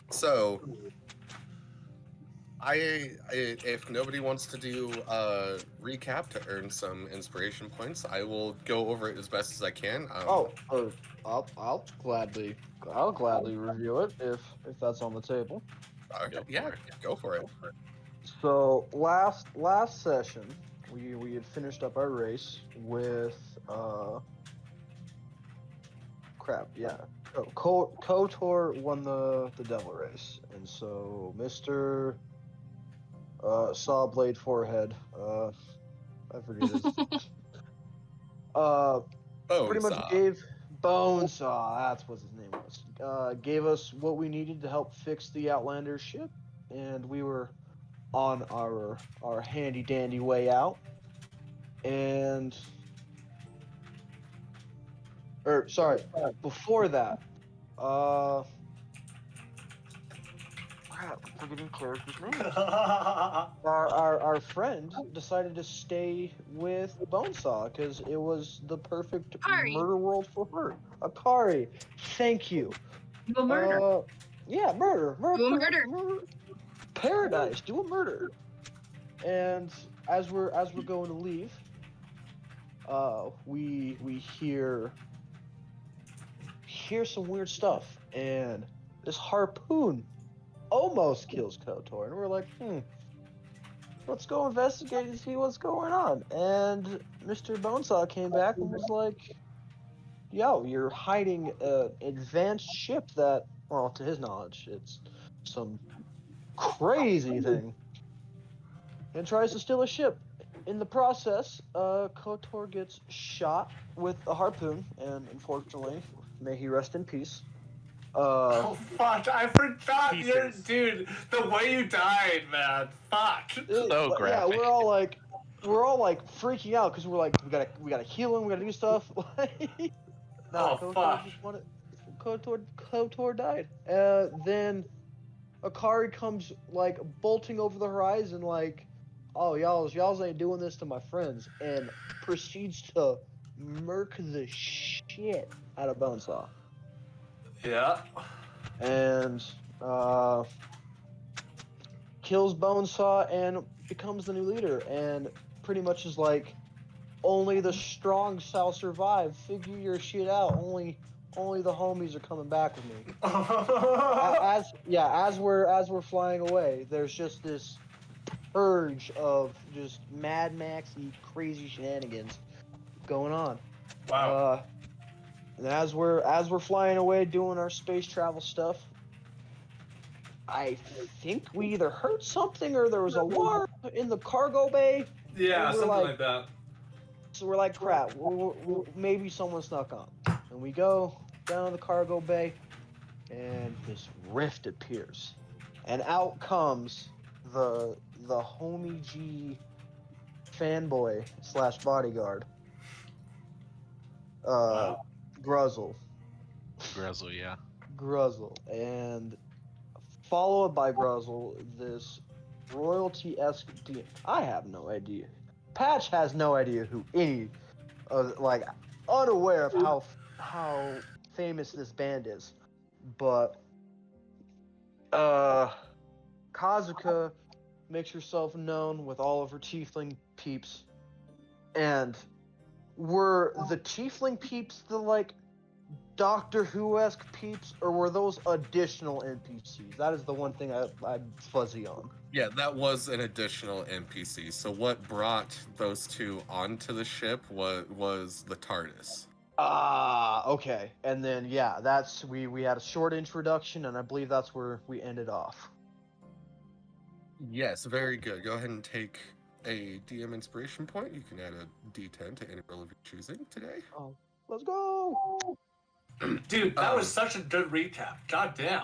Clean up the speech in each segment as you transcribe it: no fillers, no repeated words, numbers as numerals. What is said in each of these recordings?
So, if nobody wants to do a recap to earn some inspiration points, I will go over it as best as I can. I'll gladly review it if that's on the table. Okay, yeah, go for it. So last session we had finished up our race with crap, yeah. Oh, Kotor won the devil race, and so Mr. Sawblade Forehead, I forget his uh pretty much Bonesaw. gave Bonesaw, that's what his name was. Gave us what we needed to help fix the Outlander ship, and we were on our handy dandy way out. And or sorry, before that, uh crap, I'm forgetting characters' names. Our friend decided to stay with Bonesaw because it was the perfect Ari, murder world for her. Akari, thank you. do a murder. Yeah, murder, Do a murder. paradise, do a murder. And as we're going to leave, we hear some weird stuff, and this harpoon almost kills Kotor, and we're like, let's go investigate and see what's going on. And Mr. Bonesaw came back and was like, yo, you're hiding an advanced ship that, well, to his knowledge, it's some crazy thing, and tries to steal a ship. In the process, Kotor gets shot with a harpoon, and unfortunately, may he rest in peace. Oh fuck! I forgot Pieces. dude. The way you died, man. Fuck. So Yeah, graphic. we're all like freaking out because we're like, we gotta heal him, we gotta do stuff. Nah, Oh, Kotor fuck. just wanted. Kotor died. Then Akari comes like bolting over the horizon, like, oh y'all ain't doing this to my friends, and proceeds to murk the shit out of Bonesaw, Yeah. and kills Bonesaw and becomes the new leader, and pretty much is like, only the strong shall survive. Figure your shit out. Only the homies are coming back with me. As we're flying away, there's just this purge of just Mad Maxy crazy shenanigans going on. Wow. And as we're flying away doing our space travel stuff, I think we either heard something or there was a alarm in the cargo bay. Yeah, and we're something like- like that. So we're like, crap, maybe someone snuck on. And we go down to the cargo bay, and this rift appears. And out comes the homie G fanboy / bodyguard, Wow. Gruzel. Gruzel, yeah. Gruzel. And followed by Gruzel, this royalty-esque demon. I have no idea. Patch has no idea who any, like, unaware of how famous this band is. But, Kazuka makes herself known with all of her tiefling peeps. And were the tiefling peeps the, like, Doctor Who-esque peeps, or were those additional NPCs? That is the one thing I'm fuzzy on. Yeah, that was an additional NPC. So what brought those two onto the ship was the TARDIS. Ah, okay. And then yeah, that's we had a short introduction, and I believe that's where we ended off. Yes, very good. Go ahead and take a DM inspiration point. You can add a D10 to any roll of your choosing today. Oh, let's go. Dude, that was such a good recap. God damn.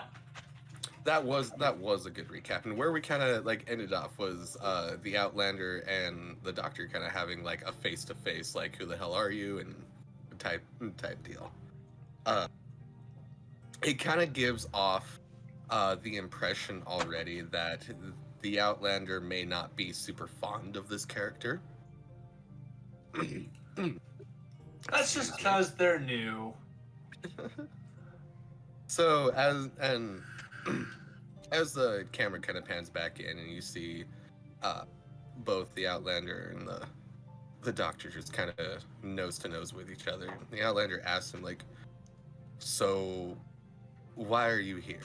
That was a good recap. And where we kind of like ended off was the Outlander and the Doctor kind of having like a face to face, like who the hell are you and type deal. It kind of gives off the impression already that the Outlander may not be super fond of this character. That's just because they're new. So as the camera kind of pans back in and you see both the Outlander and the Doctor just kind of nose to nose with each other. The Outlander asks him, like, so why are you here?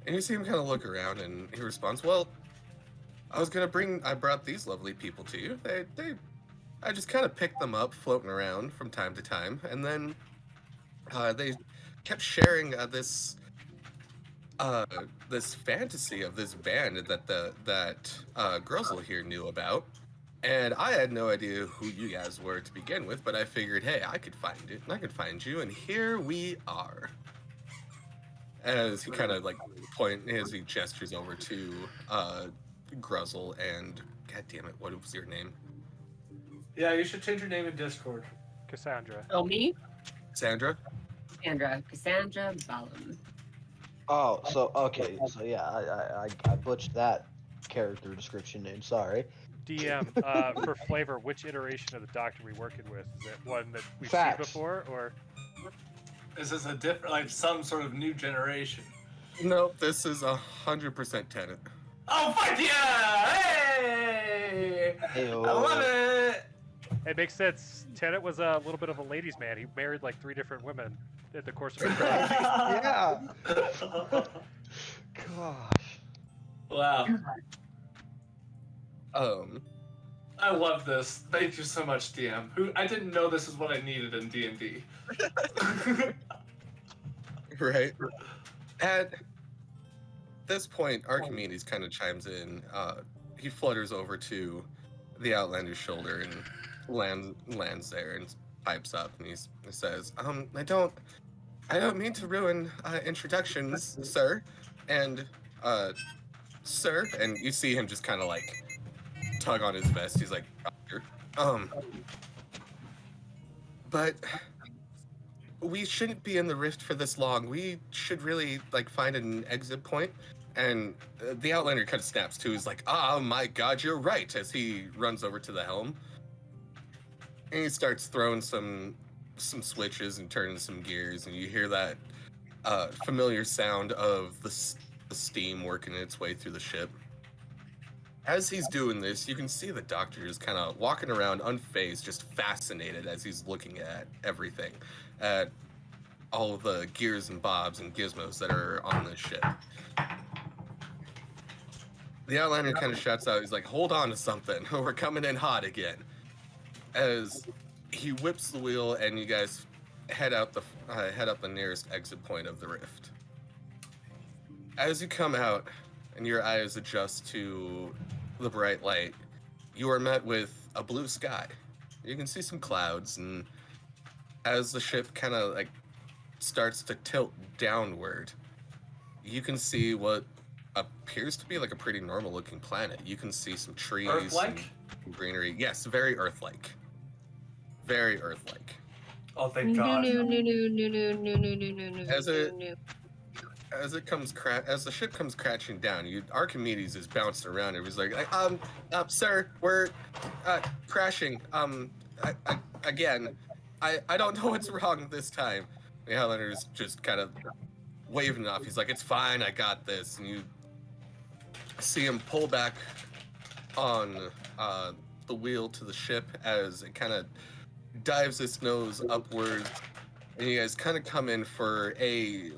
And you see him kind of look around and he responds, well, I brought these lovely people to you. I just kind of picked them up floating around from time to time, and then they kept sharing this fantasy of this band that Gruzel here knew about, and I had no idea who you guys were to begin with, but I figured, hey, I could find it, and I could find you, and here we are. As he kind of like as he gestures over to Gruzel and, god damn it, what was your name? Yeah, you should change your name in Discord. Cassandra. Oh, me? Sandra? Cassandra Ballum. Oh, so okay, so yeah, I butchered that character description name. Sorry. DM, for flavor, which iteration of the Doctor we working with? Is it one that we've seen Facts. before, or Is this a different, like some sort of new generation? No, this is 100% Tenet. Oh, fuck yeah! Hey! Heyo. I love it! it makes sense. Tennant was a little bit of a ladies' man. He married like 3 different women in the course of his life. Yeah. Gosh. Wow. I I love this. Thank you so much, DM. I didn't know this is what I needed in D&D. Right. At this point, Archimedes kind of chimes in. He flutters over to the Outlander's shoulder and lands there and pipes up, and he says, I don't mean to ruin introductions, sir, and sir, and you see him just kind of like tug on his vest. He's like, Doctor, but we shouldn't be in the rift for this long. We should really like find an exit point. And the Outlander kind of snaps too. He's like, oh my god, you're right, as he runs over to the helm. And he starts throwing some switches and turning some gears, and you hear that familiar sound of the steam working its way through the ship. As he's doing this, you can see the Doctor just kind of walking around unfazed, just fascinated as he's looking at everything, at all of the gears and bobs and gizmos that are on this ship. The Outlander kind of shouts out, he's like, hold on to something, we're coming in hot again. As he whips the wheel and you guys head up the nearest exit point of the rift. As you come out and your eyes adjust to the bright light, you are met with a blue sky. You can see some clouds, and as the ship kind of like starts to tilt downward, you can see what appears to be like a pretty normal looking planet. You can see some trees, Earth-like? some greenery. Yes, very Earth-like. Very Earth-like. Oh, thank God. As the ship comes crashing down, Archimedes is bouncing around and he's like, sir, we're crashing. Again, I don't know what's wrong this time. The Highlander's just kind of waving it off. He's like, it's fine, I got this. And you see him pull back on the wheel to the ship as it kind of dives its nose upwards, and you guys kind of come in for a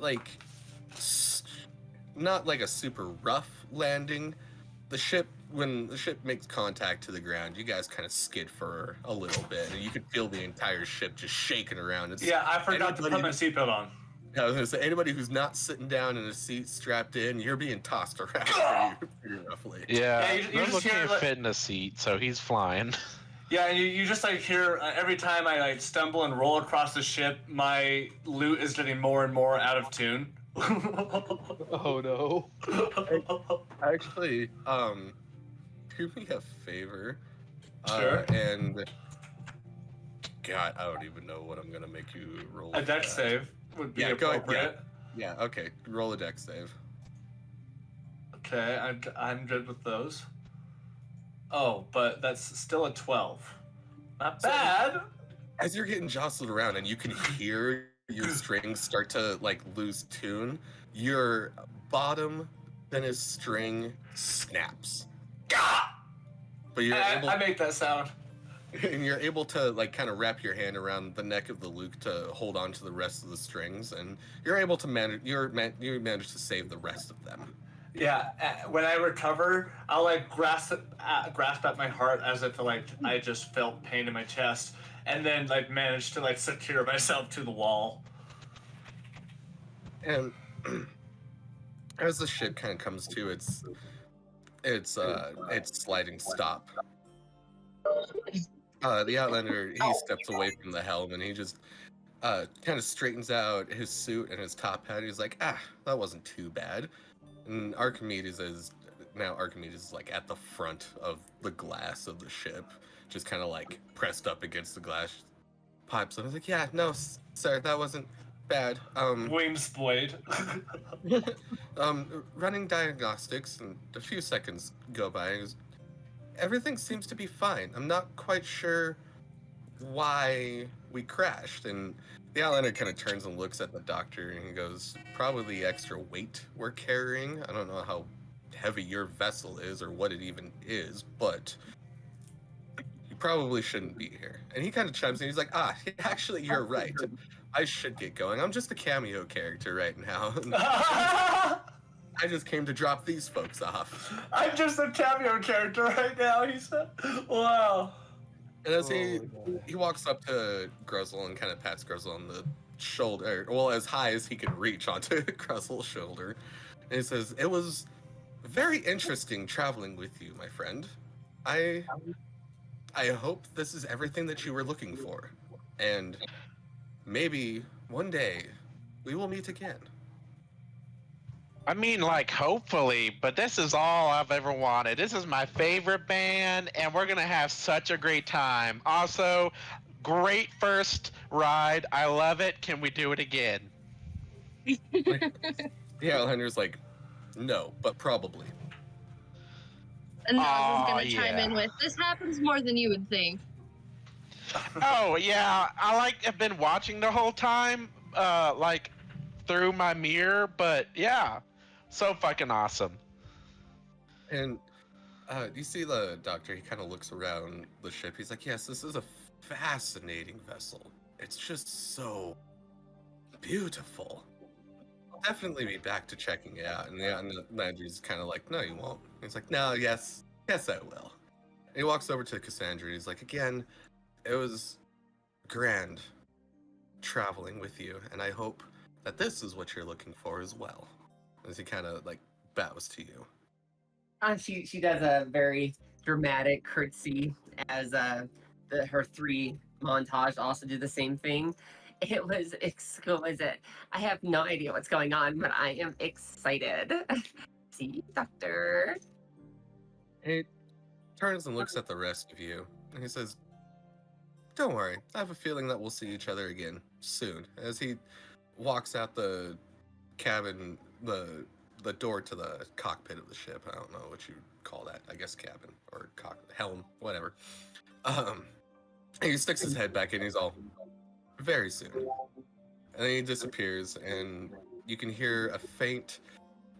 not like a super rough landing. When the ship makes contact to the ground, you guys kind of skid for a little bit, and you could feel the entire ship just shaking around. Yeah, I forgot to put my seatbelt on. I was gonna say, anybody who's not sitting down in a seat strapped in, you're being tossed around pretty roughly. Yeah, you we're just looking hear, at like- fit in a seat, so he's flying. Yeah, and you just like hear every time I like stumble and roll across the ship, my loot is getting more and more out of tune. Oh no. Actually, do me a favor. Sure. And God, I don't even know what I'm gonna make you roll. A deck for that. save would be Yeah, go ahead, appropriate. Yeah, okay. Roll a deck save. Okay, I'm good with those. Oh, but that's still a 12. Not So- bad. As you're getting jostled around and you can hear your strings start to like lose tune, your bottom than his string snaps. But you're I make that sound. and you're able to like kind of wrap your hand around the neck of the Luke to hold on to the rest of the strings, and you're able to manage. You manage to save the rest of them. Yeah, when I recover, I'll like grasp at my heart as if like I just felt pain in my chest, and then like manage to like secure myself to the wall. And as the ship kind of comes to its sliding stop, the Outlander he steps away from the helm and he just kind of straightens out his suit and his top hat. He's like, that wasn't too bad. And Archimedes is like at the front of the glass of the ship, just kind of like pressed up against the glass pipes. And I was like, yeah, no, sir, that wasn't bad. Wings blade. Running diagnostics, and a few seconds go by. And everything seems to be fine. I'm not quite sure why we crashed. And the Outlander kind of turns and looks at the doctor, and he goes, probably the extra weight we're carrying. I don't know how heavy your vessel is or what it even is, but you probably shouldn't be here. And he kind of chimes in. He's like, actually, you're right. I should get going. I'm just a cameo character right now. I just came to drop these folks off. I'm just a cameo character right now, he said. Wow. And as he walks up to Gruzel and kind of pats Gruzel on the shoulder, well, as high as he can reach onto Gruzel's shoulder, and he says, it was very interesting traveling with you, my friend. I hope this is everything that you were looking for. And maybe one day we will meet again. I mean, like, hopefully, but this is all I've ever wanted. This is my favorite band, and we're going to have such a great time. Also, great first ride. I love it. Can we do it again? The Outlander's like, no, but probably. And Naz is going to chime in with, this happens more than you would think. Oh, yeah. I've been watching the whole time, through my mirror, but yeah. So fucking awesome. And you see the doctor, he kind of looks around the ship. He's like, yes, this is a fascinating vessel. It's just so beautiful. I'll definitely be back to checking it out. And the manager's kind of like, no, you won't. He's like, no, yes, I will. And he walks over to Cassandra and he's like, again, it was grand traveling with you. And I hope that this is what you're looking for as well. As he kind of like bows to you. She does a very dramatic curtsy as her three montage also do the same thing. It was exquisite. I have no idea what's going on, but I am excited. See, Doctor. He turns and looks at the rest of you, and he says, don't worry, I have a feeling that we'll see each other again soon. As he walks out the cabin, the door to the cockpit of the ship. I don't know what you call that. I guess cabin or helm, whatever. And he sticks his head back in. He's all, very soon. And then he disappears, and you can hear a faint,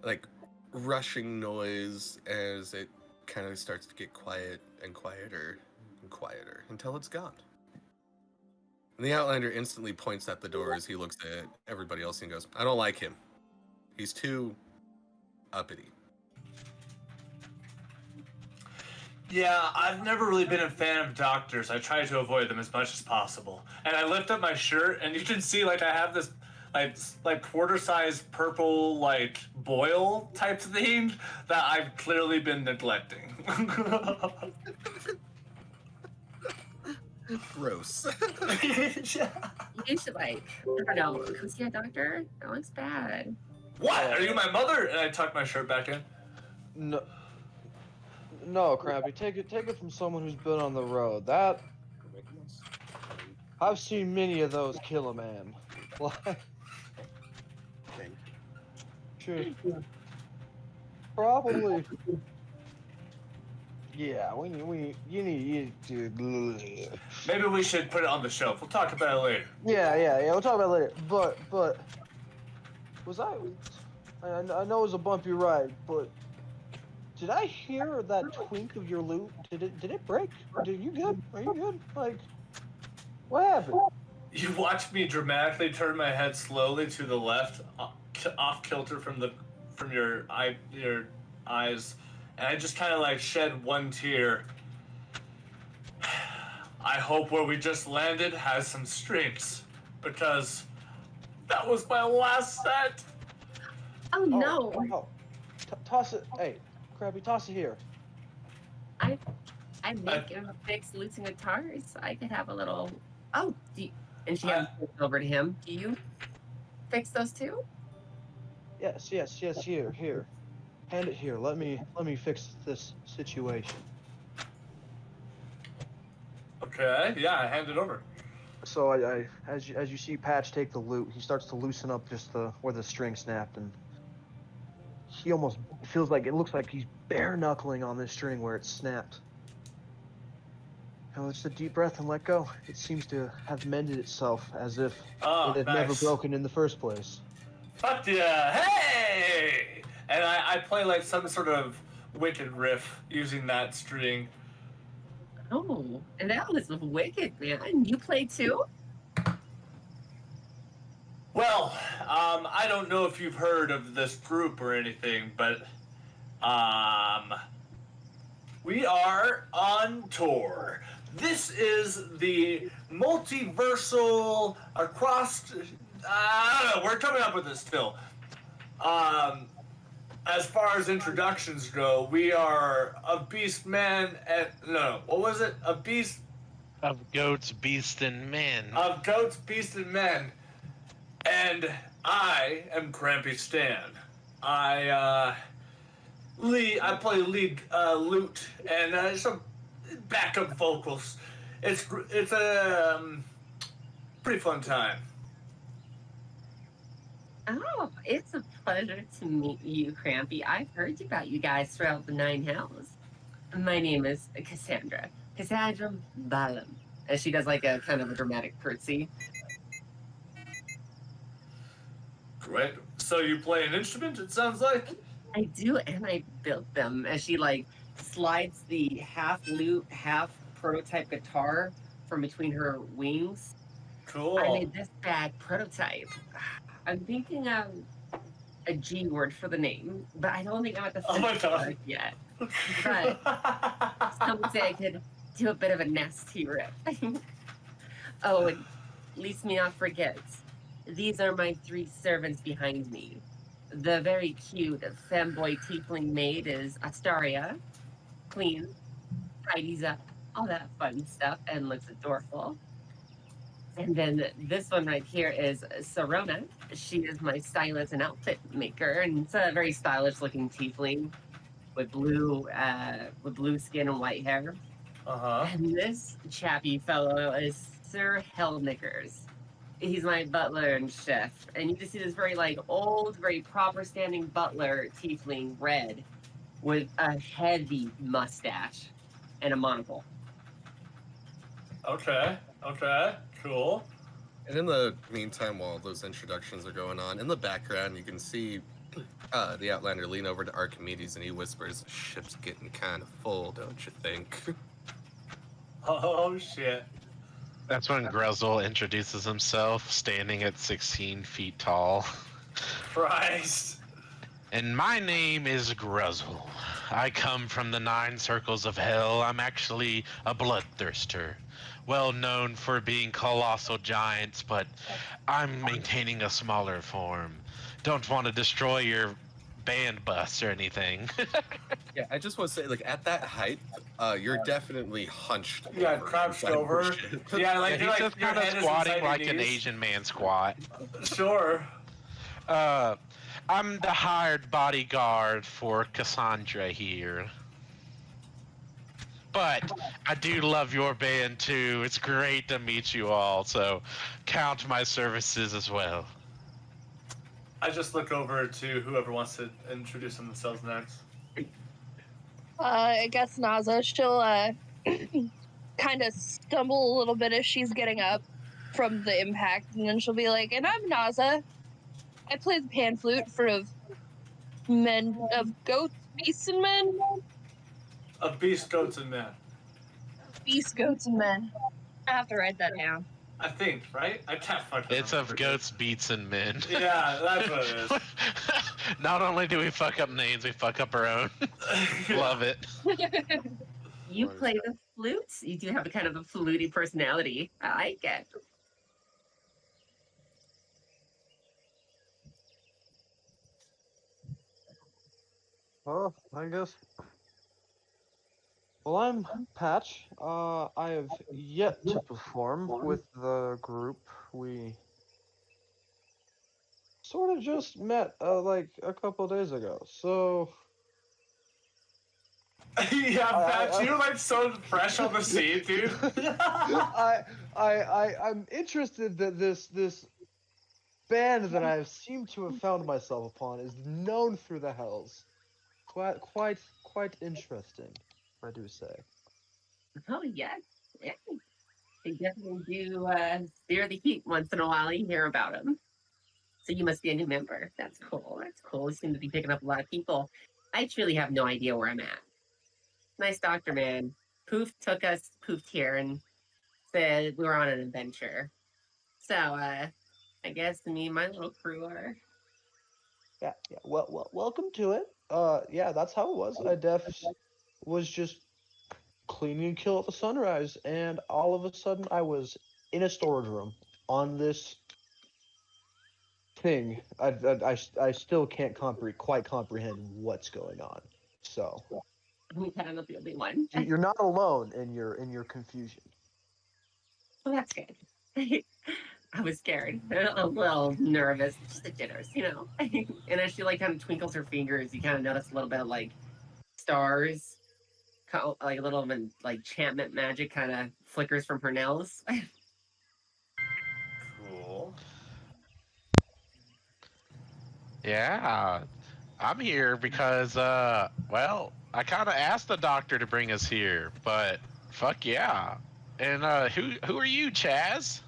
like, rushing noise as it kind of starts to get quiet and quieter and quieter until it's gone. And the Outlander instantly points at the door as he looks at everybody else and goes, I don't like him. He's too uppity. Yeah, I've never really been a fan of doctors. I try to avoid them as much as possible. And I lift up my shirt, and you can see, like, I have this, like quarter-sized purple, like, boil type thing that I've clearly been neglecting. Gross. Yeah. You should, like, I don't know, come see a doctor? That looks bad. What? Are you my mother? And I tuck my shirt back in. No, Crampy. Take it from someone who's been on the road. That I've seen many of those kill a man. Like, sure. Probably. Yeah, you need to. Maybe we should put it on the shelf. We'll talk about it later. Yeah. We'll talk about it later. But was I? I know it was a bumpy ride, but did I hear that twink of your loot? Did it break? Did you good? Are you good? Like, what happened? You watch me dramatically turn my head slowly to the left, off kilter from your eyes, and I just kind of like shed one tear. I hope where we just landed has some strings, because that was my last set. Oh no! Oh. Toss it. Hey, Krabby, toss it here. I make and fix lutes and guitars. I could have a little. Oh, and she hands it over to him. Do you fix those too? Yes. Here. Hand it here. Let me fix this situation. Okay, yeah, I hand it over. So I as you see Patch take the loot, he starts to loosen up just where the string snapped, and he almost feels like it looks like he's bare knuckling on this string where it snapped. Just a deep breath and let go. It seems to have mended itself as if it had never broken in the first place. Fuck yeah! Hey! And I play like some sort of wicked riff using that string. Oh, and that was wicked, man. You play too? Well, I don't know if you've heard of this group or anything, but we are on tour. This is the multiversal across. I don't know. We're coming up with this still. As far as introductions go, we are a beast man and no, what was it? A beast of goats, beasts, and men. Of goats, beasts, and men. And I am Crampy Stan. I play lead lute and some backup vocals. It's a pretty fun time. Oh, it's a pleasure to meet you, Crampy. I've heard about you guys throughout the Nine Hells. My name is Cassandra. Cassandra Balam. And she does like a kind of a dramatic curtsy. Great. So you play an instrument, it sounds like? I do, and I built them. As she like slides the half lute, half prototype guitar from between her wings. Cool. I made this bad prototype. I'm thinking of a G word for the name, but I don't think I'm at the finish yet. But some would say I could do a bit of a nasty rip. Oh, and least me not forget, these are my 3 servants behind me. The very cute femboy tiefling maid is Astaria, cleans, tidies up, all that fun stuff, and looks adorable. And then this one right here is Sarona. She is my stylist and outfit maker, and it's a very stylish looking tiefling with blue skin and white hair. And this chappy fellow is Sir Hellknickers. He's my butler and chef, and you just see this very like old, very proper standing butler tiefling, red, with a heavy mustache and a monocle. Okay, cool. And in the meantime, while those introductions are going on, in the background, you can see the Outlander lean over to Archimedes and he whispers, "Ship's getting kind of full, don't you think?" Oh, shit. That's when Gruzel introduces himself, standing at 16 feet tall. Christ. And my name is Gruzel. I come from the 9 circles of hell. I'm actually a bloodthirster. Well known for being colossal giants, but I'm maintaining a smaller form. Don't want to destroy your band bus or anything. Yeah, I just want to say, like, at that height, you're definitely hunched. Yeah, crouched over. Yeah, like he's you're just your kind of head is squatting inside like your an knees. Asian man squat. Sure. I'm the hired bodyguard for Cassandra here. But I do love your band too. It's great to meet you all, so count my services as well. I just look over to whoever wants to introduce themselves next. I guess Naza, she'll kind of stumble a little bit as she's getting up from the impact, and then she'll be like, "And I'm Naza. I play the pan flute for men, of goats, beasts, and men. Of beast, goats, and men. Beasts, goats, and men. I have to write that down. I think, right? I can't fucking It's remember. of goats, beats, and men. Yeah, that's what it is. Not only do we fuck up names, we fuck up our own. Love it. You What is play that? the flutes. You do have a kind of a fluty personality. I like it. Oh, I guess. Well, I'm Patch. I have yet to perform with the group. We sort of just met, like, a couple days ago. So, Yeah, Patch, you're like so fresh on the scene, dude. I'm interested that this band that I seem to have found myself upon is known through the hells. Quite interesting, I do say. Oh yeah, yeah. They definitely do steer the heat once in a while. You hear about them. So you must be a new member. That's cool. That's cool. You seem to be picking up a lot of people. I truly have no idea where I'm at. Nice doctor, man. Poof took us, poofed here, and said we were on an adventure. So, I guess me and my little crew are. Yeah. Well, welcome to it. Yeah, that's how it was. I was just cleaning kill at the sunrise, and all of a sudden I was in a storage room on this thing. I still can't quite comprehend what's going on. So I'm kind of not the only one. you're not alone in your confusion. Well, that's good. I was scared, a little nervous, just the jitters, you know. And as she like kind of twinkles her fingers, you kind of notice a little bit of like stars, like a little bit like enchantment magic kind of flickers from her nails. Cool. Yeah, I'm here because, well, I kind of asked the doctor to bring us here, but fuck yeah. And who are you, Chaz?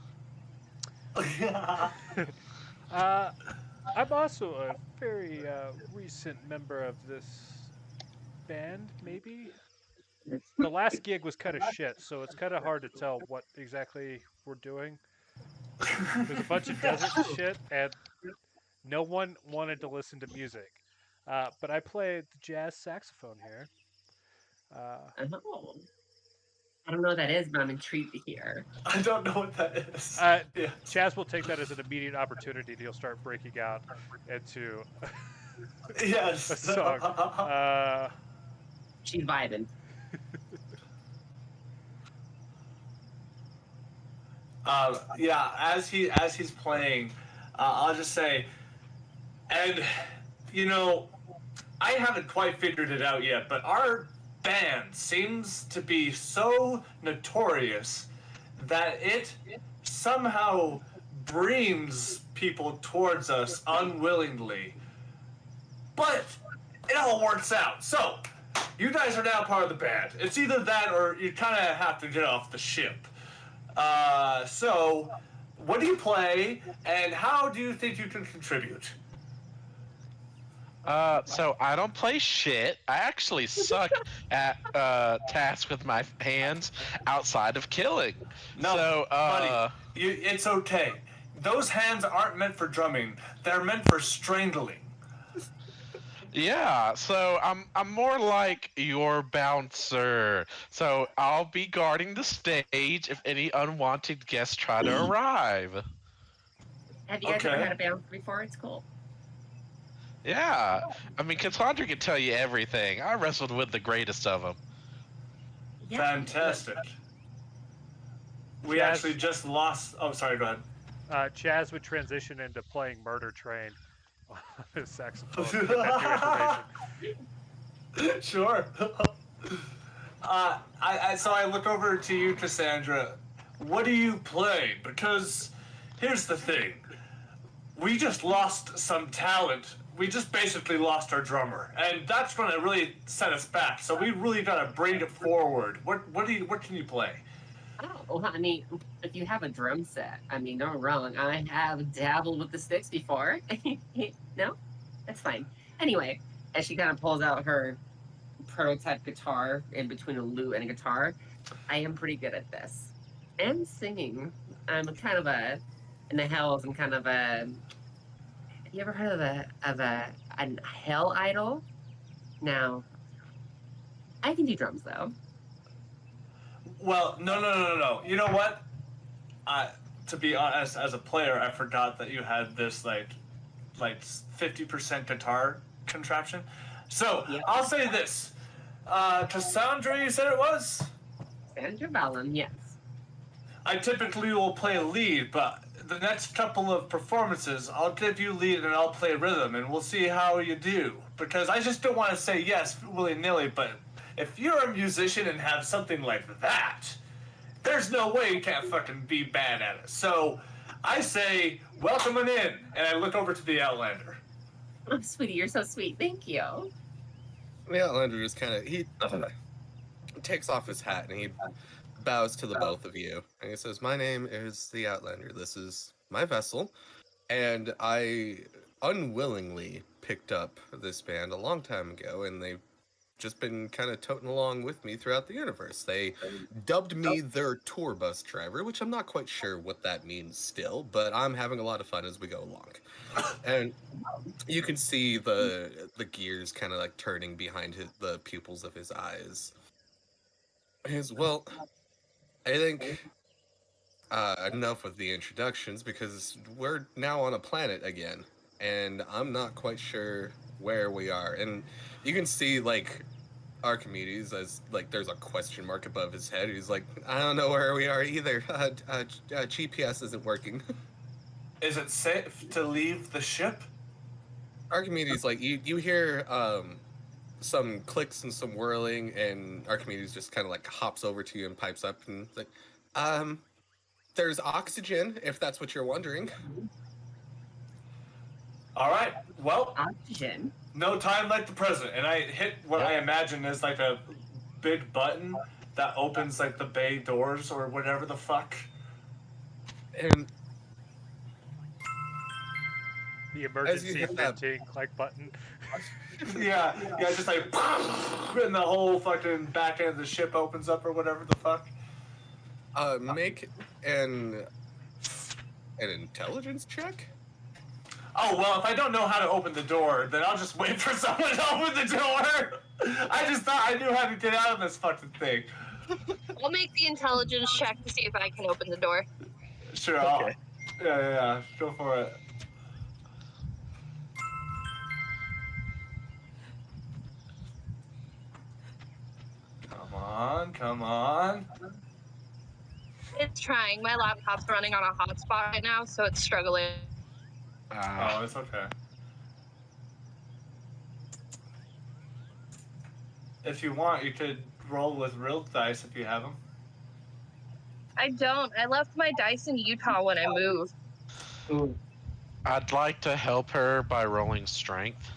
I'm also a very recent member of this band, maybe? The last gig was kind of shit, so it's kind of hard to tell what exactly we're doing. There's a bunch of desert shit, and no one wanted to listen to music. But I play the jazz saxophone here. Oh. I don't know what that is, but I'm intrigued to hear. I don't know what that is. Yeah. Chaz will take that as an immediate opportunity. He'll start breaking out into Yes. a song. She's vibing. Yeah, as he's playing, I'll just say, and you know, I haven't quite figured it out yet, but our band seems to be so notorious that it somehow brings people towards us unwillingly. But it all works out. So, you guys are now part of the band. It's either that or you kind of have to get off the ship. So, what do you play, and how do you think you can contribute? So I don't play shit. I actually suck at tasks with my hands outside of killing. No, So, buddy, it's okay. Those hands aren't meant for drumming. They're meant for strangling. yeah, so I'm more like your bouncer. So I'll be guarding the stage if any unwanted guests try to arrive. Have you guys Okay. ever had a bounce before? It's cool. Yeah, I mean, Cassandra can tell you everything. I wrestled with the greatest of them. Yeah. Fantastic. We Chaz- actually just lost. Oh, sorry. Go ahead. Chaz would transition into playing Murder Train on his saxophone. With that new information. Sure. So I look over to you, Cassandra. What do you play? Because here's the thing. We just lost some talent. We just basically lost our drummer, and that's going to really set us back. So we really got to bring it forward. What can you play? Oh, well, I mean, if you have a drum set, I mean, don't wrong. I have dabbled with the sticks before. No, that's fine. Anyway, as she kind of pulls out her prototype guitar in between a lute and a guitar. I am pretty good at this. And singing. I'm kind of in the hells, I'm kind of have you ever heard of a hell idol? No. I can do drums though. Well, no. You know what? To be honest, as a player, I forgot that you had this like 50% guitar contraption. So Yep. I'll say this: Cassandra, you said it was. Sandra Ballum, yes. I typically will play lead, but the next couple of performances, I'll give you lead and I'll play rhythm, and we'll see how you do. Because I just don't want to say yes willy-nilly, but if you're a musician and have something like that, there's no way you can't fucking be bad at it. So I say, welcome on in, and I look over to the Outlander. Oh, sweetie, you're so sweet. Thank you. The Outlander just kind of he takes off his hat and he bows to the both of you, and he says, "My name is the Outlander. This is my vessel, and I unwillingly picked up this band a long time ago, and they've just been kind of toting along with me throughout the universe. They dubbed me their tour bus driver, which I'm not quite sure what that means still, but I'm having a lot of fun as we go along." And you can see the gears kind of like turning behind the pupils of his eyes. Well, I think enough with the introductions, because we're now on a planet again, and I'm not quite sure where we are. And you can see like Archimedes as like there's a question mark above his head. He's like, "I don't know where we are either. GPS isn't working." Is it safe to leave the ship? Archimedes, like you hear some clicks and some whirling, and Archimedes just kind of like hops over to you and pipes up and like, "There's oxygen, if that's what you're wondering." All right. Well, Oxygen. no time like the present, and I hit what I imagine is like a big button that opens like the bay doors or whatever the fuck. And The As emergency you hit that- venting like button. Yeah, just like, and the whole fucking back end of the ship opens up or whatever the fuck. make an intelligence check. Oh, well, if I don't know how to open the door, then I'll just wait for someone to open the door. I just thought I knew how to get out of this fucking thing. I'll make the intelligence check to see if I can open the door. Sure, Okay. Yeah, go for it. Come on. It's trying. My laptop's running on a hotspot right now, so it's struggling. Oh, it's okay. If you want, you could roll with real dice if you have them. I don't. I left my dice in Utah when I moved. Ooh. I'd like to help her by rolling strength.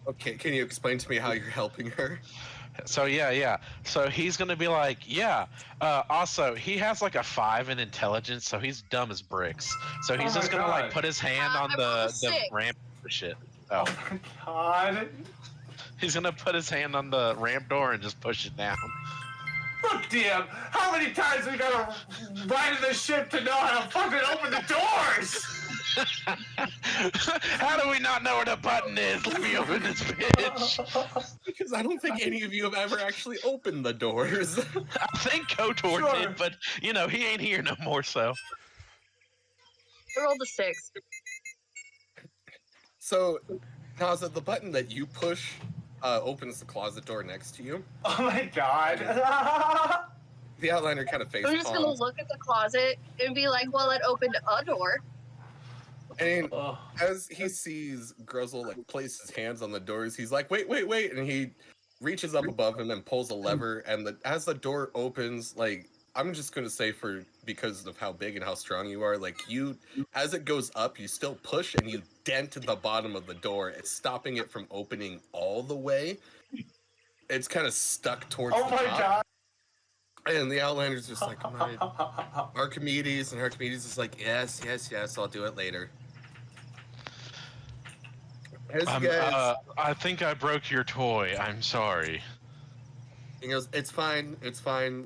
Okay, can you explain to me how you're helping her? So yeah. So he's gonna be like, yeah. Also, he has like a 5 in intelligence, so he's dumb as bricks. So he's Oh just my gonna like God. put his hand on I rolled the a 6. ramp shit. Oh Oh, my god. he's gonna put his hand on the ramp door and just push it down. Fuck damn! How many times we gotta ride in the ship to know how to fucking open the doors? How do we not know where the button is? Let me open this bitch. Because I don't think any of you have ever actually opened the doors. I think KOTOR Sure. did, but you know he ain't here no more. So I rolled a 6. So, Naza, the button that you push opens the closet door next to you. Oh my god. The Outlander kind of face I'm just gonna palms. look at the closet and be like, well, it opened a door. And Oh. as he sees Gruzel like place his hands on the doors, he's like, wait, and he reaches up above him and pulls a lever, and as the door opens, like, I'm just gonna say because of how big and how strong you are, like as it goes up, you still push and you dent the bottom of the door. It's stopping it from opening all the way. It's kind of stuck towards Oh the my top. god. And the Outlander's just like, Archimedes, and Archimedes is like, yes, I'll do it later. As you guys, I think I broke your toy. I'm sorry. he goes, it's fine,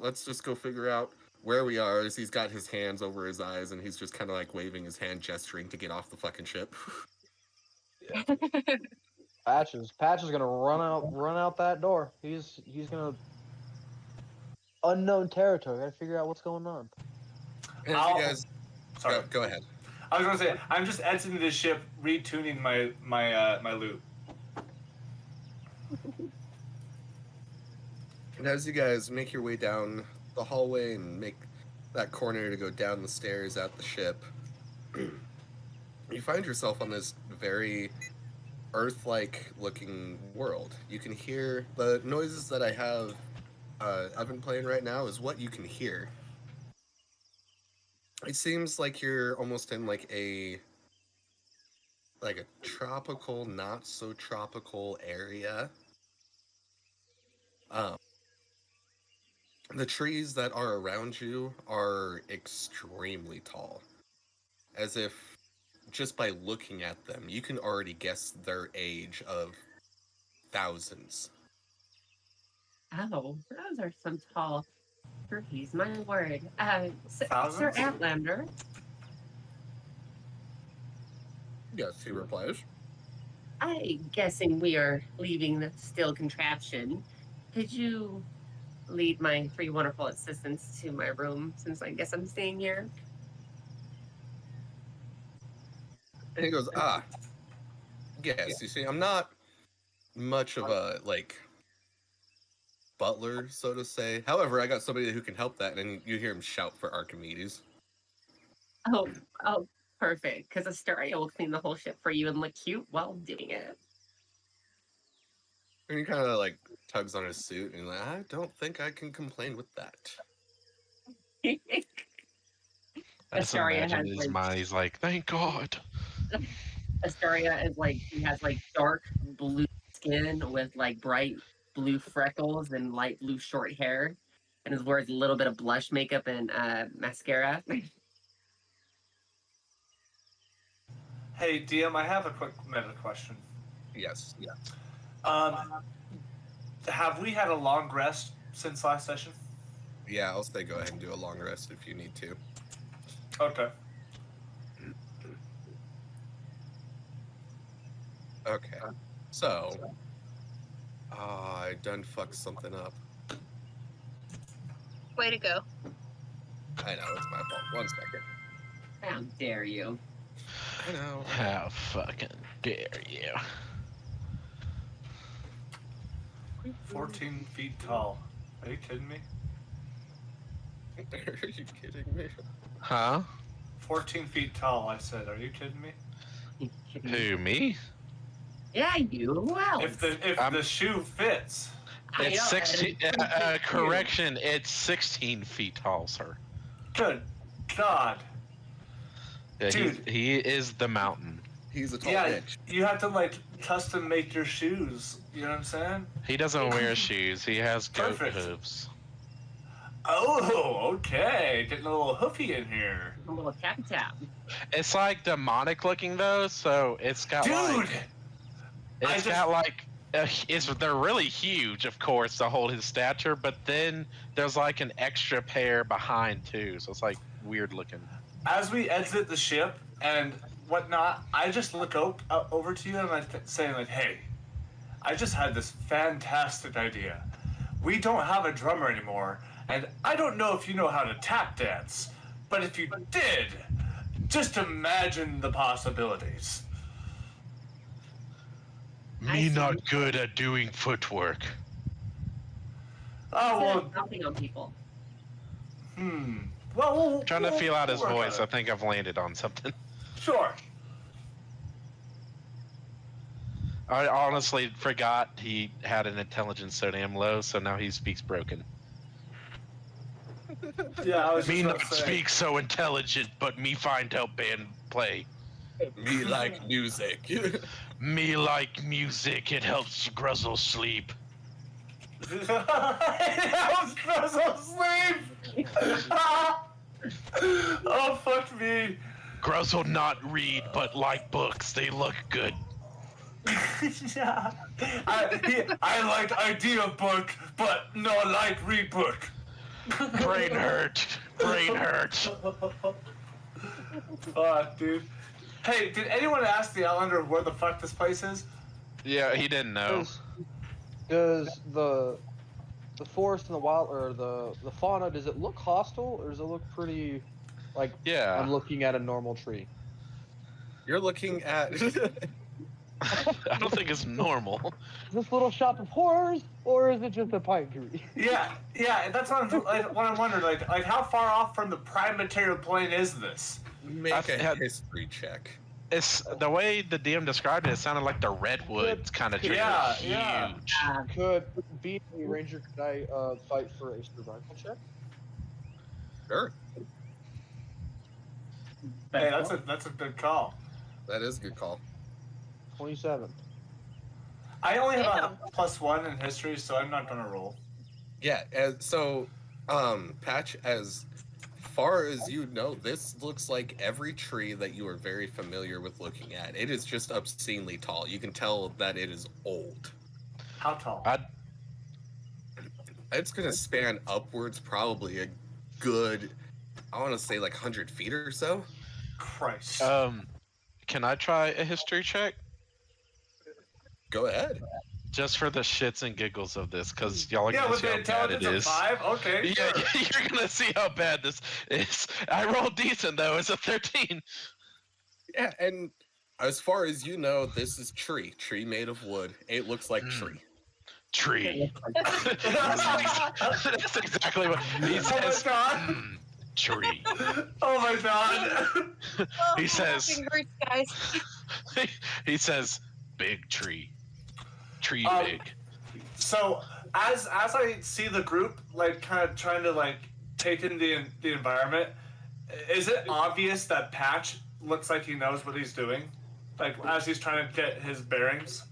let's just go figure out where we are. As he's got his hands over his eyes and he's just kind of like waving his hand, gesturing to get off the fucking ship. Patches gonna run out that door. He's gonna unknown territory. Gotta figure out what's going on. As I'll- you guys, Sorry. go ahead. I was gonna say I'm just exiting the ship, retuning my loot. And as you guys make your way down the hallway and make that corner to go down the stairs at the ship, you find yourself on this very Earth-like looking world. You can hear the noises that I've been playing right now is what you can hear. It seems like you're almost in like a tropical, not so tropical area. The trees that are around you are extremely tall. As if just by looking at them, you can already guess their age of thousands. Oh, those are some tall trees. My word. Sir Thousands? Outlander, Yes, he replies. I'm guessing we are leaving the still contraption. Could you lead my 3 wonderful assistants to my room, since I guess I'm staying here? And he goes, yes, you see, I'm not much of a, butler, so to say. However, I got somebody who can help that, and you hear him shout for Archimedes. Oh, perfect. Because Astoria will clean the whole ship for you and look cute while doing it. And he kind of, tugs on his suit, and he's like, I don't think I can complain with that. I just Astoria imagine has, in his mind, he's like, thank God. Astoria is he has dark blue skin with bright blue freckles and light blue short hair, and wears a little bit of blush makeup and mascara. Hey, DM, I have a quick meta question. Yes, yeah. Have we had a long rest since last session? Yeah, I'll say go ahead and do a long rest if you need to. Okay. Okay. So, I done fucked something up. Way to go. I know, it's my fault. 1 second. How dare you? I know. How fucking dare you? 14 feet tall. Are you kidding me? Are you kidding me? Huh? 14 feet tall, I said. Are you kidding me? Who, me? Yeah, you. Who else? If the shoe fits. I It's know, 16. Correction, it's 16 feet tall, sir. Good God. Yeah, Dude. he is the mountain. He's a tall Yeah, bitch. you have to custom make your shoes. You know what I'm saying? He doesn't wear shoes. He has goat Perfect. hooves. Oh, okay. Getting a little hoofy in here. A little tap tap. It's demonic looking though, so it's got Dude! they're really huge, of course, to hold his stature, but then there's an extra pair behind too, so it's weird looking. As we exit the ship and whatnot, I just look over to you and I'm saying hey, I just had this fantastic idea. We don't have a drummer anymore, and I don't know if you know how to tap dance, but if you did, just imagine the possibilities. Me not good at doing footwork. Oh, well, Nothing on people. Well, Trying to feel out his we'll work voice. on I it. think I've landed on something. Sure. I honestly forgot he had an intelligence so damn low, so now he speaks broken. Yeah, I was Me just not about to say. speak so intelligent, but me find out band play. Me like music. Me like music, it helps Gruzel sleep. It helps Gruzel sleep. Oh, fuck me. Gruzel not read, but like books, they look good. Yeah. I liked idea book, but not like read book. Brain hurt. Brain hurt. Fuck, dude. Hey, did anyone ask the Outlander where the fuck this place is? Yeah, he didn't know. Does the forest and the wild or the fauna, does it look hostile or does it look pretty like Yeah. I'm looking at a normal tree? You're looking at. I don't think it's normal. Is this little shop of horrors or is it just a pine tree? Yeah, that's what I'm wondering. Like, how far off from the prime material plane is this? Make a history check. It's the way the DM described it. It sounded like the redwoods kind of tree. Yeah, Huge. yeah. Could be a ranger, could I fight for a survival check? Sure, Hey, that's a good call. that is a good call. 27. I only have a +1 in history, so I'm not gonna roll. Yeah, so, Patch, as far as you know, this looks like every tree that you are very familiar with looking at. It is just obscenely tall. You can tell that it is old. How tall? It's going to span upwards probably a good, I want to say like 100 feet or so. Christ. Can I try a history check? Go ahead. Just for the shits and giggles of this, because y'all are Yeah, gonna with see the how bad it intelligence of is. 5? Okay, Yeah, sure. you're gonna see how bad this is. I rolled decent though. It's a 13. Yeah, and as far as you know, this is tree made of wood. It looks like tree. Tree. That's exactly what he Oh my says. god. Tree. Oh my god. He says. Fingers, guys. He says, big tree. Tree big. So as I see the group like kind of trying to like take in the environment, is it obvious that Patch looks like he knows what he's doing? Like as he's trying to get his bearings?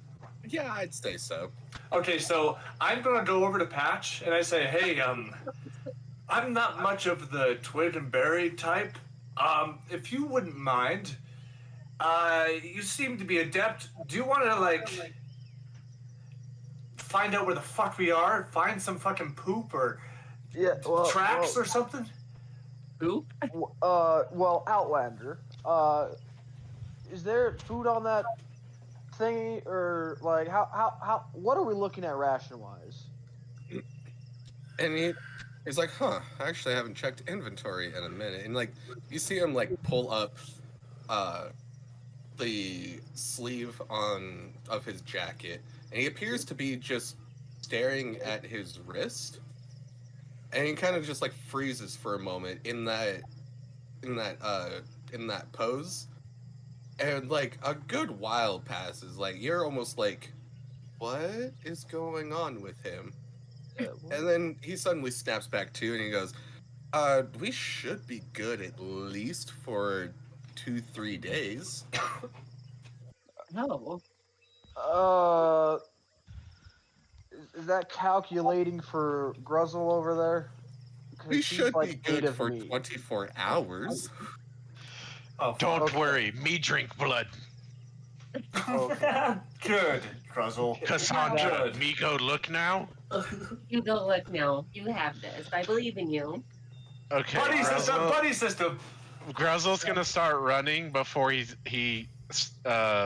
Yeah, I'd say so. Okay, so I'm gonna go over to Patch and I say, hey, I'm not much of the twig and berry type. If you wouldn't mind, you seem to be adept. Do you want to like find out where the fuck we are? Find some fucking poop or tracks or something? Who? Well, Outlander. Is there food on that thingy, or like how? What are we looking at ration wise? And he's like, huh, I actually haven't checked inventory in a minute. And like, you see him like pull up the sleeve of his jacket, and he appears to be just staring at his wrist. And he kind of just like freezes for a moment in that pose. And like a good while passes. Like you're almost like, what is going on with him? And then he suddenly snaps back to, and he goes, we should be good at least for 2-3 days. No. Is that calculating for Gruzel over there? 'Cause We he's should like be 8 good of for me. 24 hours. Oh, Don't Okay. worry, me drink blood. Okay. Good, Gruzel. Cassandra, Good. me go look now. You go look now. You have this. I believe in you. Okay, Buddy system. Gruzel's gonna start running before he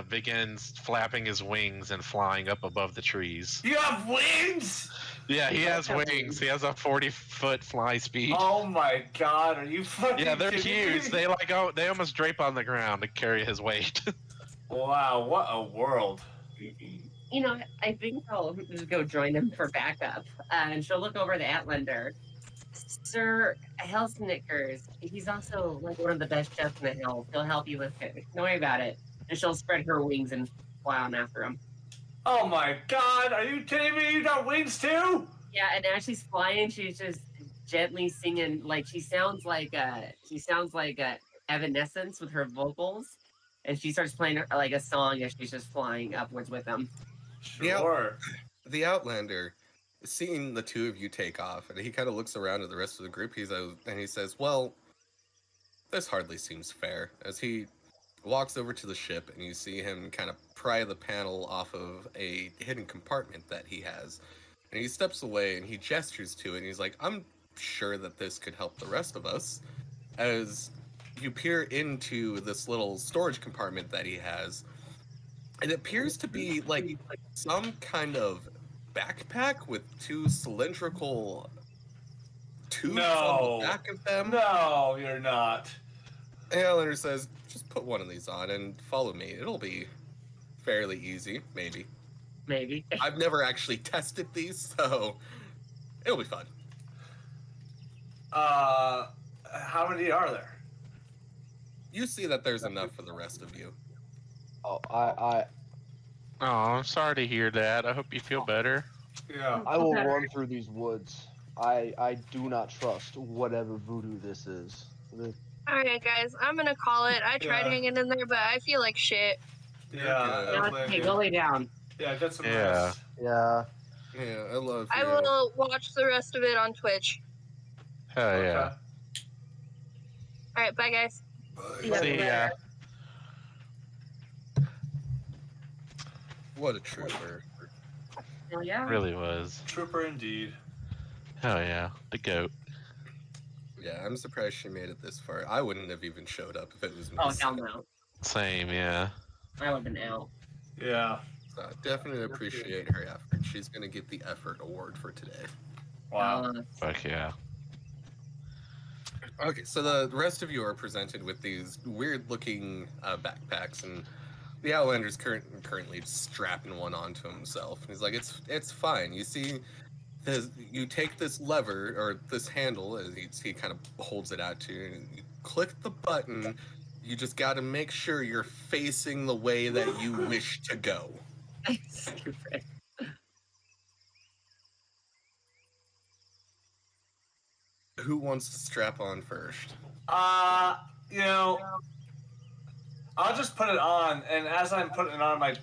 begins flapping his wings and flying up above the trees. You have wings? Yeah, he has wings. He has a 40-foot fly speed. Oh my god, are you fucking Yeah, they're kidding huge. me? They almost drape on the ground to carry his weight. Wow, what a world. You know, I think I'll just go join them for backup. And she'll look over the Outlander. Sir Hellsnickers, he's also like one of the best chefs in the hell. He'll help you with it. Don't worry about it. And she'll spread her wings and fly on after him. Oh my god, are you kidding me? You got wings too? Yeah, and as she's flying, she's just gently singing. Like she sounds like Evanescence with her vocals, and she starts playing like a song as she's just flying upwards with them. Sure. The Outlander, seeing the two of you take off, and he kind of looks around at the rest of the group, and he says, well, this hardly seems fair, as he walks over to the ship, and you see him kind of pry the panel off of a hidden compartment that he has. And he steps away and he gestures to it, and he's like, I'm sure that this could help the rest of us. As you peer into this little storage compartment that he has, it appears to be like some kind of backpack with two cylindrical tubes on the back of them. No, you're not. Leonard says, just put one of these on and follow me. It'll be fairly easy, maybe. Maybe. I've never actually tested these, so it'll be fun. How many are there? You see that there's enough for the rest of you. Oh, Oh, I'm sorry to hear that. I hope you feel better. Yeah. I will run through these woods. I do not trust whatever voodoo this is. Alright, guys, I'm gonna call it. I tried Yeah. hanging in there, but I feel like shit. Yeah. Hey, go lay down. Yeah, get some Yeah. rest. Yeah. Yeah, I love I you. will watch the rest of it on Twitch. Hell yeah. Alright, bye, guys. Yeah. See ya. What a trooper. Hell yeah. Really was. Trooper indeed. Hell yeah. The goat. Yeah, I'm surprised she made it this far. I wouldn't have even showed up if it was me. Oh, hell no. Same, yeah. I would have been out. Yeah. So definitely appreciate her effort. She's gonna get the effort award for today. Wow. Fuck yeah. Okay, so the rest of you are presented with these weird-looking backpacks, and the Outlander's currently strapping one onto himself. And he's like, "It's fine. You see, you take this lever or this handle, as he kind of holds it out to you, and you click the button. You just got to make sure you're facing the way that you wish to go." Stupid. Who wants to strap on first? You know, I'll just put it on, and as I'm putting it on, I'm like,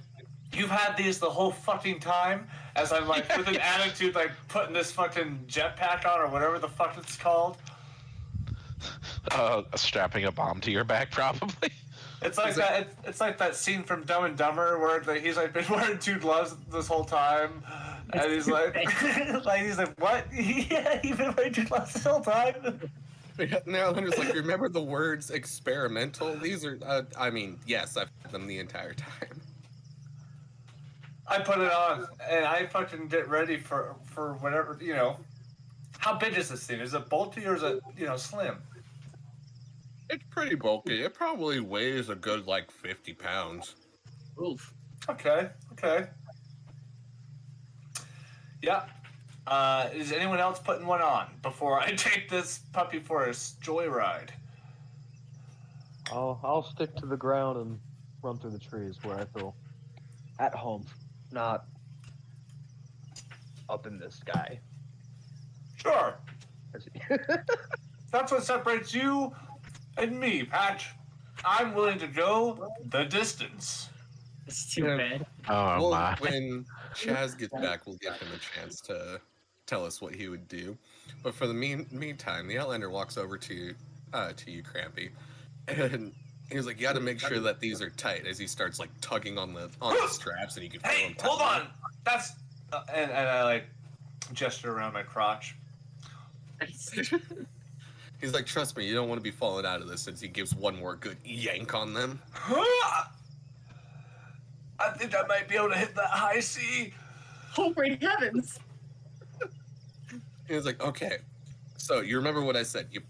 you've had these the whole fucking time? As I'm like, with an attitude, like, putting this fucking jetpack on, or whatever the fuck it's called. Strapping a bomb to your back, probably. It's like that. It's like that scene from Dumb and Dumber where he's like been wearing two gloves this whole time, and he's like, he's like, what? Yeah, you've been wearing two gloves this whole time. Now Leonard's like, remember the words experimental? These are, I mean, yes, I've had them the entire time. I put it on, and I fucking get ready for whatever, you know. How big is this thing? Is it bulky or is it, you know, slim? It's pretty bulky. It probably weighs a good, like, 50 pounds. Oof. Okay. Yeah. Is anyone else putting one on before I take this puppy for a joyride? I'll stick to the ground and run through the trees where I feel at home, not up in the sky. Sure. That's what separates you and me, Patch. I'm willing to go the distance. It's too Yeah. bad. Oh Well, my. when Chaz gets back, we'll give him a chance to tell us what he would do. But for the meantime, the Outlander walks over to you, Crampy, and he's like, "You got to make sure that these are tight." As he starts like tugging on the straps, and you can feel Hey, them. hold tighten. on. That's and I like gesture around my crotch. He's like, "Trust me, you don't want to be falling out of this." Since he gives one more good yank on them. I think I might be able to hit that high C. Oh, great heavens. He's like, "Okay, so you remember what I said? You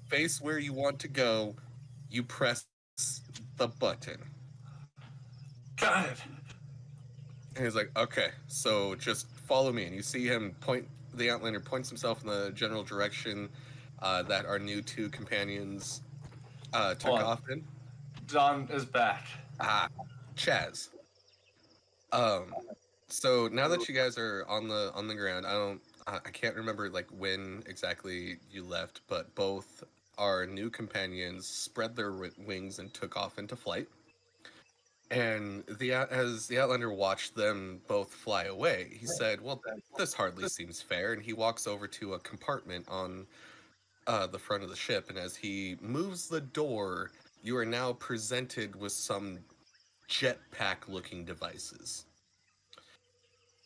face where you want to go. You press the button." Got it. And he's like, "Okay, so just follow me." And you see him point. The Outlander points himself in the general direction that our new two companions took Hold on. off in. Don is back. Chaz. So now that you guys are on the ground, I can't remember like when exactly you left, but both our new companions spread their wings and took off into flight. And as the Outlander watched them both fly away, he said, "Well, this hardly seems fair." And he walks over to a compartment on the front of the ship, and as he moves the door you are now presented with some jetpack-looking devices.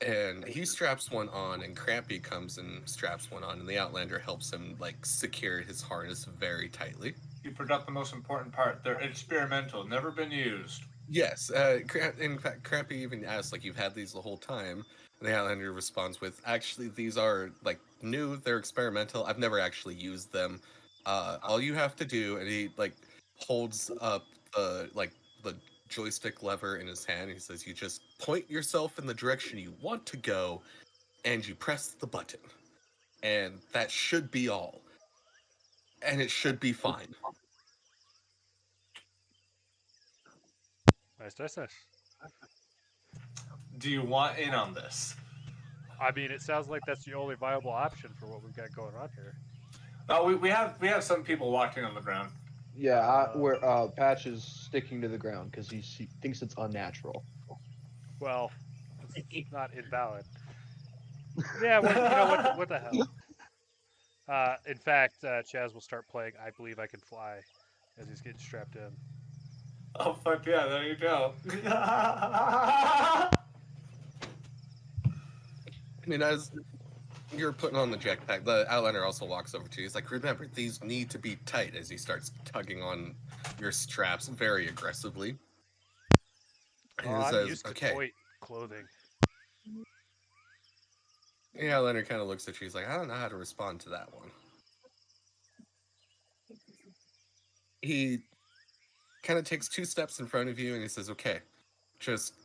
And he straps one on, and Crampy comes and straps one on, and the Outlander helps him like secure his harness very tightly. You forgot the most important part. They're experimental, never been used. Yes, in fact, Crampy even asks, like, you've had these the whole time? And the Outlander responds with, actually, these are, like, new, they're experimental, I've never actually used them. All you have to do, and he, like, holds up, the joystick lever in his hand, and he says, you just point yourself in the direction you want to go, and you press the button. And that should be all. And it should be fine. Nice. Do you want in on this? I mean, it sounds like that's the only viable option for what we've got going on here. Oh, we have some people walking on the ground. Yeah, where Patch is sticking to the ground because he thinks it's unnatural. Well, it's not invalid. Yeah, well, you know what the hell. In fact, Chazz will start playing "I Believe I Can Fly" as he's getting strapped in. Oh fuck yeah! There you go. I mean, as you're putting on the jetpack, the Outlander also walks over to you. He's like, remember, these need to be tight, as he starts tugging on your straps very aggressively. And he I'm says, used to okay. toy clothing. The Outlander kind of looks at you. He's like, I don't know how to respond to that one. He kind of takes 2 steps in front of you and he says, okay, just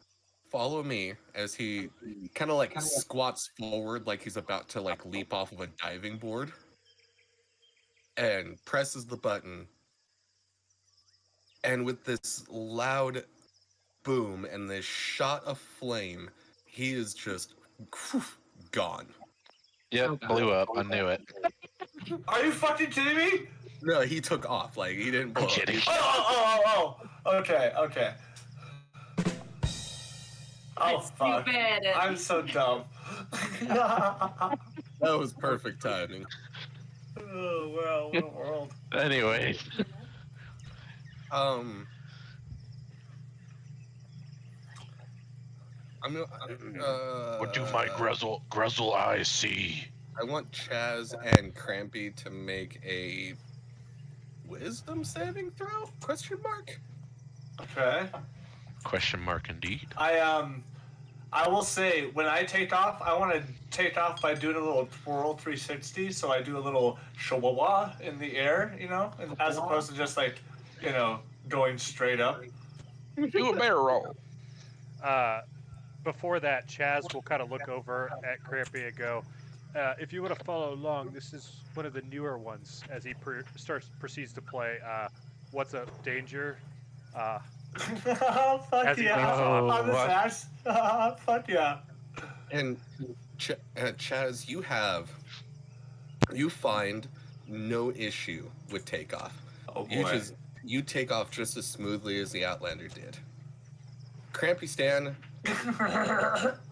follow me, as he kind of like squats forward like he's about to like leap off of a diving board and presses the button. And with this loud boom and this shot of flame, he is just gone. Yep, blew up. I knew it. Are you fucking kidding me? No, he took off. Like, he didn't blow I'm kidding. up. Oh. Okay. Oh fuck! Stupid. I'm so dumb. That was perfect timing. Oh wow! What a world. Anyway, I'm gonna, what do my Gruzel eyes see? I want Chazz and Crampy to make a wisdom saving throw? Question mark? Okay. Question mark indeed. I will say, when I take off, I want to take off by doing a little twirl 360, so I do a little chihuahua in the air, as opposed to just like, going straight up. Do a barrel roll. Before that, Chazz will kind of look over at Crampy and go, if you want to follow along, this is one of the newer ones, as he proceeds to play What's Up, Danger? Oh, fuck As he yeah. takes off. On the sash. Fuck yeah. And Chazz, you find no issue with takeoff. Oh boy. You take off just as smoothly as the Outlander did. Crampy Stan,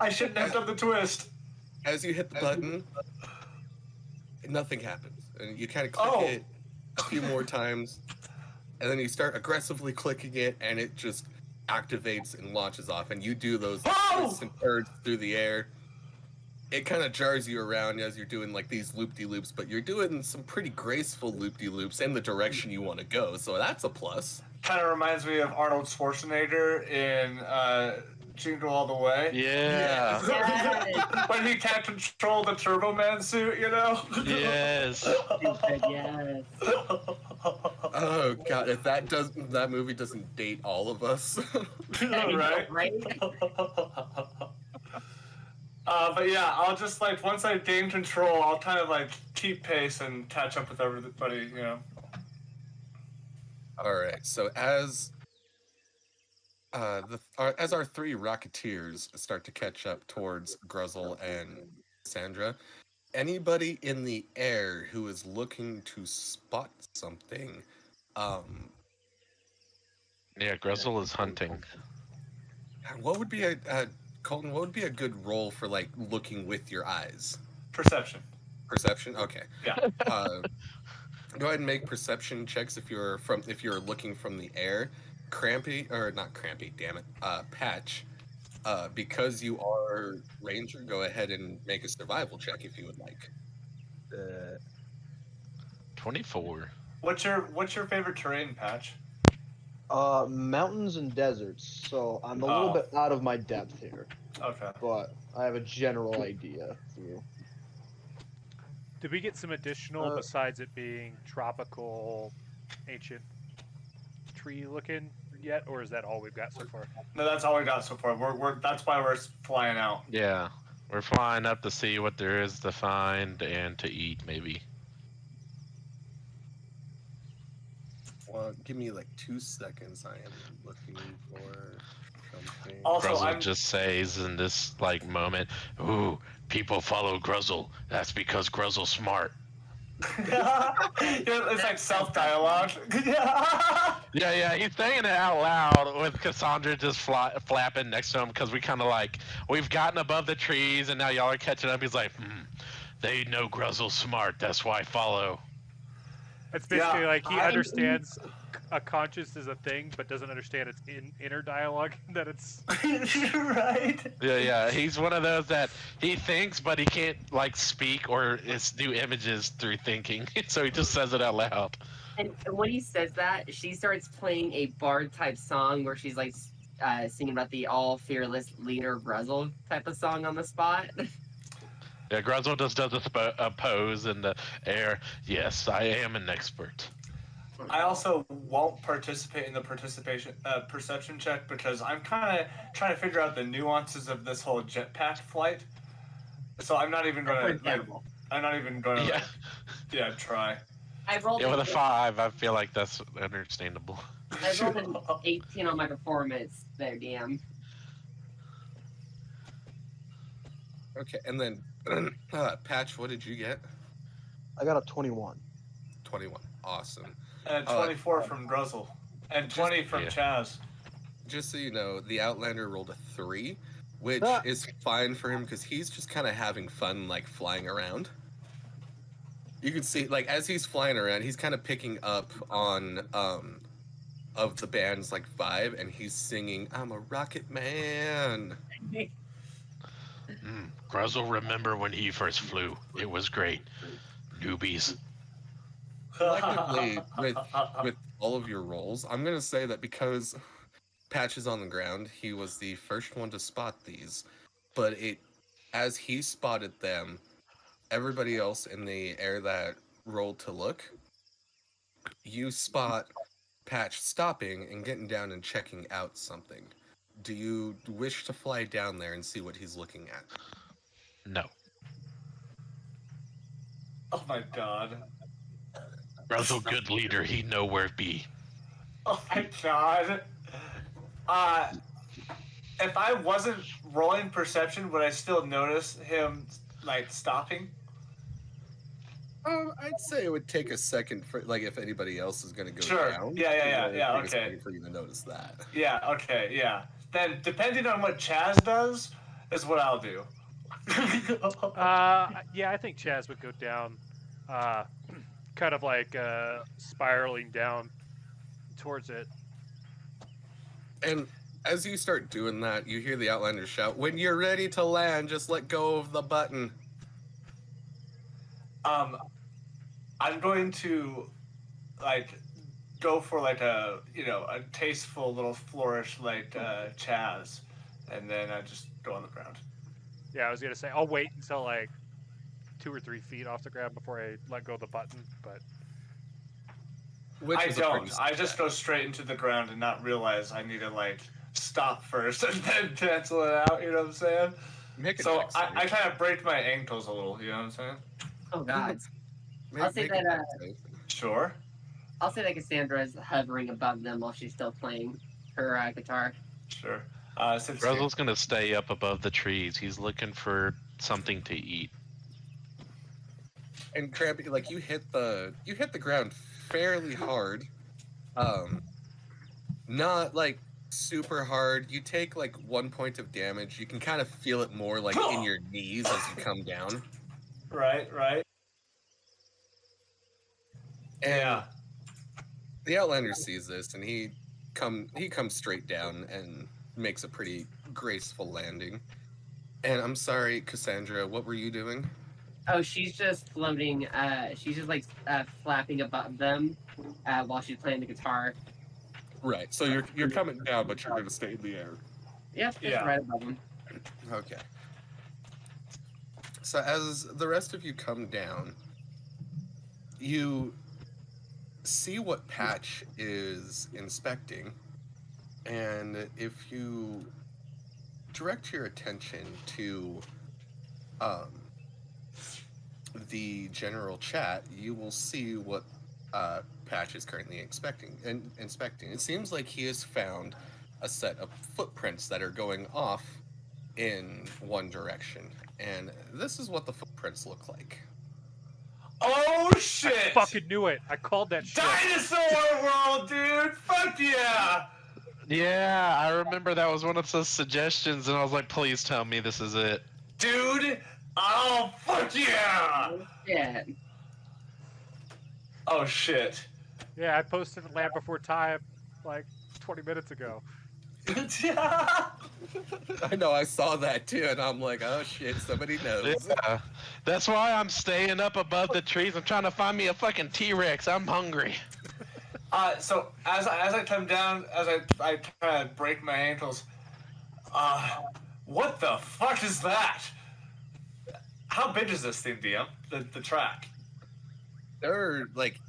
I shouldn't have done the twist. as you hit the button, nothing happens. And you kind of click it a few more times, and then you start aggressively clicking it, and it just activates and launches off. And you do those twists and turns through the air. It kind of jars you around as you're doing like these loop-de-loops, but you're doing some pretty graceful loop-de-loops in the direction you want to go, so that's a plus. Kind of reminds me of Arnold Schwarzenegger in Jingle All the Way. Yeah. Yes. When he can't control the Turbo Man suit, Yes. Stupid, yes. Oh god, if that movie doesn't date all of us. Right? Right? But yeah, I'll just once I gain control, I'll kind of keep pace and catch up with everybody, Alright, so as our 3 Rocketeers start to catch up towards Gruzel and Cassandra, anybody in the air who is looking to spot something, Yeah, Gruzel is hunting. what would be Colton, what would be a good role for looking with your eyes? Perception. Perception? Okay. Yeah. Go ahead and make perception checks if you're looking from the air. Crampy or not Crampy, damn it. Patch. Because you are ranger, go ahead and make a survival check if you would like. 24. What's your favorite terrain, Patch? Mountains and deserts. So I'm a little Oh. bit out of my depth here, Okay. but I have a general idea. Through. Did we get some additional Uh, besides it being tropical, ancient tree looking yet, or is that all we've got so far? No, that's all we got so far. That's why we're flying out. Yeah. We're flying up to see what there is to find and to eat, maybe. Well, give me like 2 seconds. I am looking for something. Also, Gruzel just says in this like moment, "Ooh, people follow Gruzel. That's because Gruzel's smart." It's like self-dialogue. Yeah, he's saying it out loud with Cassandra just flapping next to him because we kind of like we've gotten above the trees and now y'all are catching up. He's like, they know Gruzel's smart. That's why I follow. It's basically like he understands a conscience is a thing, but doesn't understand its inner dialogue. That it's Right. Yeah. He's one of those that he thinks, but he can't like speak or do images through thinking. So he just says it out loud. And when he says that, she starts playing a bard type song where she's like singing about the all fearless leader Gruzel type of song on the spot. Yeah, Gruzel just does a pose in the air. Yes, I am an expert. I also won't participate in the perception check because I'm kind of trying to figure out the nuances of this whole jetpack flight. So I'm not even going to. Yeah, try. I rolled with a 5, I feel like that's understandable. I rolled an 18 on my performance there, DM. Okay, and then Patch, what did you get? I got a 21. 21. Awesome. And 24 from Gruzel. And 20 from Chazz. Just so you know, the Outlander rolled a 3, which is fine for him because he's just kind of having fun, like flying around. You can see, like, as he's flying around, he's kind of picking up on of the band's like vibe, and he's singing, "I'm a rocket man." Gruzel, remember when he first flew? It was great. Newbies. Collectively, with all of your rolls, I'm gonna say that because Patch is on the ground, he was the first one to spot these. But as he spotted them, everybody else in the air that rolled to look, you spot Patch stopping and getting down and checking out something. Do you wish to fly down there and see what he's looking at? No. Oh my god. Gruzel, good leader, he know where it be. Oh my god. If I wasn't rolling perception, would I still notice him like stopping? I'd say it would take a second for, like, if anybody else is going to go Sure. down. Yeah, Take a okay. second for you to notice that. Yeah, okay, yeah. Then, depending on what Chazz does, is what I'll do. yeah, I think Chazz would go down, kind of like spiraling down towards it. And as you start doing that, you hear the Outlander shout, "When you're ready to land, just let go of the button." I'm going to, like, go for, like, a tasteful little flourish like Chazz, and then I just go on the ground. Yeah, I was gonna say I'll wait until like 2 or 3 feet off the ground before I let go of the button, but I don't. I just go straight into the ground and not realize I need to, like, stop first and then cancel it out, you know what I'm saying? So I kind of break my ankles a little, you know what I'm saying? Oh god. I'll say that. Sure. I'll say that Cassandra is hovering above them while she's still playing her guitar. Sure. Gruzel's gonna stay up above the trees. He's looking for something to eat. And Crampy, like, you hit the ground fairly hard. Not like super hard. You take like 1 point of damage. You can kind of feel it more like in your knees as you come down. Right. And the Outlander sees this, and he comes straight down and makes a pretty graceful landing. And I'm sorry, Cassandra, what were you doing? Oh, she's just floating. She's just like flapping above them while she's playing the guitar. Right. So you're coming down, but you're going to stay in the air. Yep, just right above them. Okay. So as the rest of you come down, you see what Patch is inspecting, and if you direct your attention to the general chat, you will see what Patch is currently inspecting. It seems like he has found a set of footprints that are going off in one direction, and this is what the footprints look like. Oh shit! I fucking knew it. I called that shit. Dinosaur world, dude! Fuck yeah! Yeah, I remember that was one of the suggestions, and I was like, please tell me this is it. Dude! Oh, fuck yeah! Yeah. Oh shit. Yeah, I posted Land Before Time like 20 minutes ago. I know, I saw that too, and I'm like, oh shit, somebody knows. Yeah. That's why I'm staying up above the trees. I'm trying to find me a fucking T-Rex. I'm hungry. So as I come down, as I try to break my ankles, what the fuck is that? How big is this thing, DM? The track? They're like,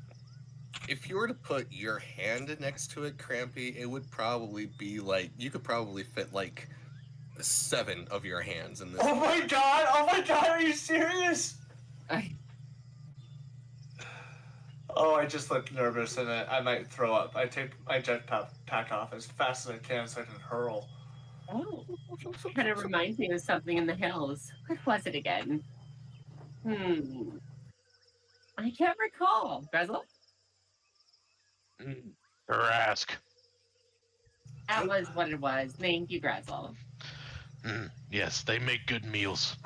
if you were to put your hand next to it, Crampy, it would probably be like, you could probably fit like 7 of your hands in this. Oh my god, are you serious? Oh, I just look nervous and I might throw up. I take my jetpack off as fast as I can so I can hurl. Oh, kind of reminds me of something in the hills. What was it again? I can't recall. Gruzel? Rask. That was what it was. Thank you, Gruzel. Yes, they make good meals.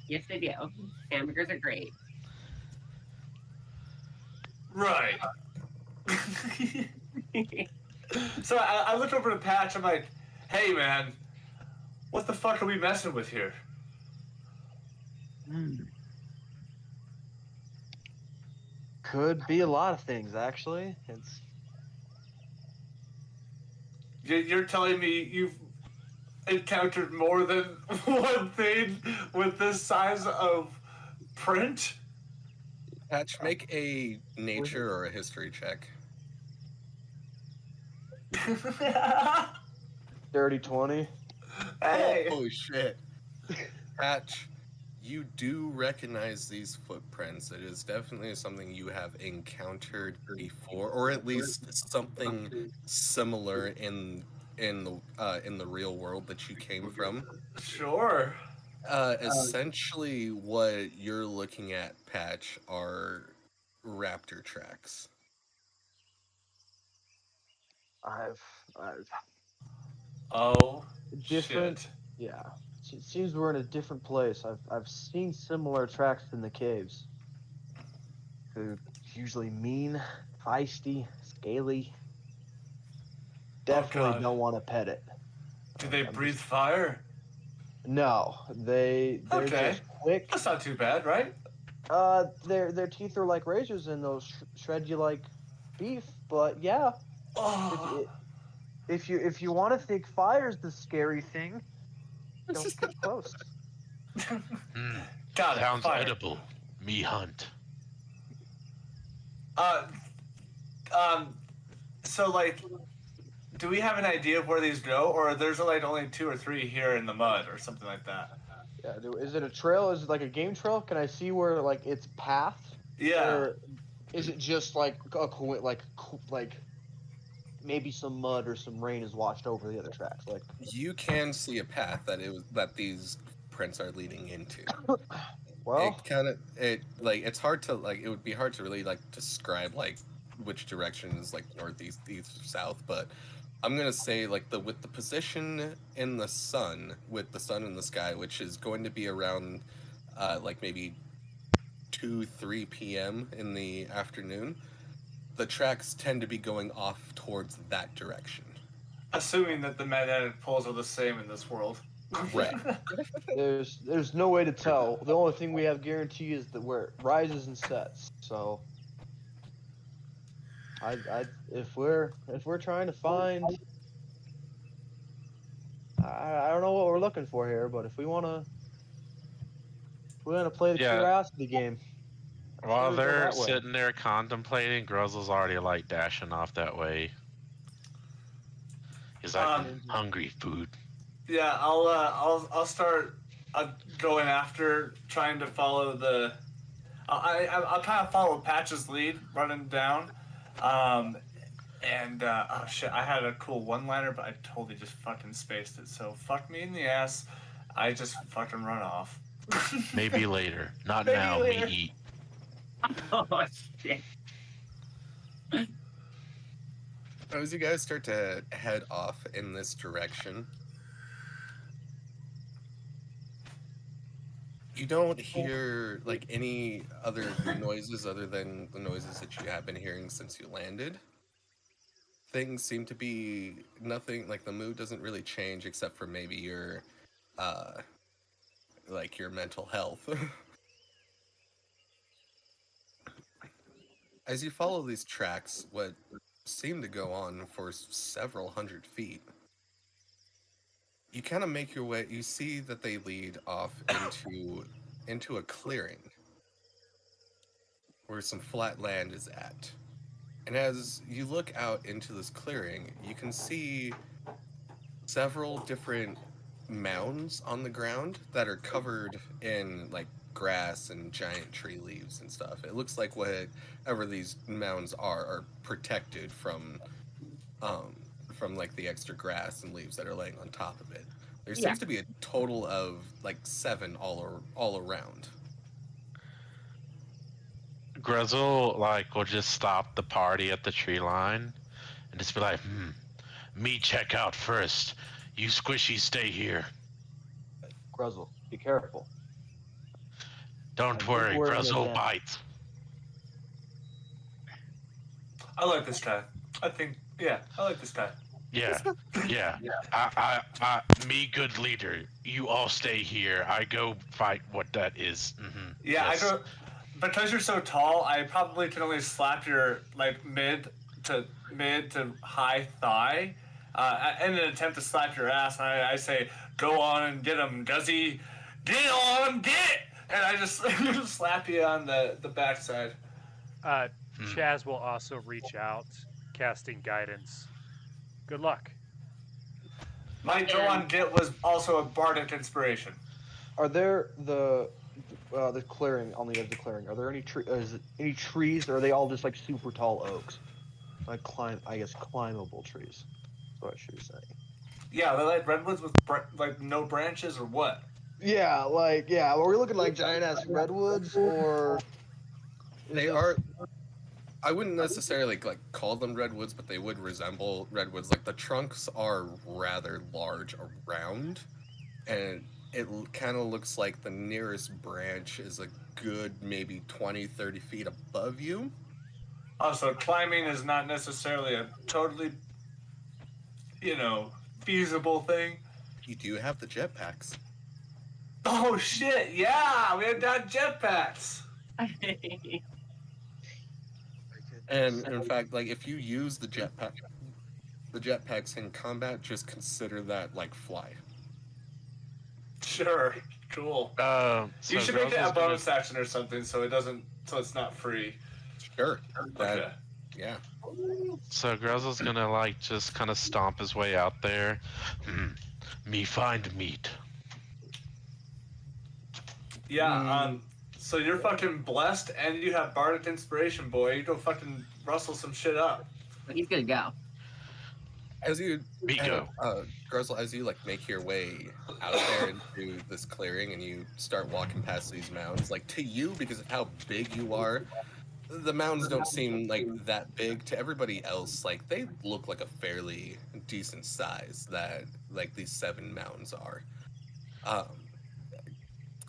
Yes, they do. Hamburgers are great. Right. So I look over to Patch, I'm like, hey man, what the fuck are we messing with here? Could be a lot of things, actually. It's You're telling me you've encountered more than one thing with this size of print? Patch, make a nature or a history check. dirty 20. Hey. Holy shit. Patch, you do recognize these footprints. It is definitely something you have encountered before, or at least something similar in the real world that you came from. Sure. Essentially, what you're looking at, Patch, are raptor tracks. Oh, different. shit. Yeah, it seems we're in a different place. I've seen similar tracks in the caves. They're usually mean, feisty, scaly. Definitely God. don't want to pet it. Do they breathe fire? No, they're Okay. just quick. That's not too bad, right? Their teeth are like razors and they'll shred you like beef. But yeah, Oh. if you want to think fire's the scary thing, don't get close. Got it. Sounds fire. edible. Me hunt. So like, do we have an idea of where these go, or there's like only 2 or 3 here in the mud, or something like that? Yeah, is it a trail? Is it like a game trail? Can I see where like its path? Yeah. Or is it just like like maybe some mud or some rain has washed over the other tracks? Like You can see a path that these prints are leading into. well, It's hard to it would be hard to really describe which direction is northeast, east, or south, but I'm gonna say with the position in the sun, with the sun in the sky, which is going to be around maybe 2-3 p.m. in the afternoon. the tracks tend to be going off towards that direction. Assuming that the magnetic poles are the same in this world. Right. There's no way to tell. The only thing we have guarantee is that where it rises and sets. So if we're trying to find, I don't know what we're looking for here, but if we wanna play the Yeah. curiosity game. While we go they're that way. sitting there contemplating, Gruzel's already like dashing off that way. He's like, hungry food. Yeah, I'll start going after, trying to follow the. I'll kind of follow Patch's lead, running down. Oh shit, I had a cool one-liner, but I totally just fucking spaced it. So fuck me in the ass. I just fucking run off. Maybe later. Not Maybe now. later. We eat. Oh shit. As you guys start to head off in this direction, you don't hear like any other noises other than the noises that you have been hearing since you landed. Things seem to be nothing, like the mood doesn't really change except for maybe your like your mental health. As you follow these tracks, what seem to go on for several hundred feet, you kind of make your way. You see that they lead off into a clearing where some flat land is at. And as you look out into this clearing, you can see several different mounds on the ground that are covered in like grass and giant tree leaves and stuff. It looks like whatever these mounds are protected from like the extra grass and leaves that are laying on top of it. There seems to be a total of like 7 all around. Gruzel like will just stop the party at the tree line and just be like, me check out first. You squishy stay here. Gruzel, be careful. Don't I'm worry, wearing a Gruzel vest. bites. I like this guy. I like this guy. Yeah. Me good leader. You all stay here. I go fight what that is. Mm-hmm. Yeah, Yes. I go. Because you're so tall, I probably can only slap your like mid to high thigh in an attempt to slap your ass. And I say, "Go on and get him, Guzzy. Get on, get!" And I just slap you on the backside. Chazz will also reach out, casting guidance. Good luck. My go on get was also a bardic inspiration. Are there the clearing on the edge of the clearing? Are there any any trees, or are they all just like super tall oaks? Like climbable trees. That's what I should be saying. Yeah, they're like redwoods with like no branches or what? Yeah, are we looking like giant ass redwoods, or They are. I wouldn't necessarily like call them redwoods, but they would resemble redwoods. Like the trunks are rather large around, and it kind of looks like the nearest branch is a good maybe 20-30 feet above you. Oh, so climbing is not necessarily a totally, feasible thing. You do have the jetpacks. Oh shit! Yeah, we have got jetpacks. And in fact, like if you use the jetpacks in combat, just consider that like fly. Sure, cool. So You should make it a Gruzel's bonus action or something, so it's not free. Sure. Okay. Yeah. So Gruzel's gonna like just kind of stomp his way out there. Me find meat. Yeah. So you're fucking blessed, and you have bardic inspiration, boy. You go fucking rustle some shit up. He's gonna go. As you Miko. Gruzel, as you like make your way out there into this clearing and you start walking past these mounds, like to you, because of how big you are, the mounds don't seem like that big. To everybody else, like they look like a fairly decent size that like these 7 mounds are.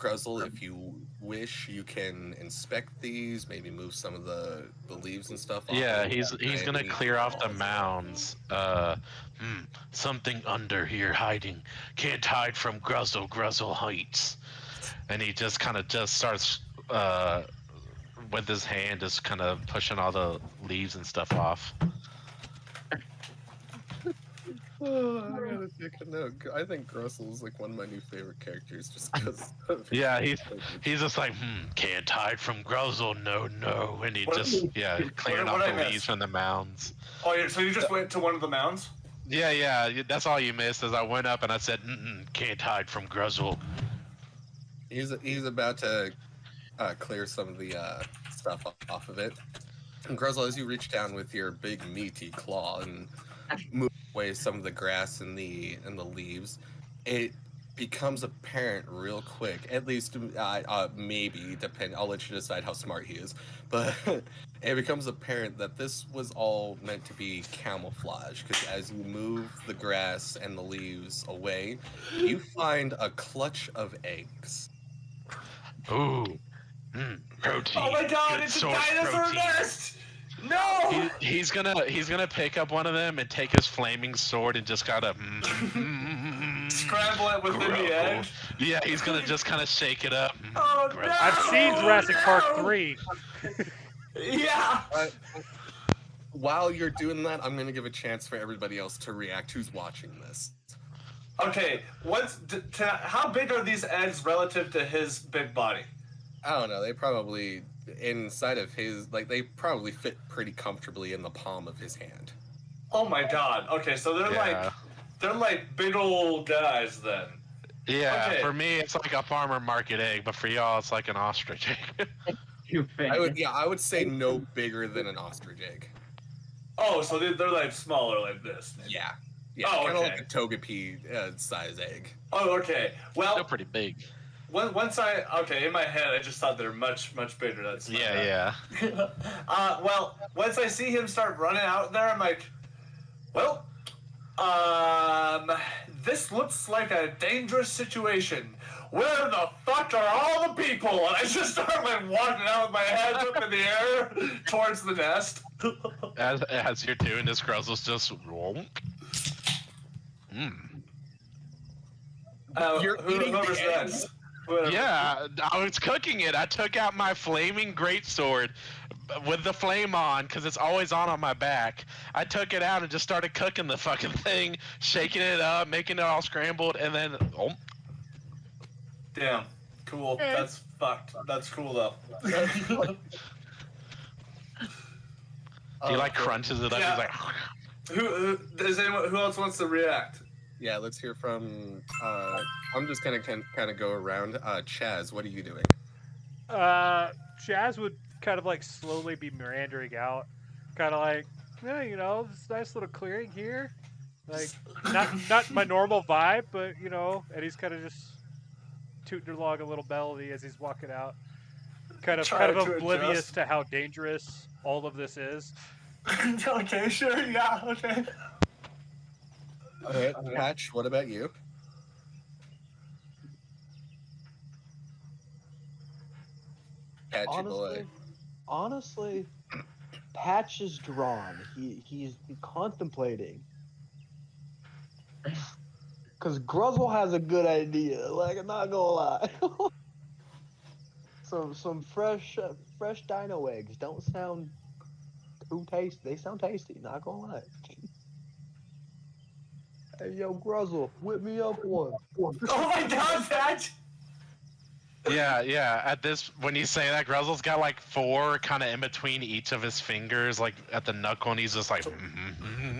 Gruzel, if you wish, you can inspect these, maybe move some of the leaves and stuff off. Yeah, of he's them. gonna Any clear off the walls. mounds. Something under here hiding. Can't hide from Gruzel Heights. And he just kind of just starts with his hand, just kind of pushing all the leaves and stuff off. Oh, I gotta take a note. I think Gruzel is like one of my new favorite characters, just because. Yeah, he's just like, can't hide from Gruzel, no, and he What- just clearing what off I the missed? leaves from the mounds. Oh, yeah, so you just went to one of the mounds? Yeah, that's all you missed. As I went up and I said, can't hide from Gruzel. He's about to clear some of the stuff off of it. And Gruzel, as you reach down with your big meaty claw and move away some of the grass and the leaves, it becomes apparent real quick. At least maybe depend. I'll let you decide how smart he is, but it becomes apparent that this was all meant to be camouflage. Because as you move the grass and the leaves away, you find a clutch of eggs. Ooh, protein. Oh my god, Good it's a source dinosaur protein. nest! No! He's gonna pick up one of them and take his flaming sword and just gotta Scramble it within the edge. Yeah, he's gonna just kind of shake it up. Oh Gross. no! I've seen Jurassic Park 3. Yeah! While you're doing that, I'm gonna give a chance for everybody else to react who's watching this. Okay, how big are these eggs relative to his big body? I don't know. They probably inside of his they probably fit pretty comfortably in the palm of his hand. Oh my god. Okay, so they're like big old guys then. Yeah, Okay. for me it's like a farmer market egg, but for y'all it's like an ostrich egg. I would say no bigger than an ostrich egg. Oh, so they're like smaller like this. Yeah, Oh, kind of okay. like a togepi size egg. Oh, okay. Well, Still pretty big. once in my head I just thought they're much bigger. That's my bad. Yeah. Well, once I see him start running out there, I'm like, well, this looks like a dangerous situation. Where the fuck are all the people? And I just start like walking out with my hands up in the air towards the nest. As you're doing this, Gruzel's just You're eating the Whoever's eggs? next. Whoever. Yeah, I was cooking it. I took out my flaming greatsword with the flame on, because it's always on my back. I took it out and just started cooking the fucking thing, shaking it up, making it all scrambled, and then Damn. Cool. That's fucked. That's cool though. he like crunches it up. Yeah. He's like, Who else wants to react? Yeah, let's hear from. I'm just gonna kind of go around. Chaz, what are you doing? Chazz would kind of like slowly be meandering out, kind of like, yeah, this nice little clearing here, like not my normal vibe, but and he's kind of just tooting along a little melody as he's walking out, kind of Trying to oblivious adjust. to how dangerous all of this is. Okay, sure, yeah, okay. Patch, what about you? Patchy boy. Honestly, Patch is drawn. He's contemplating. Because Gruzel has a good idea. Like, I'm not gonna lie. some fresh dino eggs don't sound too tasty. They sound tasty. Not gonna lie. Hey, yo, Gruzel, whip me up one. Oh my god, Patch! yeah. At this, when you say that, Gruzel's got like 4 kind of in between each of his fingers, like at the knuckle, and he's just like.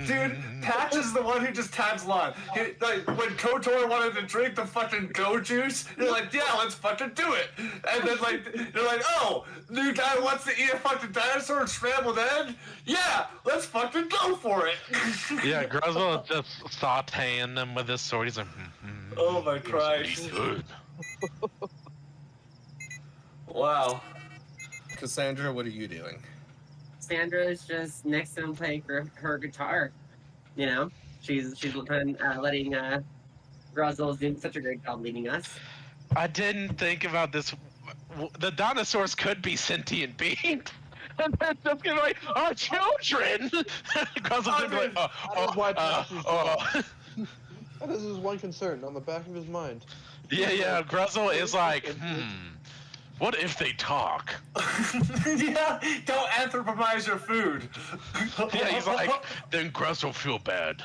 Dude, Patch is the one who just tags along. Like, when KOTOR wanted to drink the fucking go juice, you're like, yeah, let's fucking do it. And then, you're like, oh, new guy wants to eat a fucking dinosaur and scrambled egg? Yeah, let's fucking go for it. Yeah, Gruzel is just sauteing them with his sword. He's like, Oh my Christ. good. Wow. Cassandra, what are you doing? Sandra's just next to him playing her guitar. She's letting Gruzel's doing such a great job leading us. I didn't think about this. The dinosaurs could be sentient beings. And then just gonna be like, our children! Gruzel's gonna be like, That is why Patch is that is his one concern on the back of his mind. yeah, Gruzel is like, what if they talk? Yeah, don't anthropomorphize your food. Yeah, he's like, then Gruzel feel bad.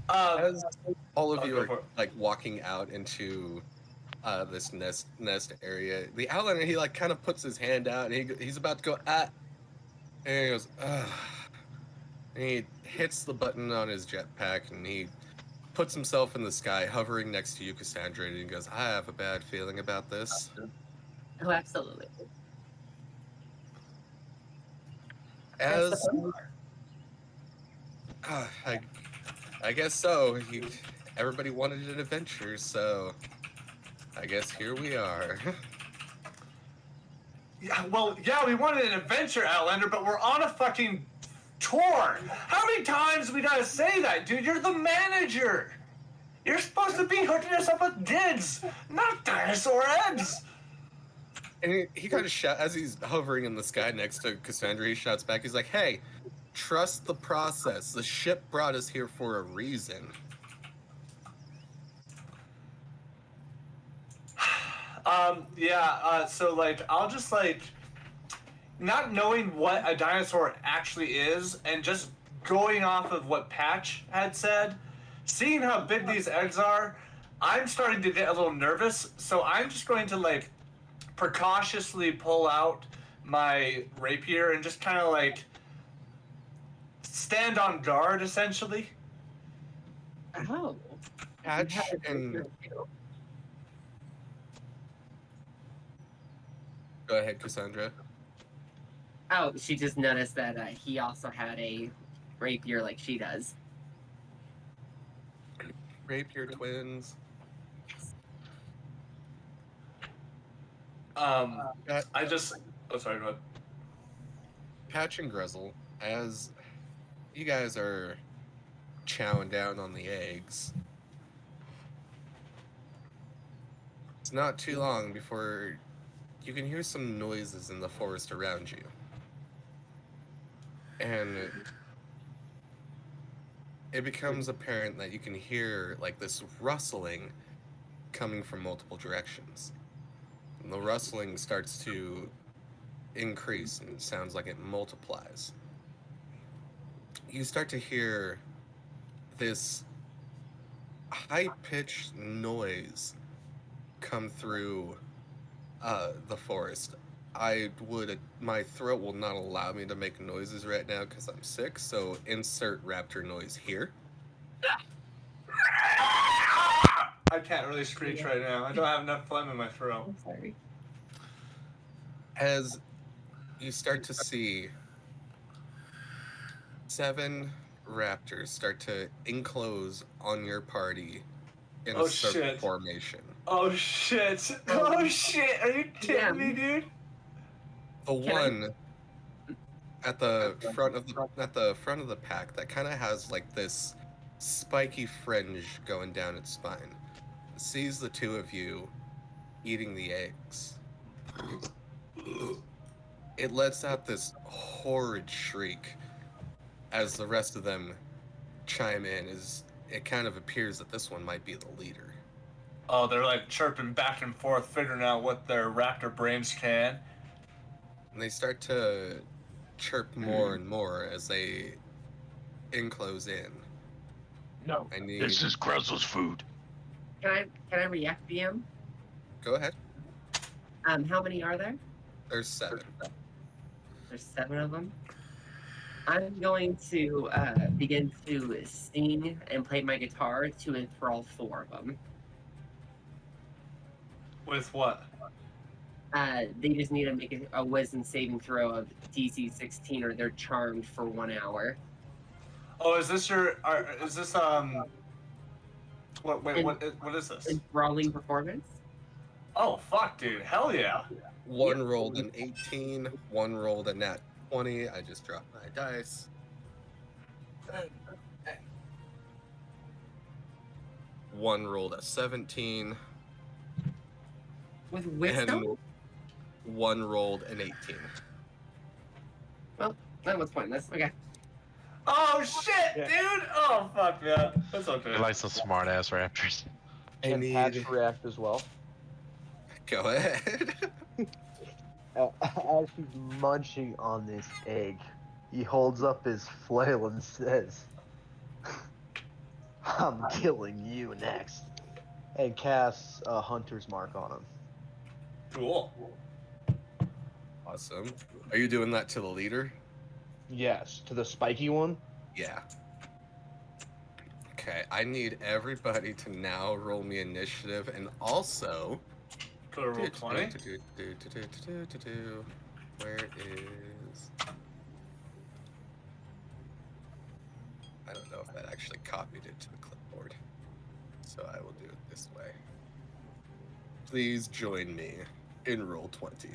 As all of I'll you go are for it. like walking out into this nest area, the Outlander, he like kind of puts his hand out and he's about to go and he goes and he hits the button on his jetpack and he puts himself in the sky, hovering next to you, Cassandra, and he goes, I have a bad feeling about this. Oh, absolutely. As That's the fun part. I guess so. Everybody wanted an adventure, so I guess here we are. Yeah, well, yeah, we wanted an adventure, Outlander, but we're on a fucking tour. How many times do we gotta say that, dude? You're the manager. You're supposed to be hooking us up with dids, not dinosaur eggs. And he kind of shouts, as he's hovering in the sky next to Cassandra, he shouts back, he's like, hey, trust the process. The ship brought us here for a reason. So, like, I'll just, like, not knowing what a dinosaur actually is and just going off of what Patch had said, seeing how big these eggs are, I'm starting to get a little nervous, so I'm just going to, like, precautiously pull out my rapier and just kind of, like, stand on guard, essentially. Oh. Patch and... Go ahead, Cassandra. Oh, she just noticed that he also had a rapier like she does. Rapier twins. I just... Oh, sorry, go ahead. Patch and Gruzel, as you guys are chowing down on the eggs, it's not too long before you can hear some noises in the forest around you. And it becomes apparent that you can hear like this rustling coming from multiple directions. And the rustling starts to increase and it sounds like it multiplies. You start to hear this high-pitched noise come through the forest. My throat will not allow me to make noises right now because I'm sick, so insert raptor noise here. I can't really screech right now. I don't have enough phlegm in my throat. I'm sorry. As you start to see 7 raptors start to enclose on your party in a circle shit. formation. Oh shit! Oh shit! Are you kidding me, dude? The one at the front of the pack that kind of has like this spiky fringe going down its spine sees the two of you eating the eggs. It lets out this horrid shriek as the rest of them chime in, as it kind of appears that this one might be the leader. Oh, they're like chirping back and forth, figuring out what their raptor brains can. And they start to chirp more and more as they enclose in. No, this is Gruzel's food. Can I react, DM? Go ahead. How many are there? There's 7. There's 7 of them. I'm going to begin to sing and play my guitar to enthrall 4 of them. With what? They just need to make a wisdom saving throw of DC 16 or they're charmed for 1 hour. Oh, is this what is this? Enthralling performance? Oh, fuck, dude. Hell yeah. One rolled an 18, one rolled a nat 20. I just dropped my dice. One rolled a 17, With wisdom? And one rolled an 18. Well, that was pointless. Okay. Oh shit, Yeah. dude! Oh fuck, man. That's okay. You're like some smart ass raptors. I Can Patch need. react as well? Go ahead. As he's munching on this egg, he holds up his flail and says, "I'm killing you next," and casts a hunter's mark on him. Cool. Awesome. Are you doing that to the leader? Yes, to the spiky one. Yeah. Okay, I need everybody to now roll me initiative and also. Could I roll 20? Where is. I don't know if that actually copied it to the clipboard. So I will do it this way. Please join me in roll 20.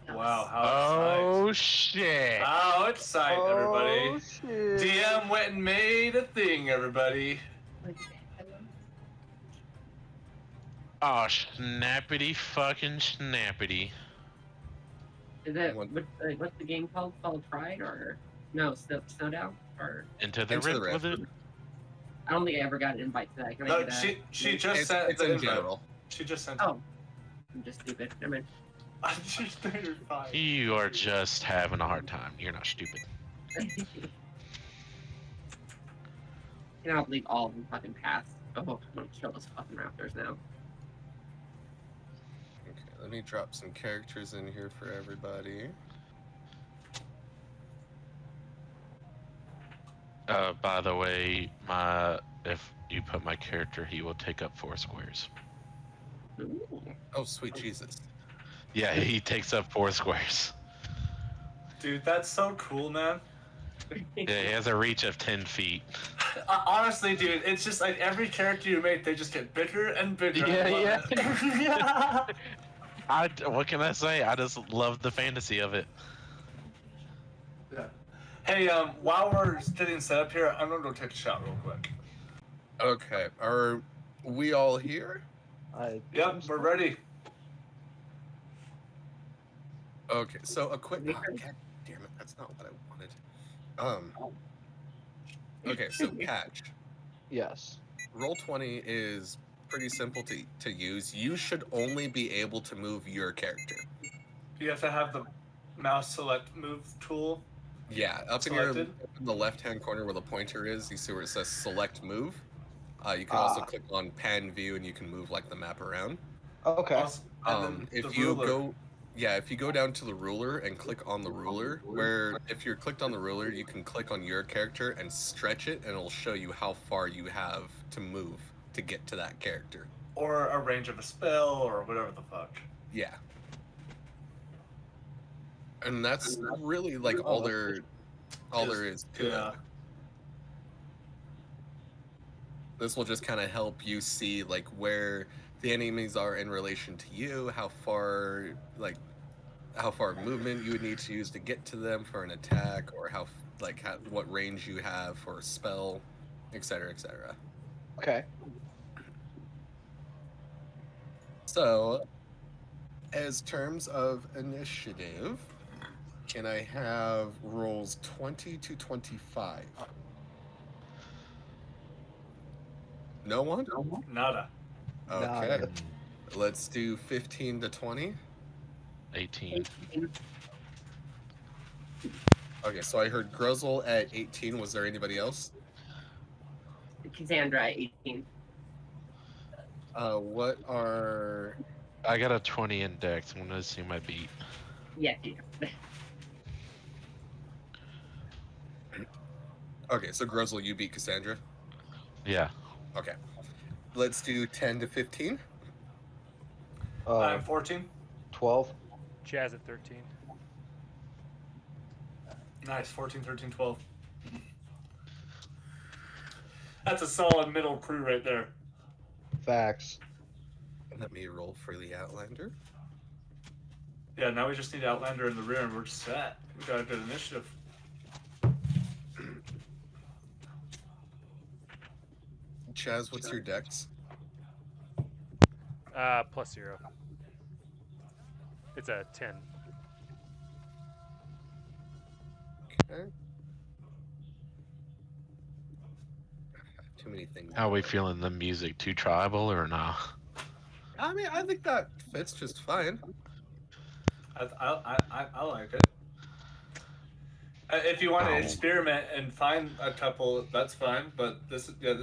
Wow, how Oh shit! How exciting, everybody. Oh shit! DM went and made a thing, everybody. Oh, snappity fucking snappity. Is it One- what's the game called? Called Pride or no? Snowdown or Into the Into the rift with it. rift. I don't think I ever got an invite to that. Can I No, get a? she just It's, sent it's the in invite. general. She just sent Oh, I'm just stupid. Never mind. it. You're fine. You are just having a hard time. You're not stupid. Cannot believe all of them fucking passed. Oh, I'm gonna kill those fucking raptors now. Okay, let me drop some characters in here for everybody. By the way, if you put my character, he will take up 4 squares. Ooh. Oh, sweet Jesus. Yeah, he takes up 4 squares. Dude, that's so cool, man. Yeah, he has a reach of 10 feet. Honestly, dude, it's just like every character you make, they just get bigger and bigger. Yeah, yeah. What can I say? I just love the fantasy of it. Yeah. Hey, while we're getting set up here, I'm gonna go take a shot real quick. Okay, are we all here? Yep, we're ready. Okay, so a quick. Oh, God damn it, that's not what I wanted. Okay, so Patch. Yes. Roll 20 is pretty simple to use. You should only be able to move your character. You have to have the mouse select move tool. Yeah, up Selected? in the left-hand corner where the pointer is, you see where it says select move. You can also click on pan view and you can move like the map around. Okay. Also, and then If the you ruler. if you go down to the ruler and click on the ruler, where if you're clicked on the ruler, you can click on your character and stretch it, and it'll show you how far you have to move to get to that character. Or a range of a spell, or whatever the fuck. Yeah. And that's really like all there is to Yeah. it. This will just kind of help you see like where the enemies are in relation to you, how far movement you would need to use to get to them for an attack, or what range you have for a spell, etc., etc. Okay. So, as terms of initiative, can I have rolls 20 to 25? No one? Nada. Okay. Nada. Let's do 15 to 20. 18. Okay, so I heard Gruzel at 18. Was there anybody else? Cassandra, 18. What are... I got a 20 in dex. I'm gonna assume I beat. Yeah. Okay, so Gruzel, you beat Cassandra? Yeah. Okay. Let's do 10 to 15. I'm 14. 12. Chazz at 13. Nice, 14, 13, 12. That's a solid middle crew right there. Facts. Let me roll for the Outlander. Yeah, now we just need Outlander in the rear and we're set. We got a good initiative. Chaz, what's your dex? +0. It's a 10. Okay. Too many things. How are we feeling the music? Too tribal or nah? I mean, I think that fits just fine. I like it. If you want to Oh. experiment and find a couple, that's fine. But this is good.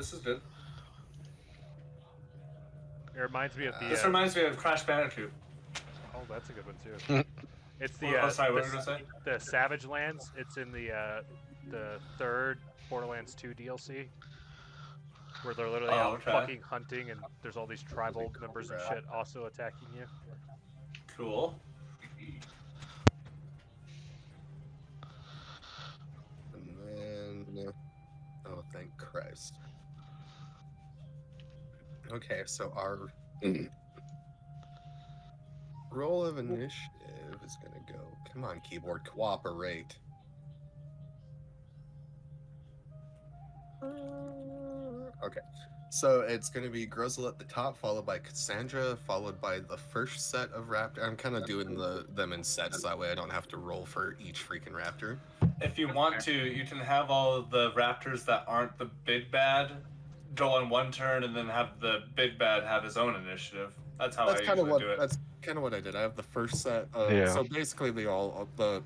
It reminds me of the. This reminds me of Crash Bandicoot. Oh, that's a good one too. It's the. Sorry, what the, were you gonna say? The Savage Lands. It's in the third Borderlands 2 DLC, where they're literally out okay. fucking hunting, and there's all these tribal members and shit also attacking you. Cool. And then, oh, thank Christ. Okay, so our roll of initiative is gonna go. Come on, keyboard, cooperate. Okay, so it's gonna be Gruzel at the top, followed by Cassandra, followed by the first set of raptor. I'm kind of doing them in sets, that way I don't have to roll for each freaking raptor. If you want to, you can have all of the raptors that aren't the big bad go on one turn, and then have the big bad have his own initiative. That's how I usually do it. That's kind of what I did. I have the first set. Yeah. So basically, they all are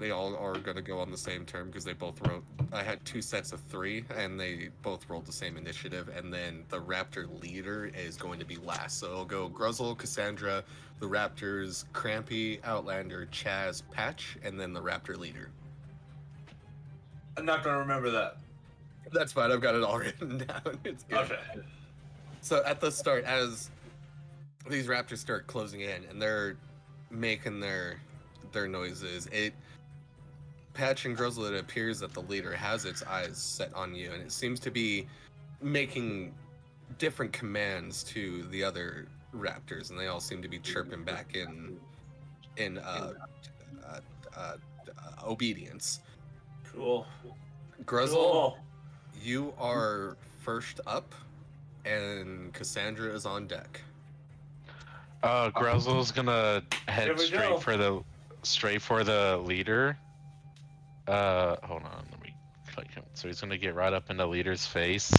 going to go on the same turn because they both wrote. I had 2 sets of 3, and they both rolled the same initiative. And then the raptor leader is going to be last. So it'll go Gruzel, Cassandra, the raptors, Crampy, Outlander, Chazz, Patch, and then the raptor leader. I'm not gonna remember that. That's fine. I've got it all written down. It's good. Okay. So at the start, as these raptors start closing in and they're making their noises, Patch and Gruzel, it appears that the leader has its eyes set on you, and it seems to be making different commands to the other raptors, and they all seem to be chirping back in obedience. Cool. Gruzel, Cool. you are first up, and Cassandra is on deck. Gruzel's gonna Here head we go. straight for the leader. Hold on, let me click him. So he's gonna get right up in the leader's face,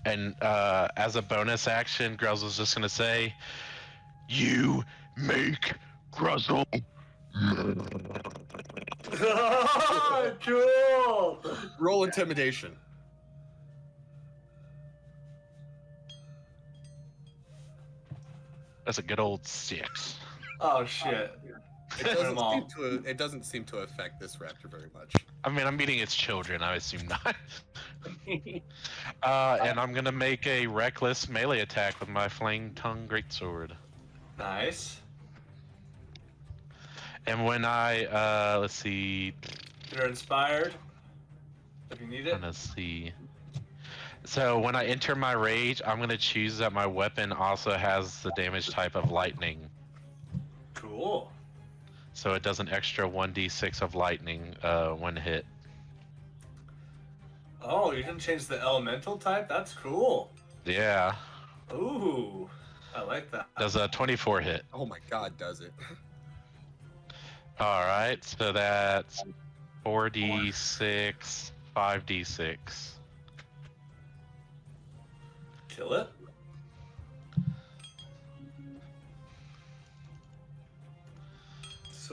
and as a bonus action, Gruzel's just gonna say, "You make Gruzel." Cool. Roll intimidation. That's a good old 6. Oh shit. It doesn't seem to affect this raptor very much. I mean, I'm meeting its children. I assume not. And I'm gonna make a reckless melee attack with my flame tongue greatsword. Nice. And when I let's see, You're inspired. If you need it. let's see. So when I enter my rage, I'm gonna choose that my weapon also has the damage type of lightning. Cool. So it does an extra 1d6 of lightning when hit. Oh, you can change the elemental type? That's cool. Yeah. Ooh. I like that. Does a 24 hit. Oh my god, does it? Alright, so that's 4d6, 5d6. Kill it.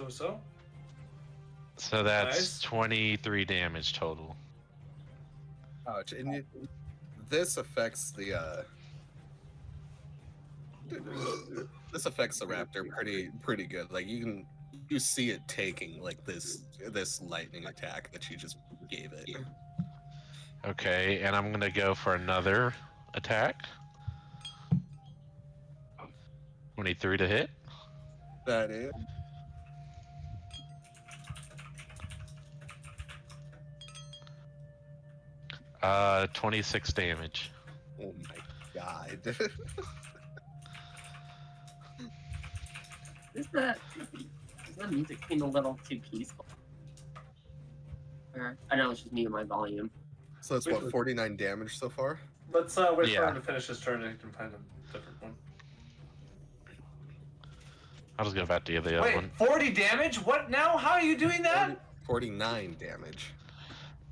So. So that's Nice. 23 damage total. Ouch. And this affects the this affects the raptor pretty good. Like you see it taking like this lightning attack that you just gave it. Okay, and I'm gonna go for another attack. 23 to hit. That is. Uh, 26 damage. Oh my god. The music seemed a little too peaceful. Or, I know it's just me and my volume. So that's what, 49 damage so far? Let's wait for Yeah. him to finish his turn and he can find a different one. I'll just go back to the other Wait, one. 40 damage? What now? How are you doing that? 49 damage.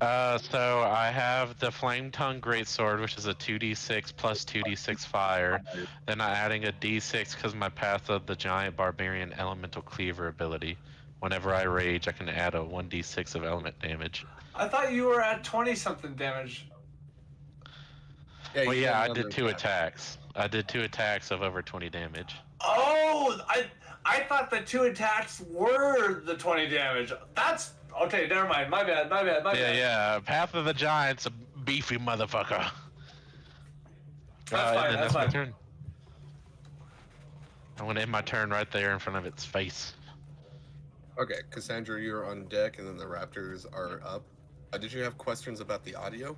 So I have the Flame Tongue Greatsword, which is a 2d6 plus 2d6 fire. Then I'm adding a d6 because my Path of the Giant Barbarian Elemental Cleaver ability. Whenever I rage, I can add a 1d6 of element damage. I thought you were at 20 something damage. Yeah, Well, you yeah, get I did another 2 attack. attacks. I did 2 attacks of over 20 damage. Oh, I thought the 2 attacks were the 20 damage. That's okay. Never mind. My bad. Yeah. Path of the Giant's a beefy motherfucker. That's fine. And then That's my fine. turn. I'm gonna end my turn right there in front of its face. Okay, Cassandra, you're on deck, and then the Raptors are up. Did you have questions about the audio?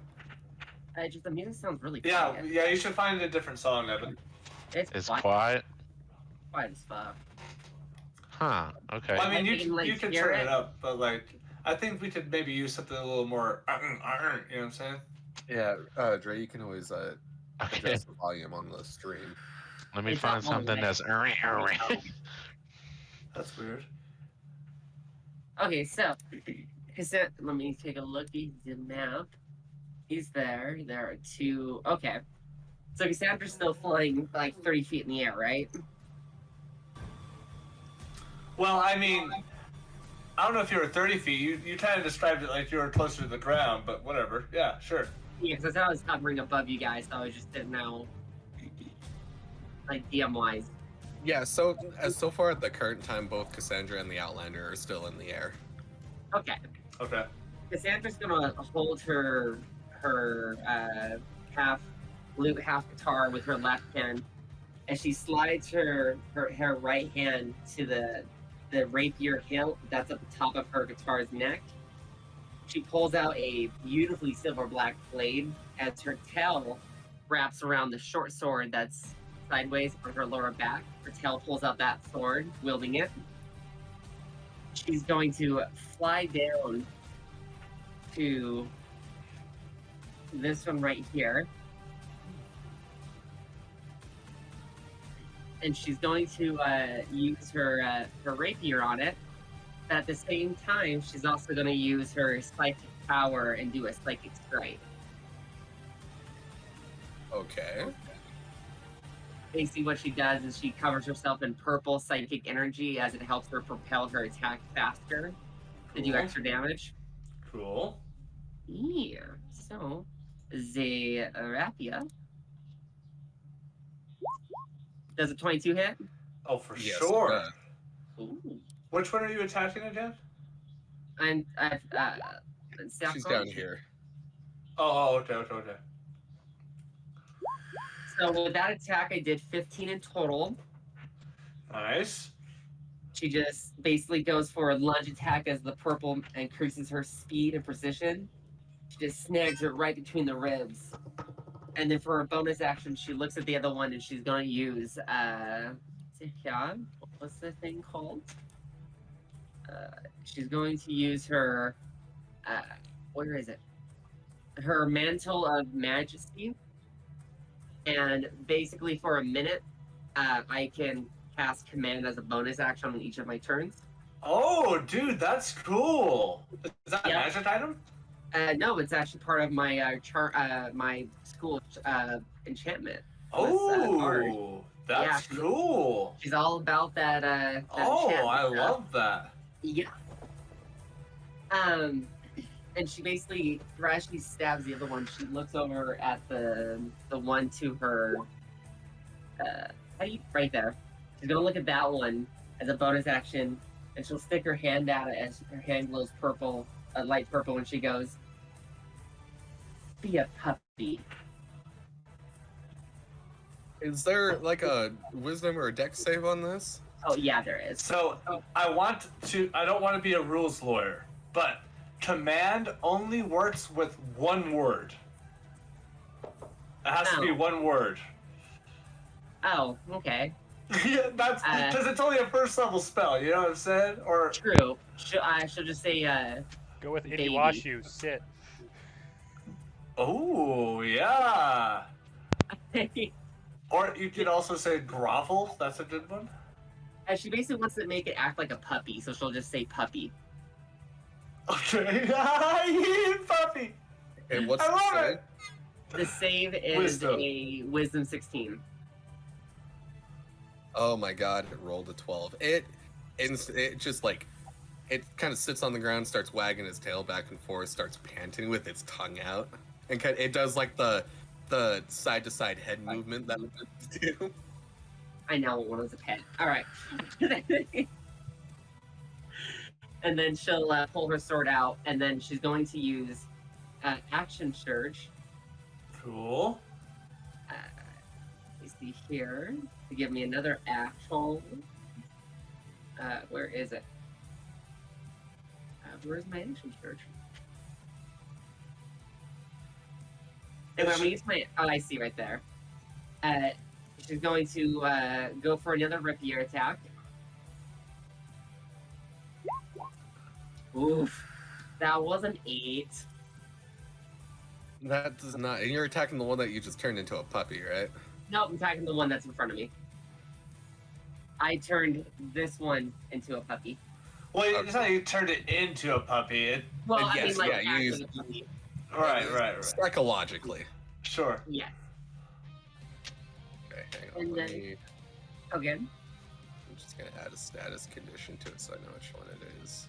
Just the music sounds really Yeah, quiet. yeah. You should find a different song, Evan. It's quiet, quiet. quiet as fuck. Huh. Okay. Well, I mean, I can, like, you can hear turn it. it up, but like, I think we could maybe use something a little more. You know what I'm saying? Yeah, Dre, you can always Okay. adjust the volume on the stream. Let me It's find not something moving. that's. That's weird. Okay, so let me take a look at the map. He's there. There are 2. Okay, so Cassandra's still flying like 30 feet in the air, right? Well, I mean, I don't know if you were 30 feet. You kind of described it like you were closer to the ground, but whatever. Yeah, sure. Yeah, because I was hovering above you guys, so I was just didn't know, like DM wise. Yeah, so far at the current time, both Cassandra and the Outlander are still in the air. Okay, Okay. Cassandra's gonna hold her half lute, half guitar with her left hand, and she slides her right hand to the rapier hilt that's at the top of her guitar's neck. She pulls out a beautifully silver black blade as her tail wraps around the short sword that's sideways on her lower back. Her tail pulls out that sword, wielding it. She's going to fly down to this one right here. And she's going to use her rapier on it. But at the same time, she's also going to use her psychic power and do a psychic strike. Okay. Basically, what she does is she covers herself in purple psychic energy as it helps her propel her attack faster to do Cool. extra damage. Cool. Yeah. So, the Rapia. Does a 22 hit? Oh, for Yes, sure. it does. Ooh. Which one are you attacking again? And She's down here. Oh, okay. So with that attack, I did 15 in total. Nice. She just basically goes for a lunge attack as the purple increases her speed and precision. She just snags her right between the ribs. And then for her bonus action, she looks at the other one and she's going to use, what's the thing called? She's going to use her, where is it? Her Mantle of Majesty. And basically for a minute, I can cast Command as a bonus action on each of my turns. Oh, dude, that's cool. Is that Yeah. a magic item? No, it's actually part of my my school enchantment. Oh, that's Yeah. cool. She's all about that. Oh, enchantment I stuff. love that. Yeah. And she basically, as she stabs the other one, she looks over at the one to her. Right there. She's gonna look at that one as a bonus action, and she'll stick her hand out as her hand glows purple, light purple, when she goes, "Be a puppy." Is there like a wisdom or a dex save on this? Oh yeah, there is. So I don't want to be a rules lawyer, but command only works with one word. It has to be Oh. one word. Oh, okay. Yeah, that's because it's only a first level spell. You know what I'm saying? Or True. She'll just say, Go with Baby. Inuyasha. Sit. oh yeah. Or you could also say grovel. That's a good one. She basically wants to make it act like a puppy, so she'll just say puppy. Okay. Yeah, puppy. And what's I the love save? it. The save is Wisdom. a wisdom 16. Oh my god, it rolled a 12. It just like, it kind of sits on the ground, starts wagging its tail back and forth, starts panting with its tongue out, and it does like the side to side head movement that it do. I now want one as a pet. All right. And then she'll pull her sword out, and then she's going to use action surge. Cool. You see here to give me another actual. Where is it? Where's my action surge? And when we use my, oh, I see right there. She's going to go for another rapier attack. Oof, that was an 8. That does not. And you're attacking the one that you just turned into a puppy, right? No, I'm attacking the one that's in front of me. I turned this one into a puppy. Well, it's not like you turned it into a puppy. It, Well, I yes, mean, like, yeah, you acting use- a puppy. right. Psychologically. Sure. Yes. Okay, hang on. And Let then- me, Okay. I'm just gonna add a status condition to it so I know which one it is.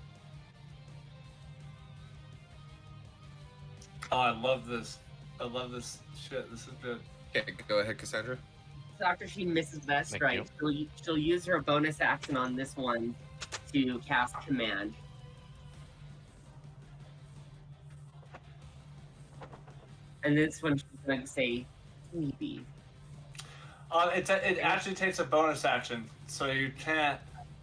Oh, I love this. I love this shit. This is good. Okay, go ahead, Cassandra. So after she misses that Thank strike, she'll use her bonus action on this one to cast command. And this one she's going to say, "Sleepy." It actually takes a bonus action, so you can't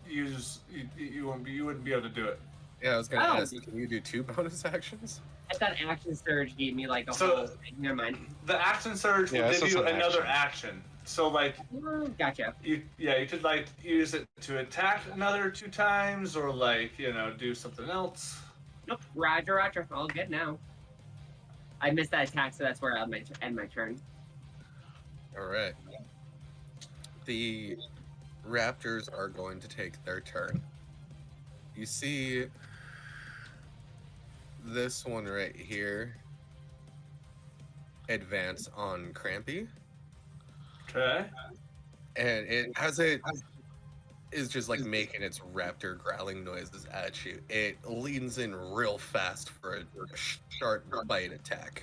use you wouldn't be able to do it. Yeah, I was gonna Oh. ask, can you do 2 bonus actions? I thought action surge gave me like a So- whole thing. Never mind. The action surge Yeah, will it's give just you an another action. So like Gotcha. you could like use it to attack another 2 times, or like do something else. Nope. Roger. All good now. I missed that attack, so that's where I'll end my turn. All right. The raptors are going to take their turn. You see this one right here advance on Crampy, Okay. and it as it is just like making its raptor growling noises at you, it leans in real fast for a sharp bite attack.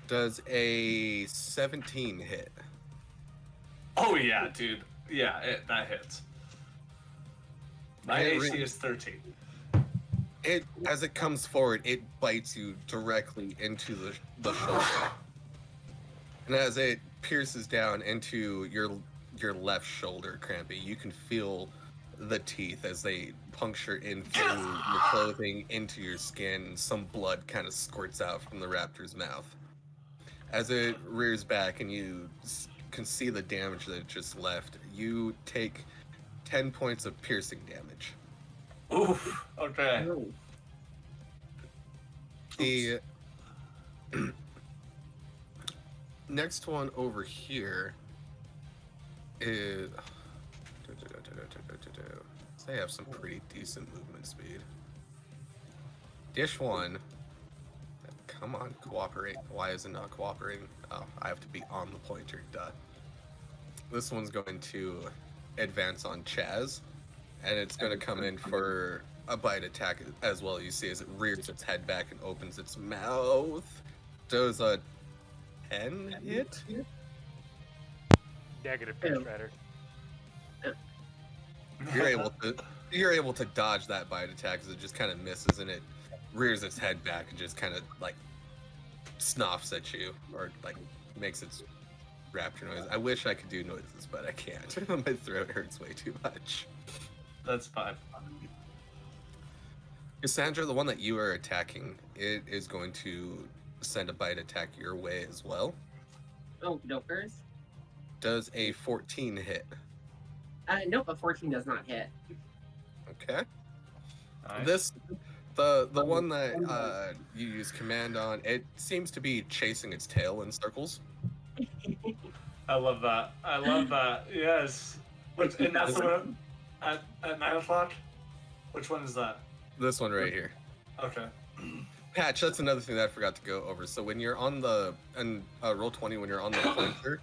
Does a 17 hit? Oh yeah, dude. Yeah, that hits. My Yeah, AC really. is 13. It as it comes forward, it bites you directly into the shoulder, and as it pierces down into your left shoulder, Crampy, you can feel the teeth as they puncture in through your clothing into your skin. Some blood kind of squirts out from the raptor's mouth. As it rears back and you can see the damage that it just left, you take 10 points of piercing damage. Oof. Okay. Oh. The next one over here is. They have some pretty decent movement speed. Dish one. Come on, cooperate. Why is it not cooperating? Oh, I have to be on the pointer. Duh. This one's going to advance on Chazz, and it's going to come in for a bite attack as well. You see as it rears its head back and opens its mouth. Does a 10 hit? Negative pitch rider. You're able to dodge that bite attack as it just kind of misses, and it rears its head back and just kind of like snuffs at you, or like makes its raptor noise. I wish I could do noises, but I can't. My throat hurts way too much. That's fine. Cassandra, the one that you are attacking, it is going to send a bite attack your way as well. Oh, dopers. Does a 14 hit? Nope, a 14 does not hit. Okay. Nice. The one that you use command on, it seems to be chasing its tail in circles. I love that. I love that. Yes. And that's the one at 9 o'clock? Which one is that? This one right here. Okay. Patch, that's another thing that I forgot to go over. So when you're on the roll 20, when you're on the pointer,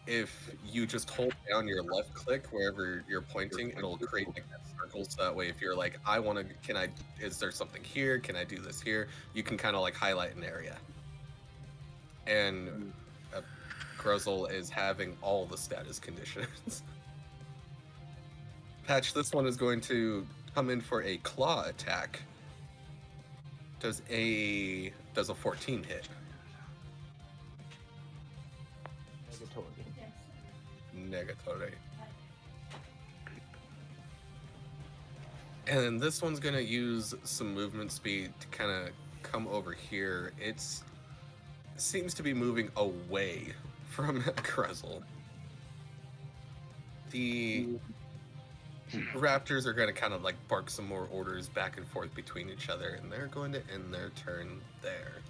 if you just hold down your left click wherever you're pointing, it'll create like that circle. So that way, if you're like, is there something here? Can I do this here? You can kind of like highlight an area. And Gruzel is having all the status conditions. Patch, this one is going to come in for a claw attack. Does a 14 hit? Negatory. And then this one's gonna use some movement speed to kind of come over here. It seems to be moving away from Gruzel. The Raptors are going to kind of like bark some more orders back and forth between each other, and they're going to end their turn there.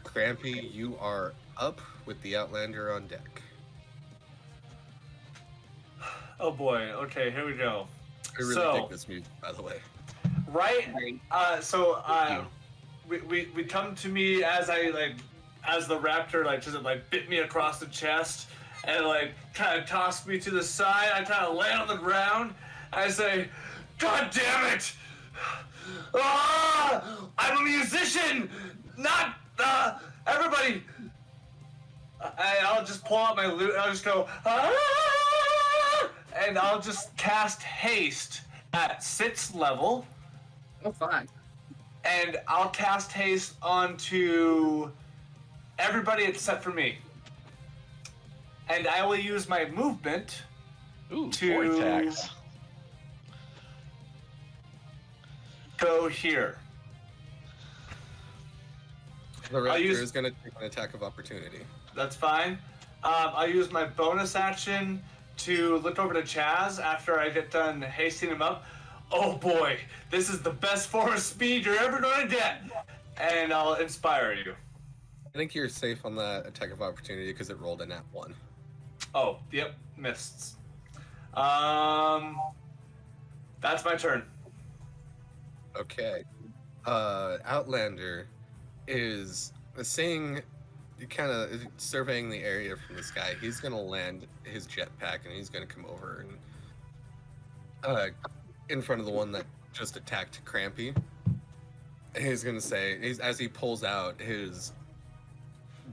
Crampy, you are up with the Outlander on deck. Oh boy. Okay, here we go. I really dig this music, by the way. Right? We come to me as the raptor just bit me across the chest and kind of tossed me to the side. I kind of land on the ground. I say, "God damn it! I'm a musician, not everybody." I'll just pull out my lute and I'll just go, and I'll just cast haste at 6th level. Oh, fuck. And I'll cast haste onto everybody except for me. And I will use my movement to vortex. go here. The Raptor is going to take an attack of opportunity. That's fine. I'll use my bonus action to look over to Chazz after I get done hasting him up. Oh boy, this is the best form of speed you're ever going to get. And I'll inspire you. I think you're safe on that attack of opportunity because it rolled a nat 1. Oh, yep, missed. That's my turn. Okay. Outlander is seeing, kind of surveying the area from the sky. He's going to land his jetpack and he's going to come over and in front of the one that just attacked Crampy. He's going to say, as he pulls out his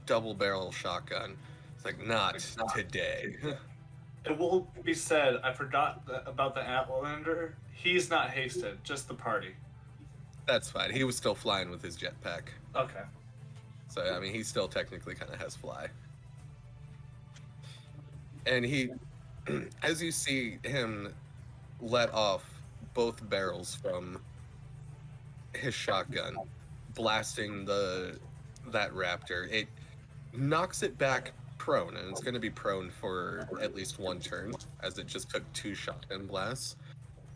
double barrel shotgun, it's like, not today. It will be said, I forgot about the Outlander. He's not hasted, just the party. That's fine. He was still flying with his jetpack. Okay. So, I mean, he still technically kind of has fly. And he, as you see him let off both barrels from his shotgun, blasting that raptor, it knocks it back prone, and it's going to be prone for at least one turn, as it just took 2 shotgun blasts.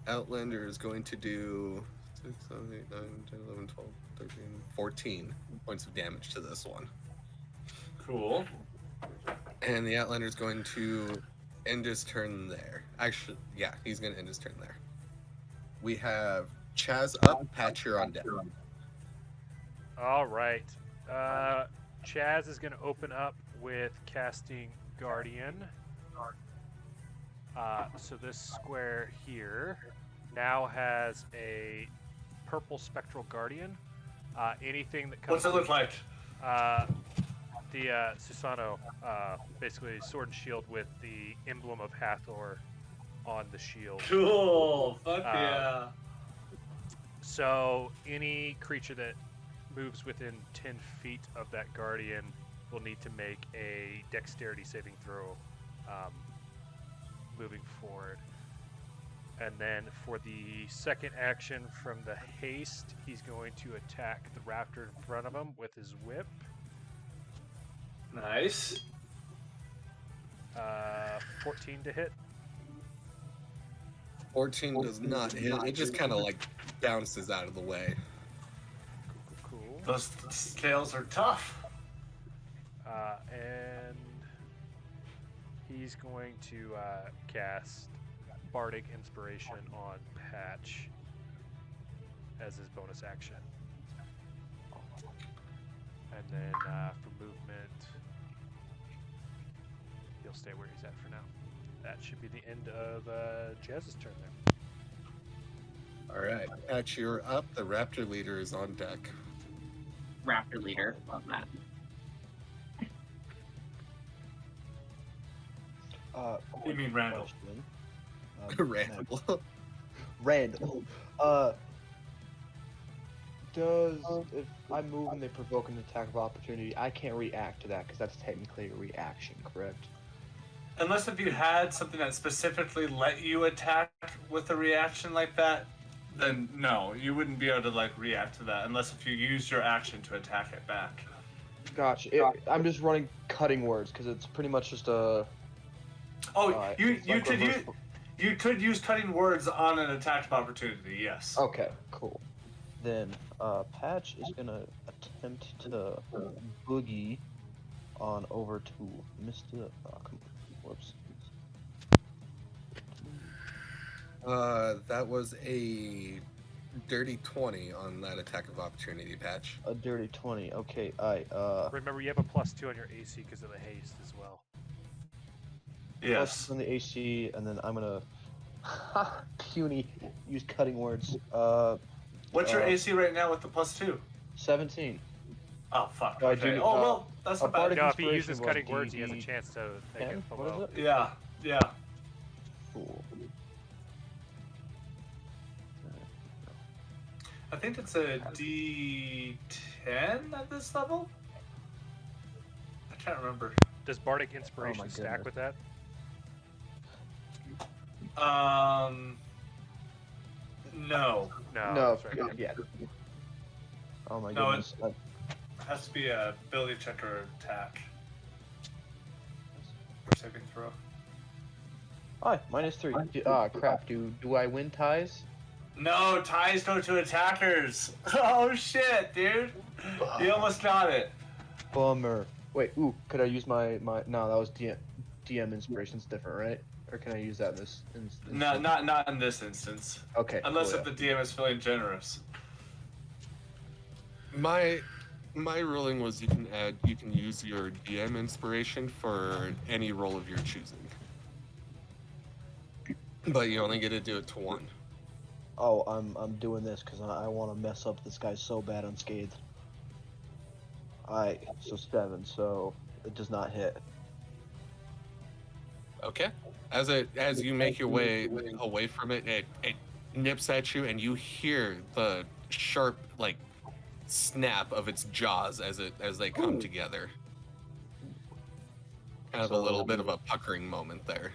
Outlander is going to do 6, 7, 8, 9, 10, 11, 12, 13, 14 points of damage to this one. Cool. And the Outlander is going to end his turn there. Actually, yeah, he's going to end his turn there. We have Chazz up, Patch, you're on deck. All right. Chazz is going to open up with casting Guardian. So this square here now has a purple spectral guardian. Anything that comes. What's it look like? The Susano, basically sword and shield with the emblem of Hathor on the shield. Cool. Fuck yeah. So any creature that moves within 10 feet of that guardian will need to make a dexterity saving throw moving forward. And then for the second action from the haste, he's going to attack the raptor in front of him with his whip. Nice. 14 to hit. 14 does not hit. It just kind of like bounces out of the way. Cool. Those scales are tough. And he's going to cast Bardic Inspiration on Patch as his bonus action. And then for movement, he'll stay where he's at for now. That should be the end of Jazz's turn there. All right, Patch, you're up. The Raptor leader is on deck. Raptor leader. Love that. You mean Randall? question. Randall. Randall. If I move and they provoke an attack of opportunity, I can't react to that because that's technically a reaction, correct? Unless if you had something that specifically let you attack with a reaction like that, then no, you wouldn't be able to like react to that unless if you used your action to attack it back. Gotcha. I'm just running cutting words because it's pretty much just a. Oh, you it's like could reverse- you could use cutting words on an attack of opportunity. Yes. Okay, cool. Then Patch is gonna attempt to boogie on over to Mr. Whoops. That was a dirty 20 on that attack of opportunity, Patch. A dirty 20. Okay, Remember, you have a +2 on your AC because of the haste as well. Yes. on the AC, and then I'm gonna puny use cutting words. What's your AC right now with the +2? 17. Oh fuck. I Okay. do- Oh well, that's a not bad. Bardic No, if he Inspiration uses was cutting words, he has a DD chance to make 10? it What below. is it? Yeah. Yeah. Cool. I think it's a D10 at this level. I can't remember. Does Bardic Inspiration stack goodness. with that? No. No. No, that's right. yeah. Oh my No, goodness. It has to be a ability check or attack. Or saving throw. Hi, -3. Crap. Do I win ties? No, ties go to attackers. Oh shit, dude. You almost got it. Bummer. Wait, could I use my no, that was DM inspiration's different, right? Or can I use that in this instance? No, not in this instance. Okay. Unless cool, if the DM is feeling generous. My ruling was you can use your DM inspiration for any roll of your choosing. But you only get to do it to one. Oh, I'm doing this because I want to mess up this guy so bad unscathed. Alright, so 7, so it does not hit. Okay. As you make your way away from it, it nips at you, and you hear the sharp snap of its jaws as they come together. Kind of a little bit of a puckering moment there.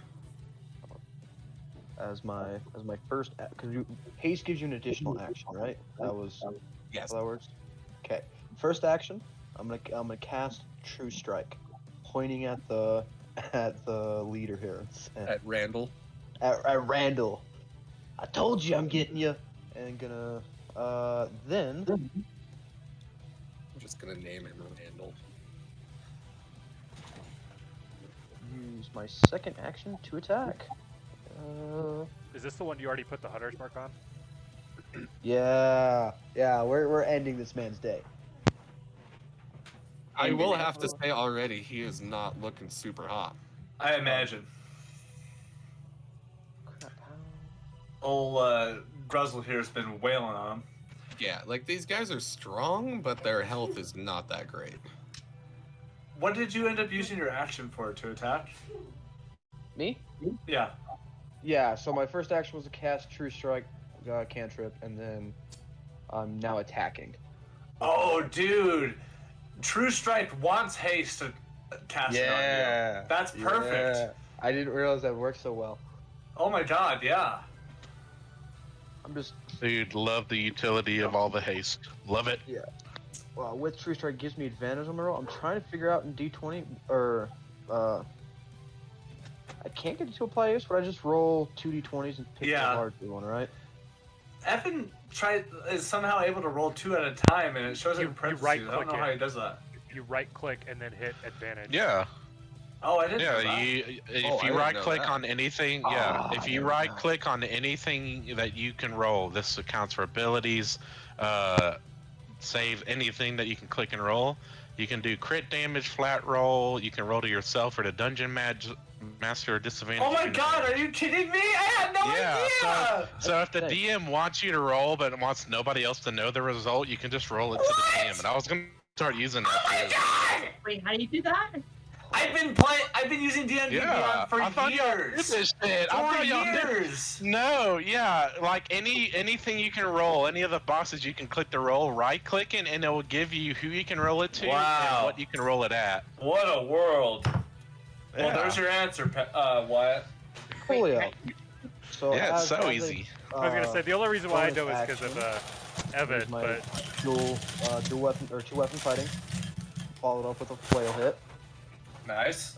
As my first, because haste gives you an additional action, right? That was Yes. how that works. Okay, first action, I'm gonna cast True Strike, pointing at the leader here. At Randall. At Randall. I told you I'm getting you. And gonna then I'm just gonna name him Randall. use my second action to attack. Is this the one you already put the hunter's mark on? Yeah, we're ending this man's day. I will have to say already, he is not looking super hot. I imagine. Crap, Old Gruzel here has been wailing on him. Yeah, these guys are strong, but their health is not that great. What did you end up using your action for to attack? Me? Yeah. Yeah, so my first action was to cast True Strike, cantrip, and then I'm now attacking. Oh, dude. True Strike wants haste to cast it on you. That's perfect. Yeah. I didn't realize that worked so well. Oh my god, yeah. I'm just, Dude, love the utility of all the haste. Love it. well, with True Strike gives me advantage on my roll. I'm trying to figure out in D20, or, I can't get it to apply haste, but I just roll 2d20s and pick the Yeah. larger one, right? Evan is somehow able to roll 2 at a time, and it shows it You in parentheses. I right-click don't know how it. he does that. You right click and then hit advantage. Yeah. Oh, I didn't know Yeah, that. if I you didn't right know click that. on anything, if you right click on anything that you can roll, this accounts for abilities, save anything that you can click and roll. You can do crit damage, flat roll. You can roll to yourself or to dungeon master or disadvantage. Oh my god, are you kidding me? I had no idea! So if the Thanks. DM wants you to roll but wants nobody else to know the result, you can just roll it to the DM. And I was gonna start using that Oh my too. god! Wait, how do you do that? I've been using D&D Yeah, Beyond I for thought y'all did years. this shit. I For thought y'all did. years. No, yeah, like anything you can roll, any of the boxes you can click the roll, right clicking, and it will give you who you can roll it to Wow. and what you can roll it at. What a world. Well, Yeah. there's your answer, Wyatt. Coolio. So Yeah, it's as so a, easy. I was gonna say the only reason why I bonus know is because of action Evan, is my but dual weapon or 2-weapon fighting, followed up with a flail hit. Nice.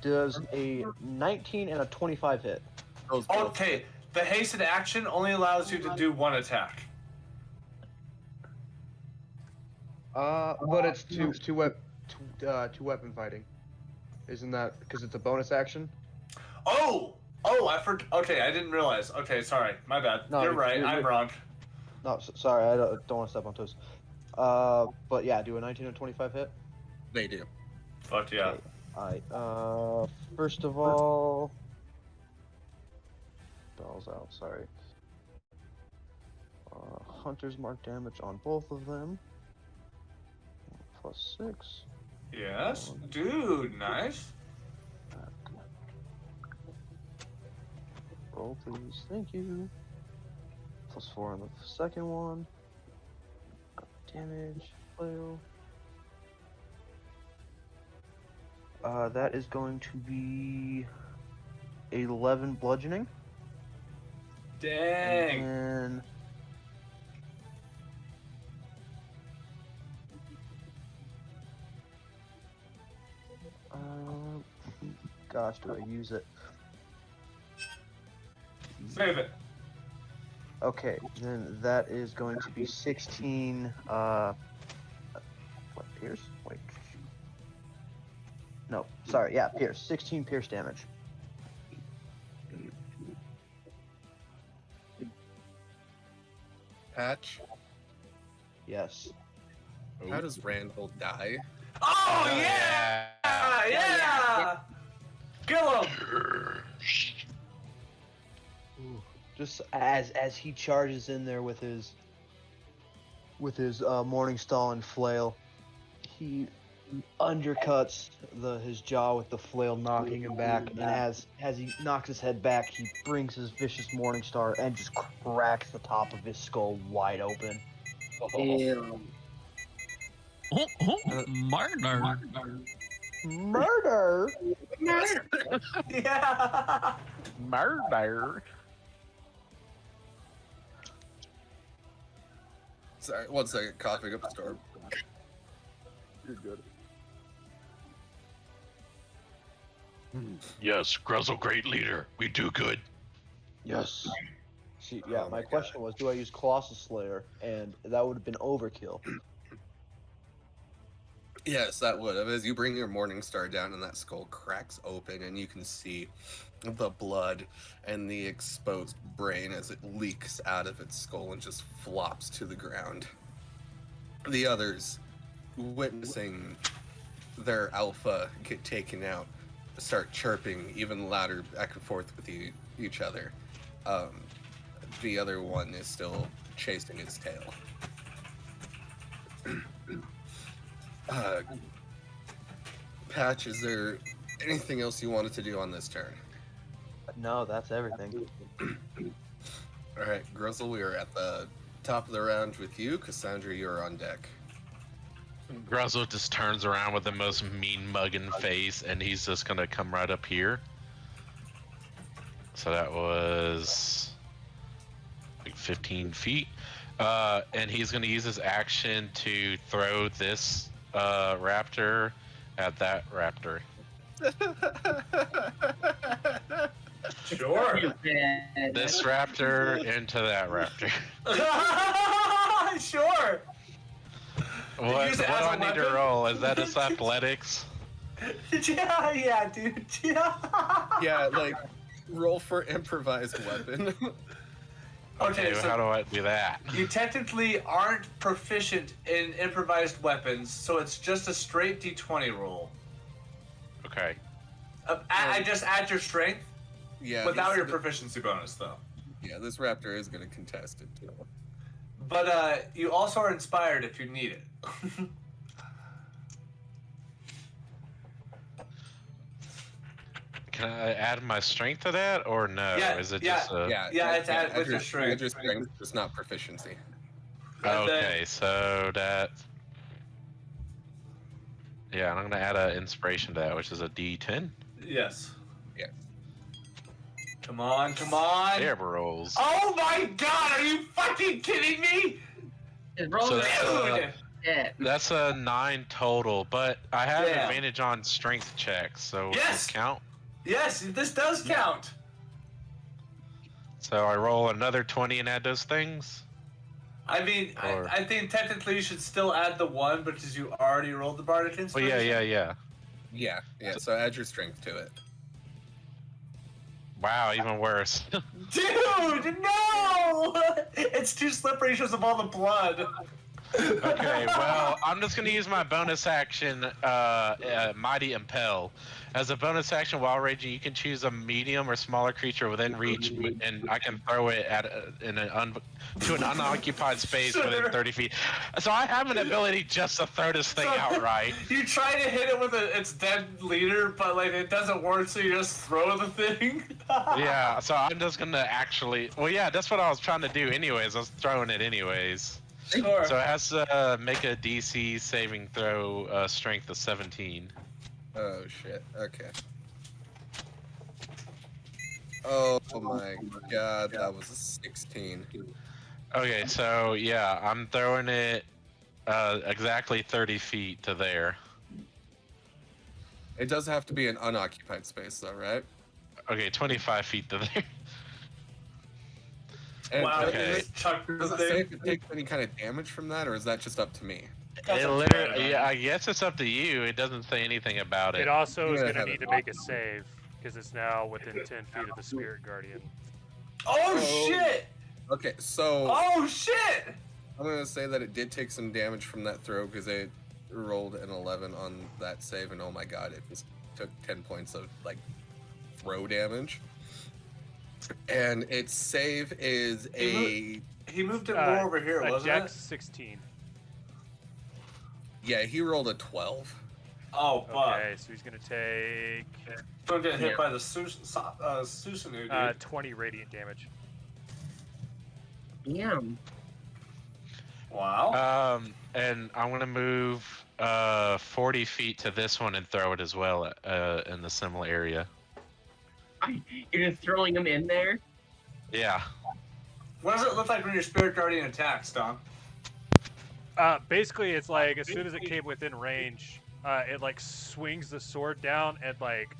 Does a 19 and a 25 hit. Those both Okay, the hasted action only allows you to do one attack. But it's two weapon fighting. Isn't that because it's a bonus action? Oh, okay, I didn't realize. Okay, sorry, my bad. No, you're right. you're- I'm wrong. No, sorry, I don't want to step on toes. But yeah, do a 19 and 25 hit. They do. Fuck yeah. Okay. Alright, first of all... Dolls out, sorry. Hunter's mark damage on both of them. +6. Yes, dude, nice. Roll please, thank you. +4 on the second one. Damage, flail. That is going to be 11 bludgeoning. Dang. And gosh, do I use it? Save it. Okay, then that is going to be 16, what, pierce? Wait. No, sorry, yeah, pierce. 16 pierce damage. Patch. Yes. How does Randall die? Oh yeah! Yeah! Kill him! Just as he charges in there with his morning stall and flail, he undercuts his jaw with the flail, knocking him back. And as he knocks his head back, he brings his vicious morning star and just cracks the top of his skull wide open. Ew. Murder. Murder! Yeah! Murder. Sorry, 1 second. Coughing up a storm. You're good. Yes, Gruzel, great leader. We do good. Yes. See, yeah, Oh my my question was, do I use Colossus Slayer? And that would have been overkill. Yes, that would have. As you bring your morning star down and that skull cracks open and you can see the blood and the exposed brain as it leaks out of its skull and just flops to the ground. The others, witnessing their alpha get taken out, start chirping even louder back and forth with each other. The other one is still chasing his tail. Patch, is there anything else you wanted to do on this turn? No, that's everything. Alright, Gruzel, we are at the top of the round with you. Cassandra, you're on deck. Gruzel just turns around with the most mean mugging face, and he's just gonna come right up here. So that was like 15 feet. And he's gonna use his action to throw this raptor at that raptor. Sure. This raptor into that raptor. Sure. What use it do as a I need to weapon? roll? Is that just athletics? Yeah, dude. Yeah. Yeah, like roll for improvised weapon. Okay, How so do I do that? you technically aren't proficient in improvised weapons, so it's just a straight D20 roll. Okay. I just add your strength Yeah. without your proficiency bonus, though. Yeah, this raptor is gonna contest it too. But you also are inspired if you need it. Can I add my strength to that, or no? Yeah, Is it yeah. just a... Yeah, it's add with your strength. Add your strength, it's not proficiency. And then- Okay, so that... Yeah, and I'm gonna add an inspiration to that, which is a D10. Yes. Yeah. Come on, come on. Air rolls. Oh my god, are you fucking kidding me? Just roll So it. that's, Dude! Yeah. That's a 9 total, but I have Yeah. advantage on strength checks, so does Yes! this count? Yes, this does count. So I roll another 20 and add those things? I mean, Or- I think technically you should still add the 1 because you already rolled the bardic Well, inspiration. yeah. Yeah. So add your strength to it. Wow, even worse. Dude, no! It's too slippery because of all the blood. Okay, well, I'm just gonna use my bonus action, Mighty Impel. As a bonus action while raging, you can choose a medium or smaller creature within reach, and I can throw it at to an unoccupied space Sure. within 30 feet. So I have an ability just to throw this thing So- outright. You try to hit it with its dead leader, but like it doesn't work, so you just throw the thing. Yeah, so I'm just gonna actually. Well, yeah, that's what I was trying to do. Anyways, I was throwing it anyways. Sure. So it has to make a DC saving throw, strength of 17. Oh shit. Okay. Oh my god, that was a 16. Okay, so yeah, I'm throwing it exactly 30 feet to there. It does have to be an unoccupied space though, right? Okay, 25 feet to there. And Wow, Okay. you just chucked the does it say if thing. it takes any kind of damage from that, or is that just up to me? That's It up to literally, you. yeah, I guess it's up to you. It doesn't say anything about It it. also is Yeah, going to have need it. to make a save because it's now within 10 feet of the spirit guardian. Oh Oh. shit! Okay, so Oh shit! I'm gonna say that it did take some damage from that throw because it rolled an 11 on that save, and oh my god, it just took 10 points of like throw damage. And its save is a He moved it more over here, a wasn't Dex it? 16. yeah. He rolled a 12. Oh, fuck. Okay, so he's going to take Don't get hit Yeah. by the Susanu, dude. 20 radiant damage. Damn. Wow. And I'm gonna move 40 feet to this one and throw it as well in the similar area. You're just throwing them in there? Yeah. What does it look like when your spirit guardian attacks, Dom? Basically, it's like as soon as it came within range, it like swings the sword down and like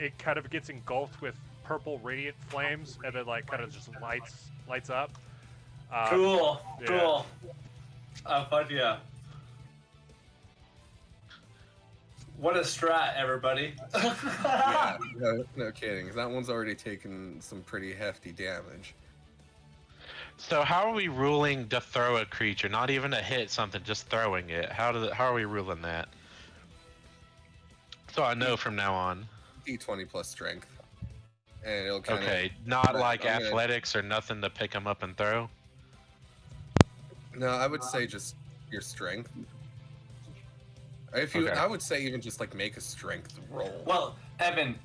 it kind of gets engulfed with purple radiant flames and then like kind of just lights up. Cool. yeah. Cool. Oh, fuck yeah. What a strat, everybody. Yeah, no kidding. 'Cause that one's already taken some pretty hefty damage. So how are we ruling to throw a creature? Not even to hit something, just throwing it. How are we ruling that? So I know from now on. D20 plus strength. And it'll kind of. Okay, not Right, like I'm gonna- athletics or nothing to pick them up and throw. No, I would say just your strength. If you, Okay. I would say even just like make a strength roll. Well, Evan,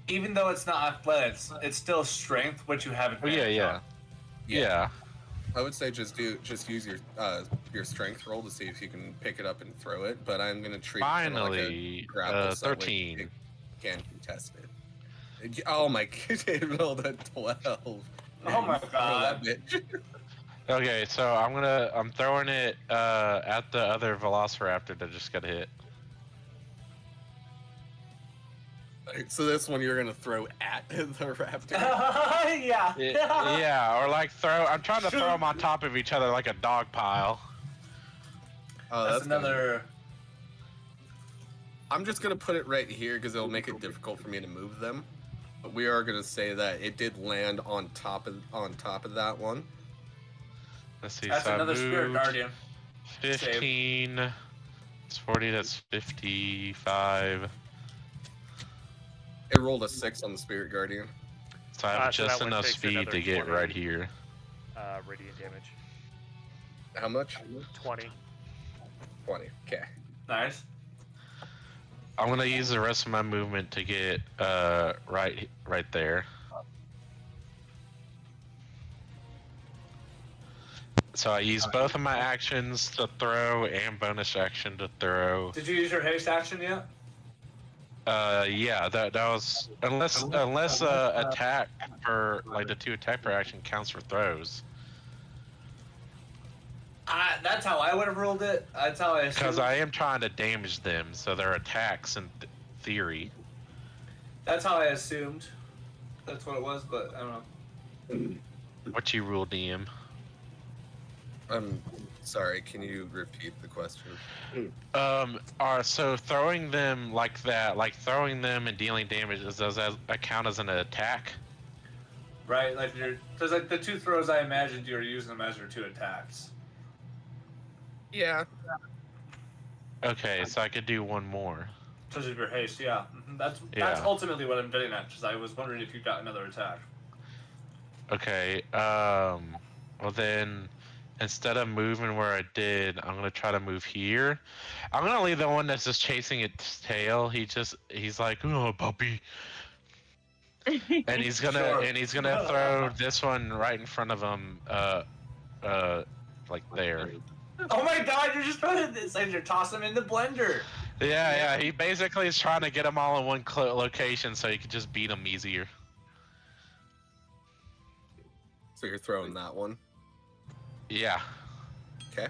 even though it's not athletics, it's still strength, which you have Oh yeah, advantage yeah, on. yeah. I would say just use your strength roll to see if you can pick it up and throw it. But I'm gonna treat it kinda like a Finally, grapple, so that way 13. you can contest it. Oh my god, it rolled a 12. Oh my Throw god. that bitch. Okay, so I'm throwing it at the other Velociraptor that just got hit. So this one you're gonna throw at the raptor. Yeah. Yeah, or like I'm trying to throw them on top of each other like a dog pile. Oh, That's gonna- another. I'm just gonna put it right here because it'll make it difficult for me to move them. But we are gonna say that it did land on top of that one. Let's see. That's so another I Spirit moved Guardian. 15. It's 40. That's 55. It rolled a 6 on the Spirit Guardian. So I have So that just one enough takes speed another to get 20. right here. Radiant damage. How much? 20. 20. Okay. Nice. I'm gonna use the rest of my movement to get right there. So I use both of my actions to throw and bonus action to throw. Did you use your haste action yet? Yeah, that was unless attack for like the 2 attack per action counts for throws. That's how I would have ruled it. That's how I assumed. Because I am trying to damage them, so they're attacks in theory. That's how I assumed. That's what it was, but I don't know. What you rule, DM? I'm sorry. Can you repeat the question? So throwing them like that, like throwing them and dealing damage, does that count as an attack? Right, like because like the 2 throws, I imagined you were using them as your 2 attacks. Yeah. Okay, so I could do one more. Because of your haste, yeah. That's Yeah. ultimately what I'm getting at. Because I was wondering if you got another attack. Okay, well then, instead of moving where I did, I'm gonna try to move here. I'm gonna leave the one that's just chasing its tail. He's like, oh puppy. And he's gonna Sure. throw this one right in front of him, like there. Oh my God! You're just putting this, and you're tossing them in the blender. Yeah, he basically is trying to get them all in one location so he could just beat them easier. So you're throwing that one. Yeah. Okay.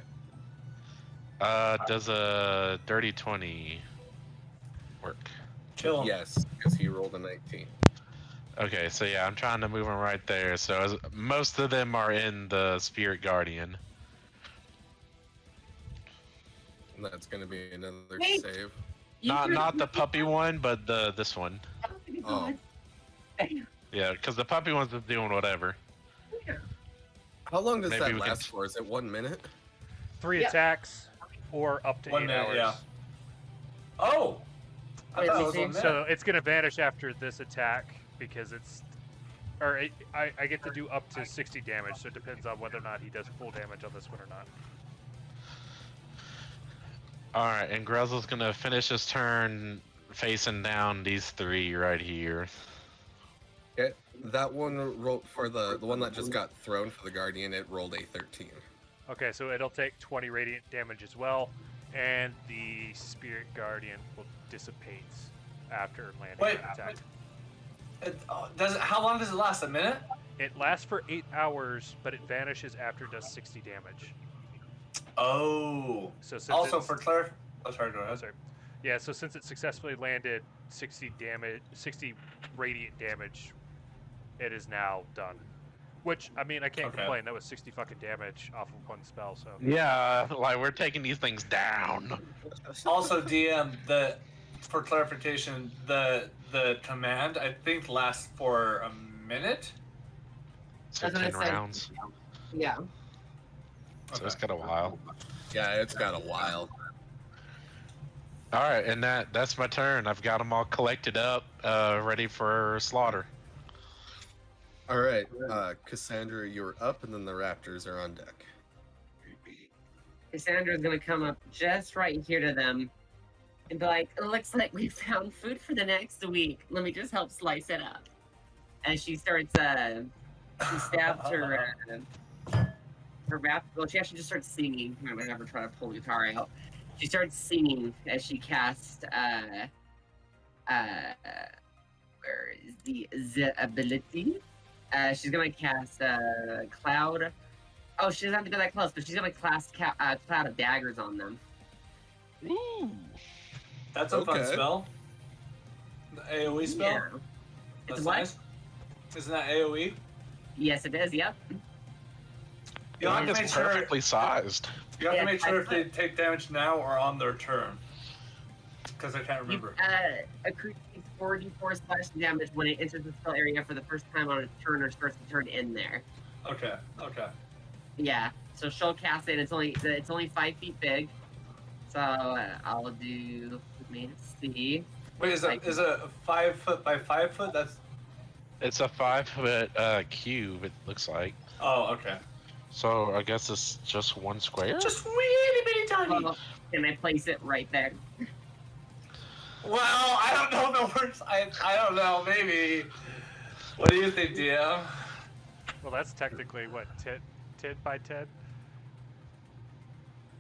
Does a dirty 20 work? Kill him. Yes, because he rolled a 19. Okay, so yeah, I'm trying to move them right there. So most of them are in the Spirit Guardian. And that's gonna be another Wait. save. Not the puppy one, but this one. Oh. Yeah, because the puppy one's just doing whatever. How long does Maybe that we can- last for? Is it 1 minute? 3 Yeah. attacks or up to 1 8 minute, hours. yeah. Oh! I Wait, thought it you was see? 1 minute. So it's going to vanish after this attack because it's. I get to do up to 60 damage, so it depends on whether or not he does full damage on this one or not. Alright, and Gruzel's gonna finish his turn facing down these 3 right here. Okay. That one rolled for the one that just got thrown for the Guardian. It rolled a 13. Okay, so it'll take 20 radiant damage as well, and the Spirit Guardian will dissipate after landing Wait, an attack. How long does it last? A minute? It lasts for 8 hours, but it vanishes after it does 60 damage. Oh. So since Also it's- for Claire. Oh, sorry, go Oh, ahead. sorry. Yeah, so since it successfully landed 60 radiant damage, it is now done. Which, I mean, I can't Okay. complain. That was 60 fucking damage off of one spell, so. Yeah, like we're taking these things down. Also, DM, for clarification, the command I think lasts for a minute. So That's what I 10 said. rounds. Yeah. So it's got a while. Yeah, it's got a while. Alright, and that's my turn. I've got them all collected up, ready for slaughter. All right, Cassandra, you're up, and then the Raptors are on deck. Cassandra's gonna come up just right here to them and be like, "It looks like we found food for the next week. Let me just help slice it up." As she starts, she stabs her rap. Well, she actually just starts singing. I'm gonna have her try to pull the guitar out. She starts singing as she casts. Where is the ability? She's gonna cast cloud. Oh, she doesn't have to go that close, but she's gonna cast cloud of daggers on them. Ooh. That's a fun Okay. spell. The AoE spell? Yeah. That's It's what? nice. Isn't that AoE? Yes, it is. Yep. You I have to think make it's sure. perfectly sized. You have to Yeah, make sure if they take damage now or on their turn. Because I can't remember. A creature takes 4d4 slashing damage when it enters the spell area for the first time on its turn or starts to turn in there. Okay. Yeah. So she'll cast it. It's only 5 feet big. So I'll do. Let me see. Wait, is it 5 foot by 5 foot? That's. It's a 5-foot cube, it looks like. Oh, okay. So I guess it's just one square? Just really bitty tiny. Well, can I place it right there? Well, I don't know if it works. I don't know. Maybe. What do you think, DM? Well, that's technically what, Tid by Ted?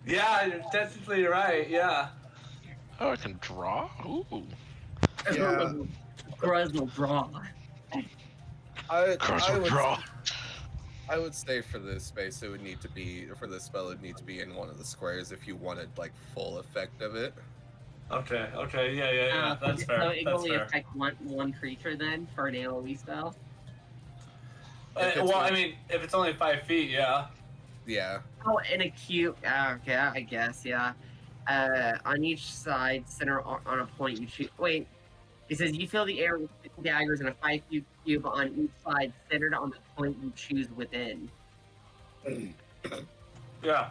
Yeah, you're technically right. Yeah. Oh, I can draw? Ooh. Yeah. Gruzel draw. I would say for this space, it would need to be for this spell. It would need to be in one of the squares if you wanted like full effect of it. Okay. Yeah. That's fair. So it can That's only fair. affect one creature then for an AoE spell. Well, I mean, if it's only 5 feet, yeah. Yeah. Oh, in a cube. Okay, I guess, yeah. On each side, center on a point you choose. Wait, it says you fill the air with 50 daggers in a 5 cube on each side, centered on the point you choose within. Yeah.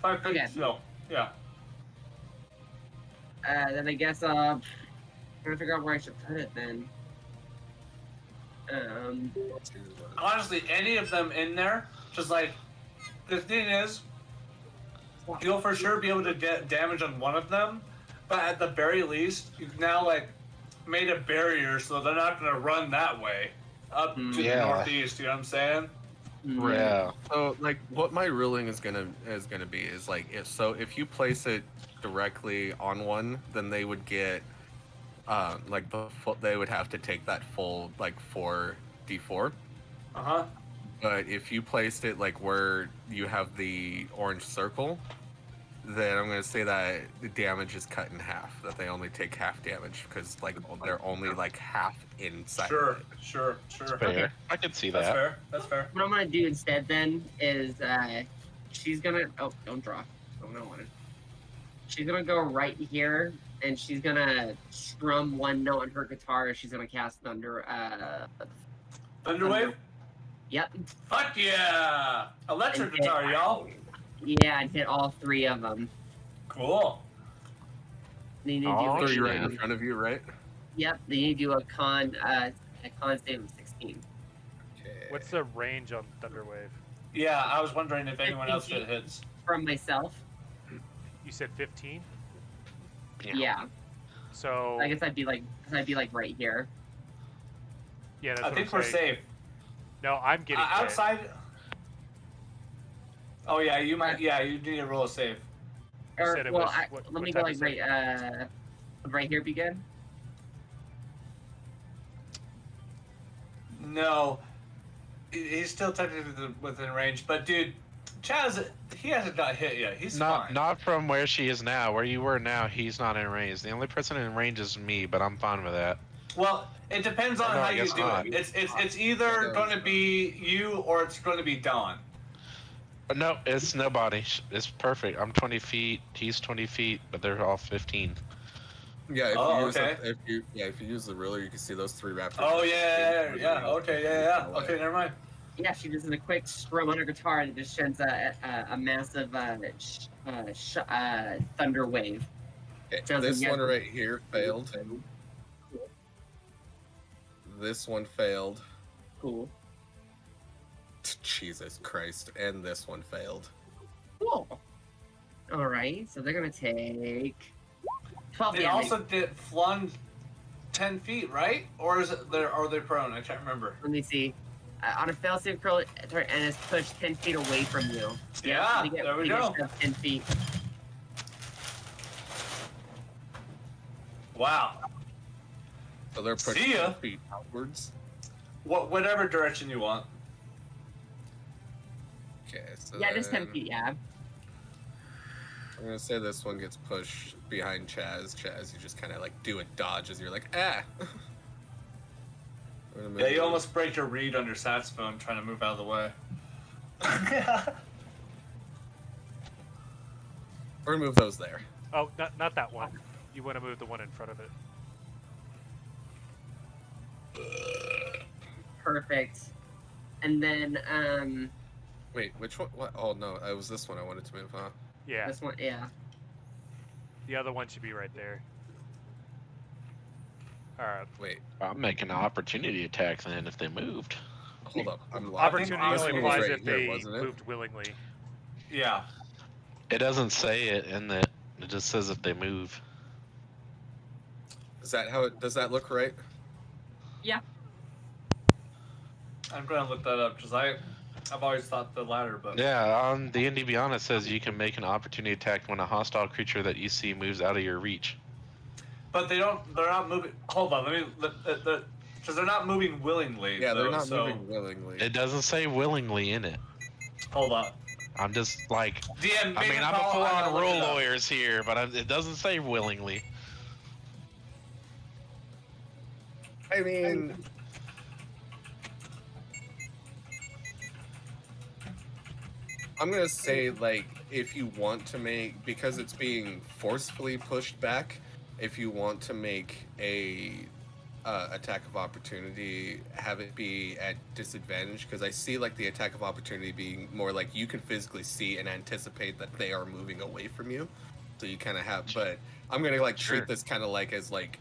5 feet. Okay. No. Yeah. Then I guess trying to figure out where I should put it then. Honestly, any of them in there, just like the thing is, you'll for sure be able to get damage on one of them, but at the very least, you've now like made a barrier so they're not gonna run that way up to the northeast. You know what I'm saying? Right. Yeah. So like what my ruling is gonna be is like if you place it directly on one, then they would get they would have to take that full like 4d4. But if you placed it like where you have the orange circle, then I'm gonna say that the damage is cut in half. That they only take half damage because like they're only like half inside. Sure. Fair. I can see That's that. fair. That's fair. What I'm gonna do instead then is she's gonna don't draw. I don't want it. She's gonna go right here and she's gonna strum one note on her guitar. She's gonna cast Thunderwave. Yep. Fuck yeah! Electric guitar, y'all. Yeah, and hit all 3 of them. Cool. Then you need to All do 3 right in front of you, right? Yep. Then you do a con save of 16. Okay. What's the range on Thunderwave? Yeah, I was wondering if anyone else it hits. From myself. You said 15? Yeah. So I guess I'd be like right here. yeah, that's I what think I'm we're saying. safe. No, I'm getting hit. Outside. Oh yeah, you might. Yeah, you need to roll a save. Or said it well, was- let what me go type of like right here. Be good. No, he's still technically within range. But dude, Chaz, he hasn't got hit yet. He's fine. Not from where she is now. Where you were now, he's not in range. The only person in range is me, but I'm fine with that. Well, it depends on No, how I you guess do not. it. It's either going to be you or it's going to be Dawn. But no, it's nobody. It's perfect. I'm 20 feet. He's 20 feet, but they're all 15. Yeah, Okay. If you use the ruler, you can see those 3 raptors. Oh yeah. Okay, Okay, never mind. Yeah, she does a quick strum on her guitar and it just sheds a massive thunder wave. Okay, Sounds this like one you have- right here failed. This one failed. Cool. Jesus Christ. And this one failed. Cool. All right, so they're gonna take 12 They damage. also did flung 10 feet, right? Or is it are they prone? I can't remember. Let me see. On a fail-safe curl, and it's pushed 10 feet away from you. Yeah, they get, there we they get go. shoved 10 feet. Wow. So they're pushed See ya. 10 feet outwards. Whatever direction you want. Okay, so Yeah, just 10 then feet, yeah. I'm gonna say this one gets pushed behind Chaz. Chaz, you just kind of like do a dodge as you're like, ah. I'm gonna move Yeah, you those- almost break your reed on your saxophone trying to move out of the way. Or move those there. Oh, not that one. You want to move the one in front of it. Perfect. And then Wait, which one? What? Oh no, it was this one I wanted to move, huh? Yeah. this one, yeah. The other one should be right there. Alright. Wait, I'm making an opportunity attack then if they moved. hold up. I'm Opportunity This only one was applies right if here, they wasn't it? moved willingly. Yeah. It doesn't say it in that. It just says if they move. Is that how it? Does that look right? I'm going to look that up because I've always thought the latter, but Yeah, on the Indie Beyond it says you can make an opportunity attack when a hostile creature that you see moves out of your reach. but they're not moving. Hold on, because they're not moving willingly. Yeah, they're though, not so, moving willingly. It doesn't say willingly in it. Hold on. I'm just like, DM, I make mean, a I'm a call, full-on I'll look rule it up. lawyers here, but it doesn't say willingly. I mean, I'm gonna say, like, if you want to make, because it's being forcefully pushed back, if you want to make a attack of opportunity, have it be at disadvantage, because I see like the attack of opportunity being more like you can physically see and anticipate that they are moving away from you, so you kind of have. But I'm gonna like Sure. treat this kind of like as like,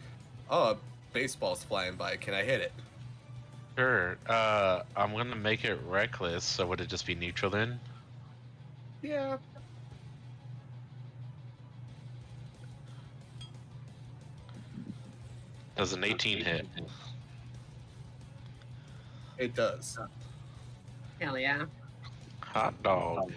oh, a baseball's flying by, can I hit it? Sure. I'm gonna make it reckless, so would it just be neutral then? Yeah. Does an 18 hit? It does. Hell yeah. Hot dog.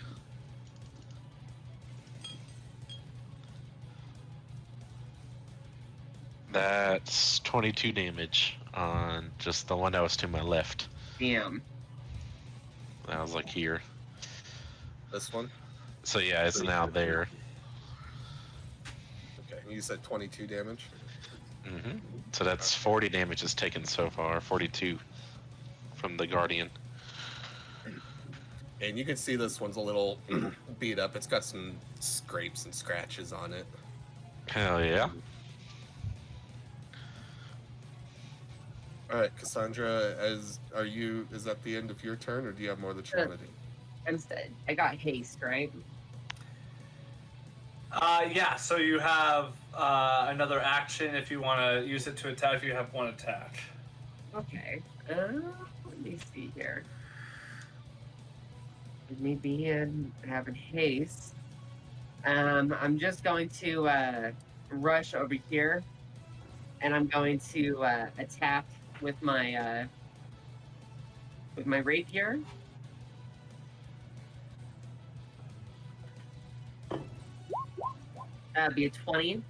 That's 22 damage on just the one that was to my left. Damn. That was like here. This one. So yeah, it's now there. Okay. You said 22 damage. Hmm. So that's 40 damage is taken so far. 42 from the Guardian. And you can see this one's a little beat up. It's got some scrapes and scratches on it. Hell yeah. All right, Cassandra, is that the end of your turn, or do you have more that you want to do? I got haste, right? Yeah, so you have another action if you want to use it to attack. If you have one attack. Okay. Let me see here. With me being having haste, I'm just going to rush over here, and I'm going to attack with my rapier. That'd be a 20.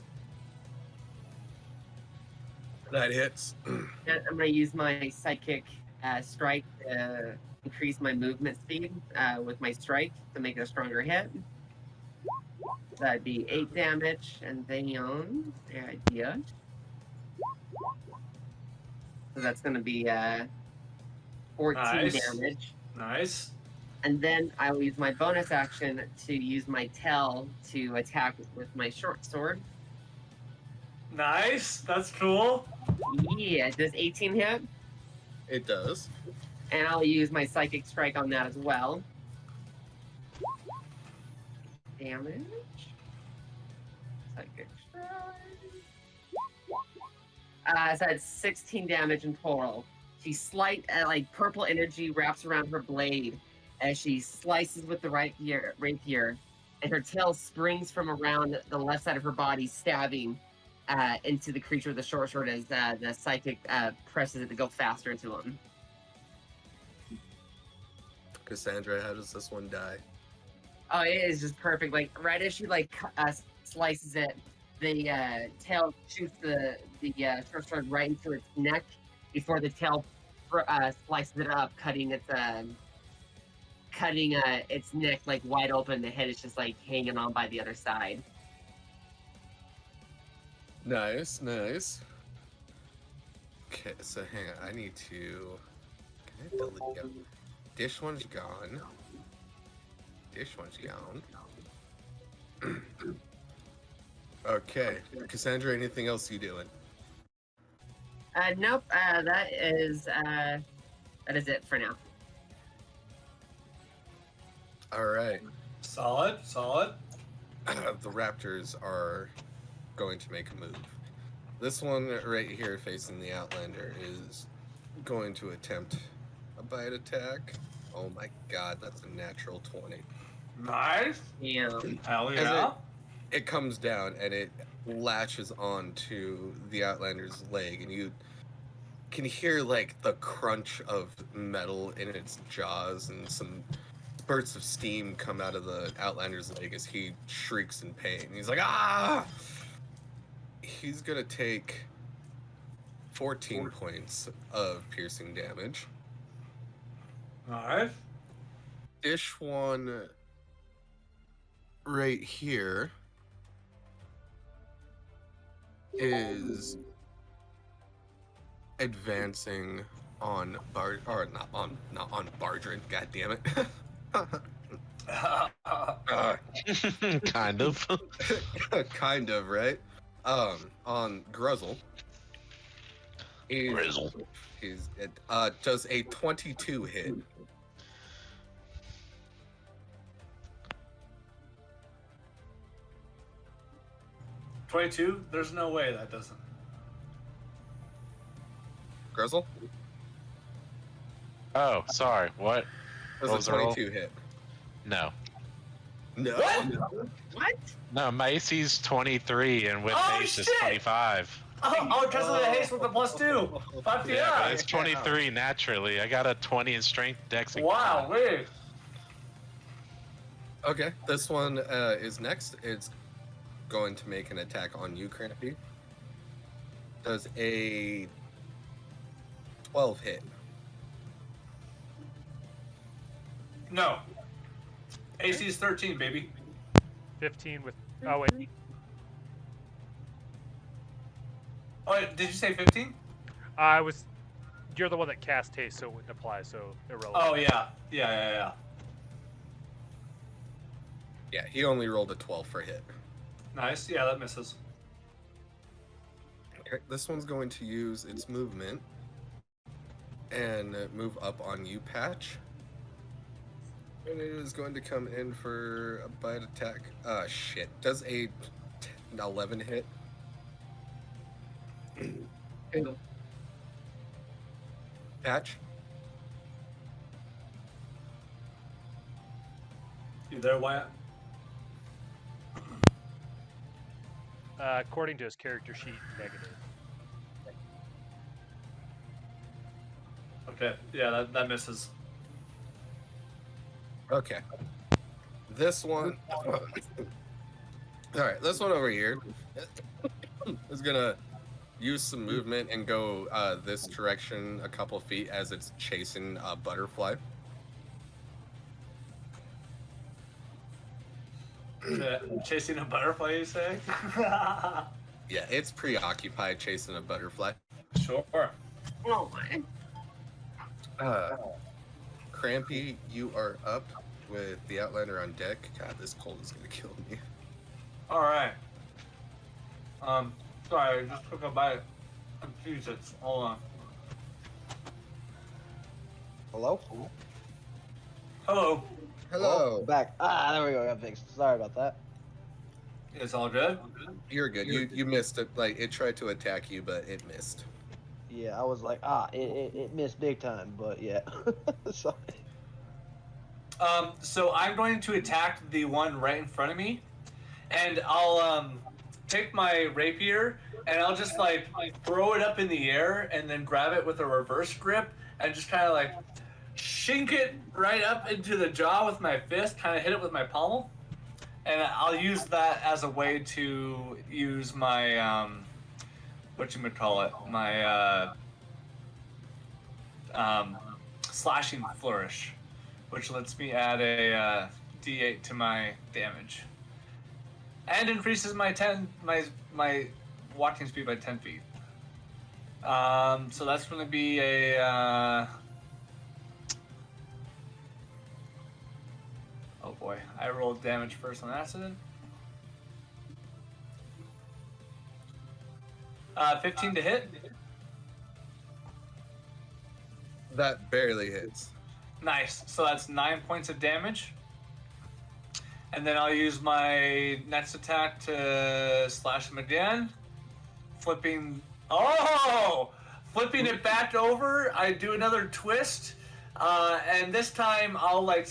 That hits. And I'm going to use my psychic strike to increase my movement speed with my strike to make it a stronger hit. That'd be 8 damage, and then the idea. So that's going to be 14 Nice. damage. Nice. And then I will use my bonus action to use my tail to attack with my short sword. Nice. That's cool. Yeah, does 18 hit? It does. And I'll use my psychic strike on that as well. Damage. Psychic strike. So that's 16 damage in total. She like purple energy wraps around her blade as she slices with the rapier, and her tail springs from around the left side of her body, stabbing into the creature with the short sword as the psychic presses it to go faster into him. Cassandra, how does this one die? Oh, it is just perfect. Like right as she slices it, the tail shoots the short sword right into its neck before the tail slices it up, cutting its neck like wide open. The head is just like hanging on by the other side. Nice, nice. Okay, so hang on. I need to. Can I delete? Yep. Dish one's gone. Dish one's gone. Okay, Cassandra, anything else you doing? Nope. That is it for now. All right. Solid, solid. The Raptors are going to make a move. This one right here facing the Outlander is going to attempt a bite attack. Oh my god, that's a natural 20. Nice. Yeah. Hell As yeah. It comes down and it latches onto the Outlander's leg, and you can hear like the crunch of metal in its jaws, and some spurts of steam come out of the Outlander's leg as he shrieks in pain. He's like, ah! He's gonna take 14 points of piercing damage. Nice. Ish one right here is advancing on not on Bardrin, god damn it. Kind of. Kind of, right? On Gruzel. Grizzle. He's does a 22 hit. $22? There's no way that doesn't. Gruzel? Oh, sorry. What? Does What a was the roll? 22 hit. No. No. What? No, my AC's 23, and with Oh, haste is shit! 25. Oh, Drizzle the Haste with the +2. Fuck Yeah, yeah. but it's 23 naturally. I got a 20 in strength, dex, and Wow, con. wait. Okay, this one is next. It's going to make an attack on you, Crampy. Does a 12 hit. No. AC is 13, baby. 15 with. Oh wait. Oh, wait, did you say 15? I was. You're the one that cast haste, so it wouldn't apply. So irrelevant. Oh, yeah. Yeah. Yeah, he only rolled a 12 for hit. Nice. Yeah, that misses. Okay, this one's going to use its movement and move up on you, Patch. And it is going to come in for a bite attack. Shit. Does a 11 hit? Patch? You there, Wyatt? According to his character sheet, negative. Okay. Yeah, that misses. Okay. This one. Alright, this one over here is gonna use some movement and go this direction a couple feet as it's chasing a butterfly. Chasing a butterfly, you say? Yeah, it's preoccupied chasing a butterfly. Sure. Oh my. Crampy, you are up with the Outlander on deck. God, this cold is gonna kill me. All right. Sorry, I just took a bite of Jesus. Hold on. Hello? Hello. Hello. Back. Ah, there we go. Got fixed. Sorry about that. It's all good? You're good. You missed it. Like, it tried to attack you, but it missed. Yeah, I was like, it missed big time, but yeah. Sorry. So I'm going to attack the one right in front of me, and I'll take my rapier and I'll just like throw it up in the air and then grab it with a reverse grip and just kind of like shink it right up into the jaw with my fist, kind of hit it with my pommel, and I'll use that as a way to use my my slashing flourish, which lets me add a d8 to my damage, and increases my walking speed by 10 feet. So that's going to be a. Oh boy, I rolled damage first on accident. 15 to hit. That barely hits. Nice. So that's 9 points of damage. And then I'll use my next attack to slash him again. Flipping it back over. I do another twist. And this time I'll like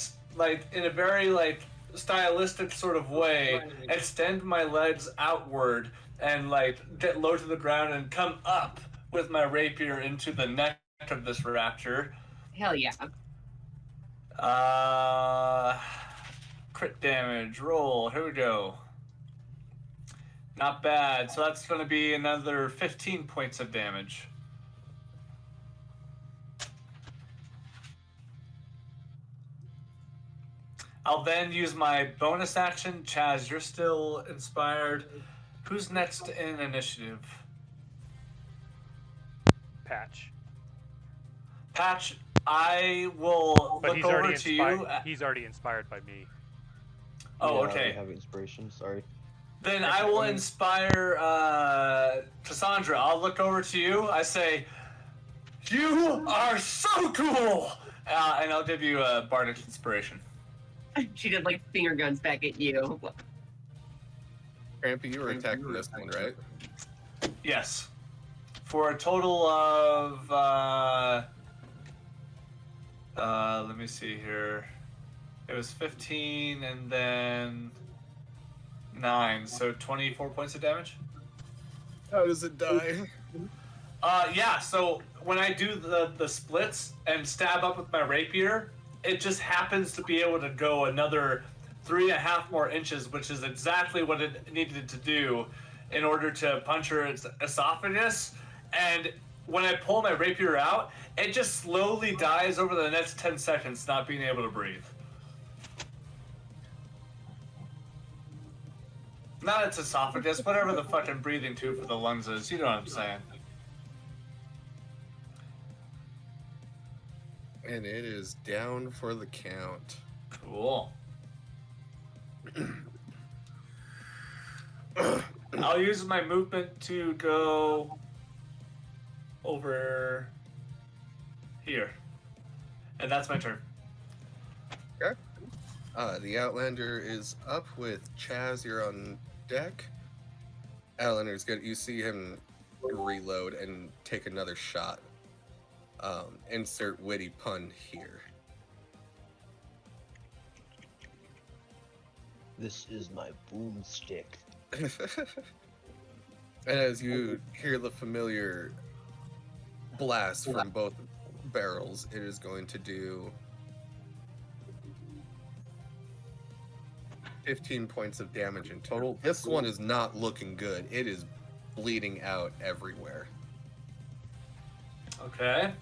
in a very like stylistic sort of way extend my legs outward and like get low to the ground and come up with my rapier into the neck of this raptor. Hell yeah. Crit damage roll. Here we go. Not bad. So that's going to be another 15 points of damage. I'll then use my bonus action. Chaz, you're still inspired. Who's next in initiative? Patch. Patch, I will But look he's over already to inspired. you. He's already inspired by me. Oh, Yeah, I okay. have inspiration. Sorry. Then I will inspire Cassandra. I'll look over to you. I say, "You are so cool," and I'll give you a bardic inspiration. She did like finger guns back at you. Crampy, you were attacking this one, right? Yes, for a total of let me see here. It was 15 and then 9, so 24 points of damage. How does it die? Yeah, so when I do the splits and stab up with my rapier, it just happens to be able to go another 3.5 more inches, which is exactly what it needed to do in order to puncture its esophagus. And when I pull my rapier out, it just slowly dies over the next 10 seconds, not being able to breathe. Not its esophagus, whatever the fucking breathing tube for the lungs is. You know what I'm saying. And it is down for the count. Cool. I'll use my movement to go over here. And that's my turn. The Outlander is up with Chaz. You're on deck. Outlander's good. You see him reload and take another shot. Insert witty pun here. This is my boomstick. And as you hear the familiar blast from both barrels, it is going to do 15 points of damage in total. This one is not looking good. It is bleeding out everywhere. Okay.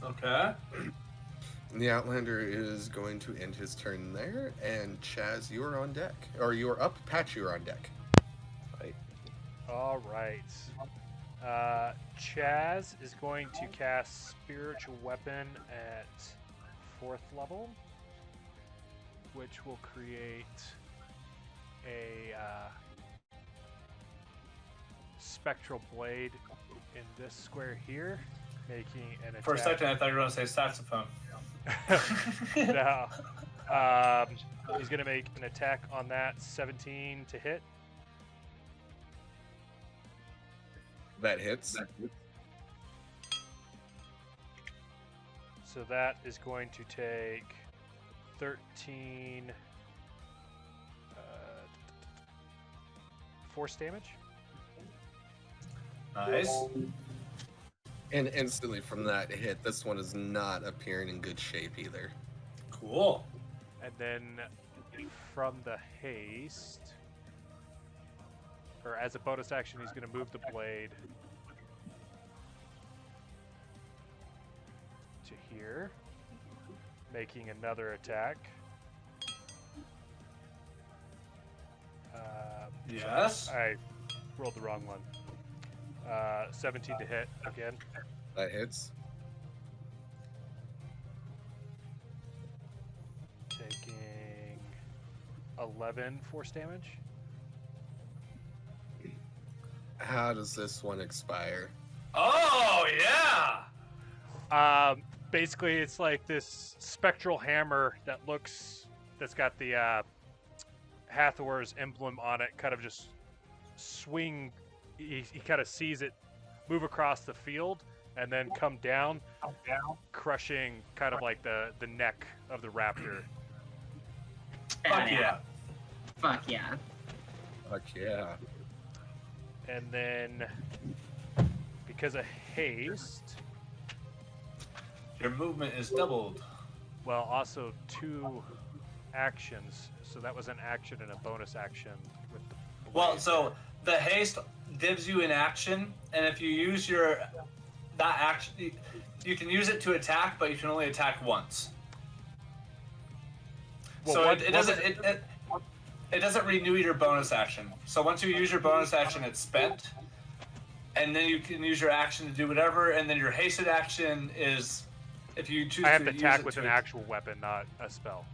The Outlander is going to end his turn there, and Chaz, you are on deck. Or you are up, Patch, you are on deck. All right. Chaz is going to cast Spiritual Weapon at 4th level, which will create a spectral blade in this square here, making an attack. For a second, I thought you were going to say saxophone. No. He's going to make an attack on that 17 to hit. That hits. So that is going to take 13 force damage. Nice. And instantly from that hit, this one is not appearing in good shape either. Cool. And then from the haste, or as a bonus action, he's going to move the blade to here, making another attack. Yes. I rolled the wrong one. 17 to hit again. That hits. Taking 11 force damage. How does this one expire? Oh yeah. Basically, it's like this spectral hammer that's got the Hathor's emblem on it, kind of just swing. He kind of sees it move across the field and then come down, crushing kind of like the neck of the raptor. Fuck yeah. Fuck yeah. Fuck yeah. And then, because of haste, Your movement is doubled. well, also 2 actions. So that was an action and a bonus action with the Well, blade. so the haste gives you an action, and if you use that action, you can use it to attack, but you can only attack once. Well, So what- it what doesn't it doesn't renew your bonus action. So once you use your bonus action, it's spent, and then you can use your action to do whatever, and then your hasted action is if you choose I have to to use attack it with to an actual weapon, not a spell.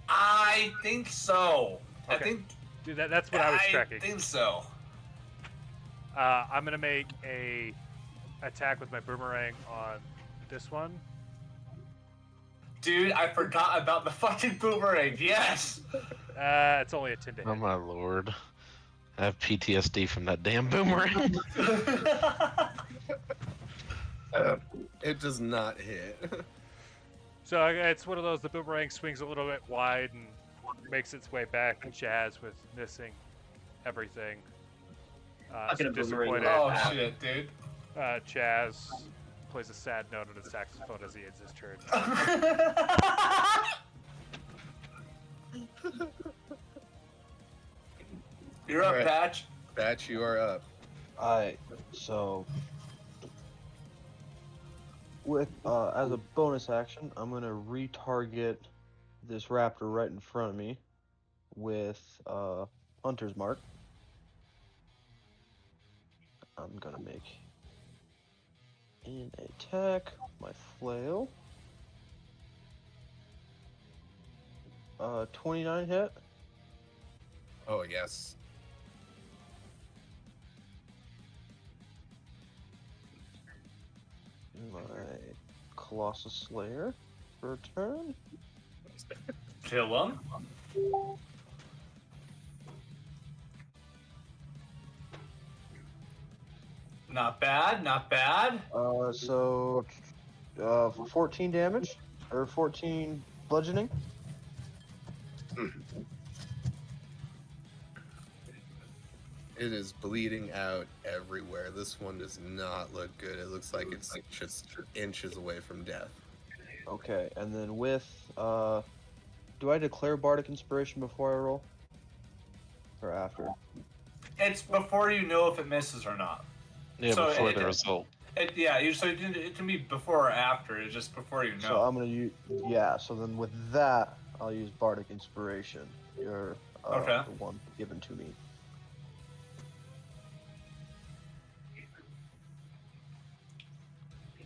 I think so. I Okay. think Dude, that's what I was I tracking. think so. I'm gonna make a attack with my boomerang on this one. Dude, I forgot about the fucking boomerang. Yes. It's only a 10 to hit. Oh my lord. I have PTSD from that damn boomerang. It does not hit. So it's one of those. The boomerang swings a little bit wide and makes its way back to Chazz with missing everything. Fucking So a boomerang. disappointed. Oh shit, dude. Chazz plays a sad note on his saxophone as he ends his turn. You're up, Alright. Patch. Batch, you are up. Alright, so with as a bonus action, I'm gonna retarget this raptor right in front of me with Hunter's Mark. I'm gonna make an attack, my flail. 29 hit. Oh yes. My Colossus Slayer for a turn. Kill him. Not bad, not bad. So 14 damage or 14 bludgeoning. It is bleeding out everywhere. This one does not look good. It looks like it's just inches away from death. Okay, and then with do I declare Bardic Inspiration before I roll? Or after? It's before you know if it misses or not. Yeah, So before it- the result. It can be before or after. It's just before you know. So I'm gonna use so then with that I'll use Bardic Inspiration. Your Okay. the one given to me.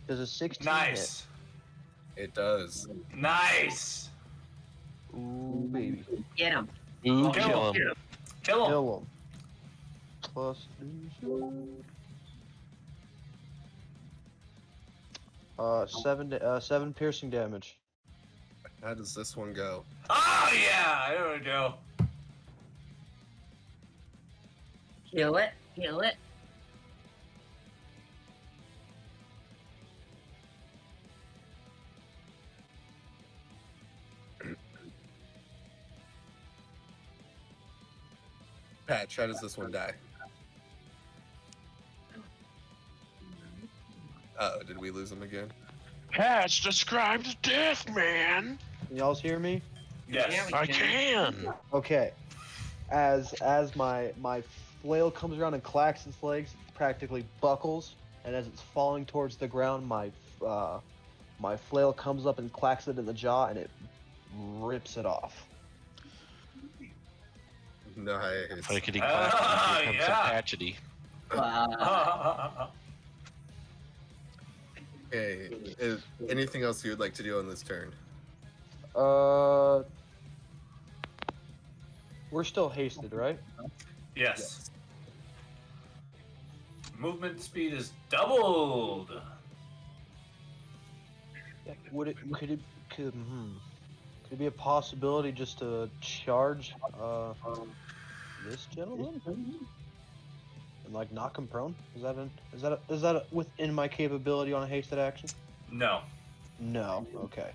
Does a 16 Nice, It does. nice. hit? Ooh, baby. Get him. Ooh, Kill kill him. him. Kill him. Kill him. Plus illusion. 7 piercing damage. How does this one go? Oh yeah, there we go. Kill it. Kill it. Patch, how does this one die? Uh-oh, did we lose him again? Patch describes death, man. Can y'all hear me? Yes. Yeah, we I can. Okay. As my flail comes around and clacks its legs, practically buckles, and as it's falling towards the ground, my flail comes up and clacks it in the jaw, and it rips it off. Nice. Clickety Ah, clack, here comes yeah. some patchety. Okay. Is anything else you would like to do on this turn? We're still hasted, right? Yes. movement speed is doubled. Could it be a possibility just to charge this gentleman and like knock him prone? Is that within my capability on a hasted action? No. No. Okay.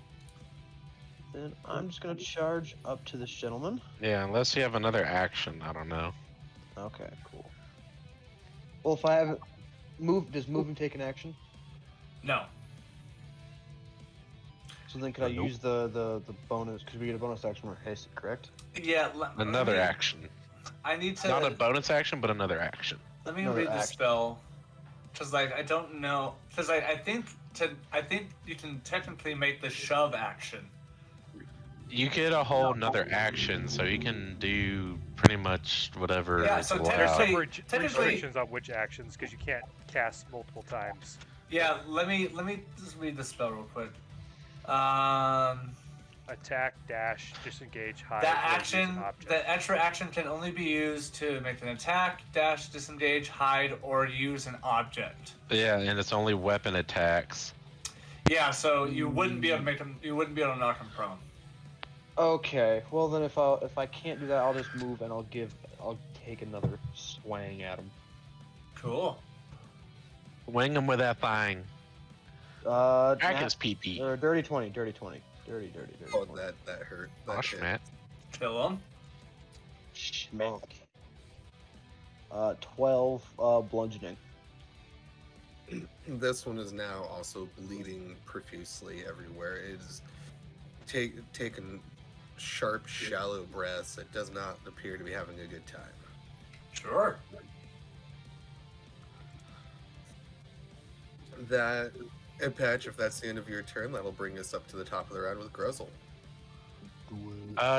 Then I'm just gonna charge up to this gentleman. Yeah, unless you have another action, I don't know. Okay, cool. Well, if I have it does moving take an action? No. So then could I use the bonus, because we get a bonus action for hasted, correct? Yeah. Another action. I need to. Not a bonus action, but another action. Let me Another read the action. spell, because like I don't know, because I think you can technically make the shove action. You get a whole nother action, so you can do pretty much whatever. Yeah, so is There's allowed. some technically- restrictions on which actions because you can't cast multiple times. Yeah, let me just read the spell real quick. Attack, dash, disengage, hide. That or use action, an object. that extra action can only be used to make an attack, dash, disengage, hide, or use an object. Yeah, and it's only weapon attacks. Yeah, so you wouldn't be able to make him. You wouldn't be able to knock him prone. Okay. Well, then if I can't do that, I'll just move and I'll take another swing at him. Cool. Wing him with that thing. Crack his pee-pee. Or dirty 20. Dirty 20. Dirty Oh, 20. that hurt. Oh, That hit. Schmatt. Kill him. Schmack. 12 bludgeoning. This one is now also bleeding profusely everywhere. It is taking sharp, shallow breaths. It does not appear to be having a good time. Sure. That, Patch, if that's the end of your turn, that'll bring us up to the top of the round with Gruzel.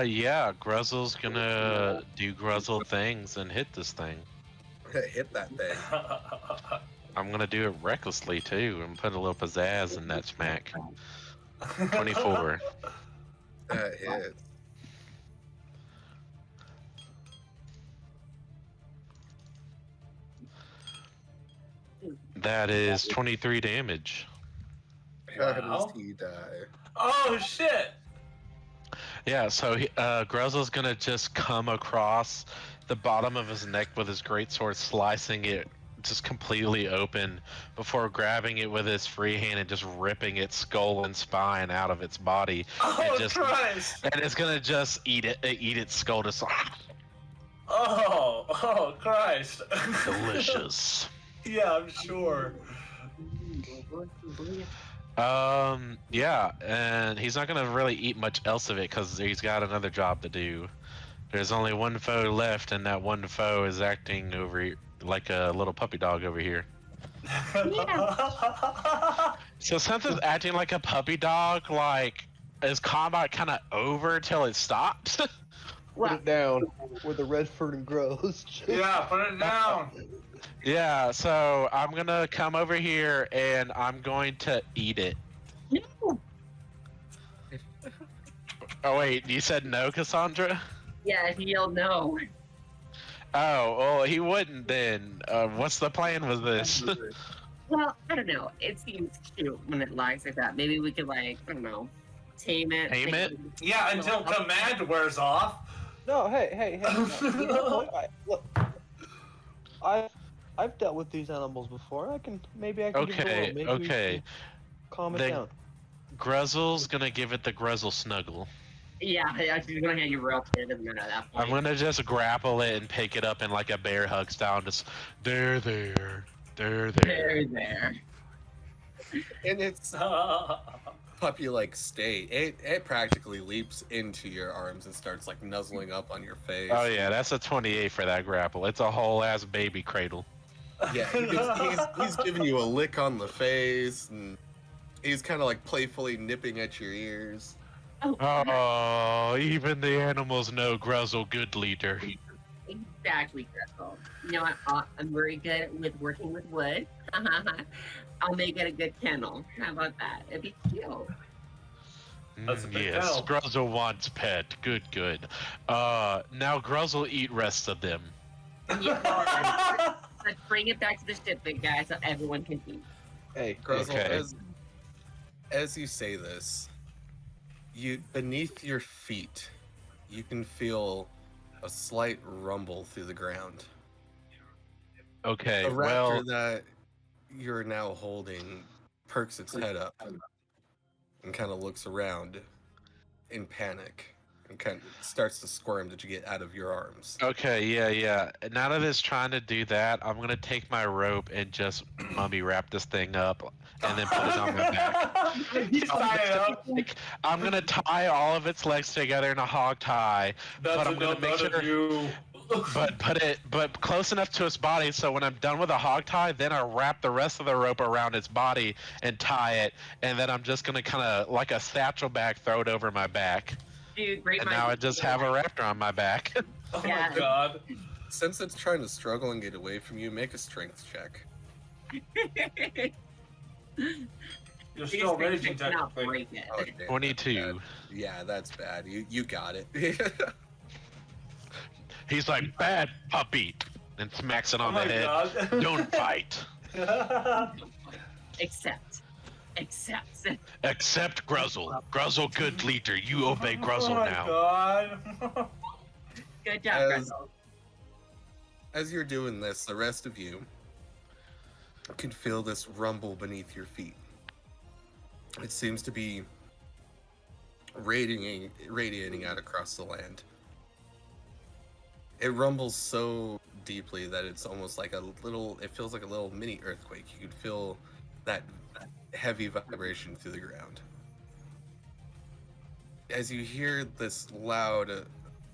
Yeah, Gruzel's gonna do Gruzel things and hit this thing. Hit that thing. I'm gonna do it recklessly too and put a little pizzazz in that smack. 24. That hits. That is 23 damage. How does Wow. he die? Oh shit! Yeah, so Gruzel's gonna just come across the bottom of his neck with his greatsword, slicing it just completely open before grabbing it with his free hand and just ripping its skull and spine out of its body. Oh and just Christ! and it's gonna just eat its skull. Just Oh Christ! delicious. Yeah, I'm sure. Yeah, and he's not gonna really eat much else of it because he's got another job to do. There's only one foe left, and that one foe is acting over like a little puppy dog over here. So since it's acting like a puppy dog, like, is combat kind of over till it stops? Put it down where the red fern grows. Yeah, put it down. Yeah, so I'm gonna come over here and I'm going to eat it. No. Oh wait, you said no, Cassandra? Yeah, he yelled no. Oh, well, he wouldn't then. What's the plan with this? Well, I don't know. It seems cute when it lies like that. Maybe we could, like, I don't know, tame it. Tame it? Yeah, until command wears off. No, hey. You know what? Look, I've dealt with these animals before. I can give it a Okay, whirl. Maybe we okay. can calm it Then- down. Gruzel's gonna give it the Gruzel snuggle. Yeah, she's gonna have you roped in at that point. I'm gonna just grapple it and pick it up in like a bear hug style. Just there. There. In its puppy-like state, it practically leaps into your arms and starts like nuzzling up on your face. Oh yeah, that's a 28 for that grapple. It's a whole ass baby cradle. Yeah, he's giving you a lick on the face, and he's kind of like playfully nipping at your ears. Oh, even the animals know Gruzel good leader. Exactly, Crystal. You know what? I'm very good with working with wood. I'll make it a good kennel. How about that? It'd be cute. That's a big Yes, hell. Gruzel wants pet. Good. Now Gruzel eat rest of them. Yeah, Let's bring it back to the ship, big guy, so everyone can eat. Hey, Gruzel, Okay. as you say this, you beneath your feet, you can feel a slight rumble through the ground. Okay, The raptor well, that you're now holding perks its head up and kind of looks around in panic and kind of starts to squirm to get out of your arms. okay, yeah. Now that it's trying to do that, I'm gonna take my rope and just mummy wrap this thing up and then put it on my back. He's tying it up. I'm gonna tie all of its legs together in a hog tie, That's but I'm gonna make sure, you. but close enough to its body so when I'm done with a hog tie, then I wrap the rest of the rope around its body and tie it, and then I'm just gonna kind of like a satchel bag throw it over my back, Dude, great and now I just have a raptor on my back. Oh Yeah. my god. Since it's trying to struggle and get away from you, make a strength check. You're still raging Not technically. break it. Oh, damn, that's 22. bad. Yeah, that's bad. You got it. He's like, bad puppy, and smacks it Oh on the my head. god. Don't fight. Accept. Accept Gruzel. Gruzel, good leader. You obey Gruzel Oh my now. god. Good job, As- Russell. As you're doing this, the rest of you can feel this rumble beneath your feet. It seems to be radiating out across the land. It rumbles so deeply that it's almost like it feels like a little mini earthquake. You can feel that heavy vibration through the ground. As you hear this loud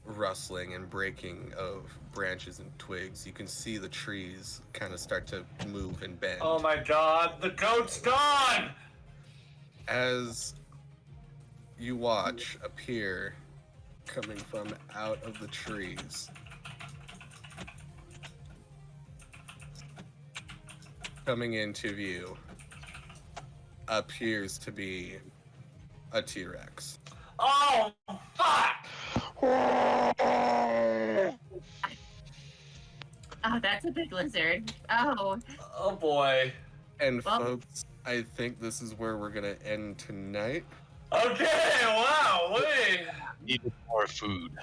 rustling and breaking of branches and twigs, you can see the trees kind of start to move and bend. Oh my god, the goat's gone! As you watch appear coming from out of the trees, coming into view, appears to be a T-Rex. Oh, fuck! Oh, that's a big lizard. Oh, Oh boy. And Well- folks, I think this is where we're gonna end tonight. Okay, wow, wait. Needed more food.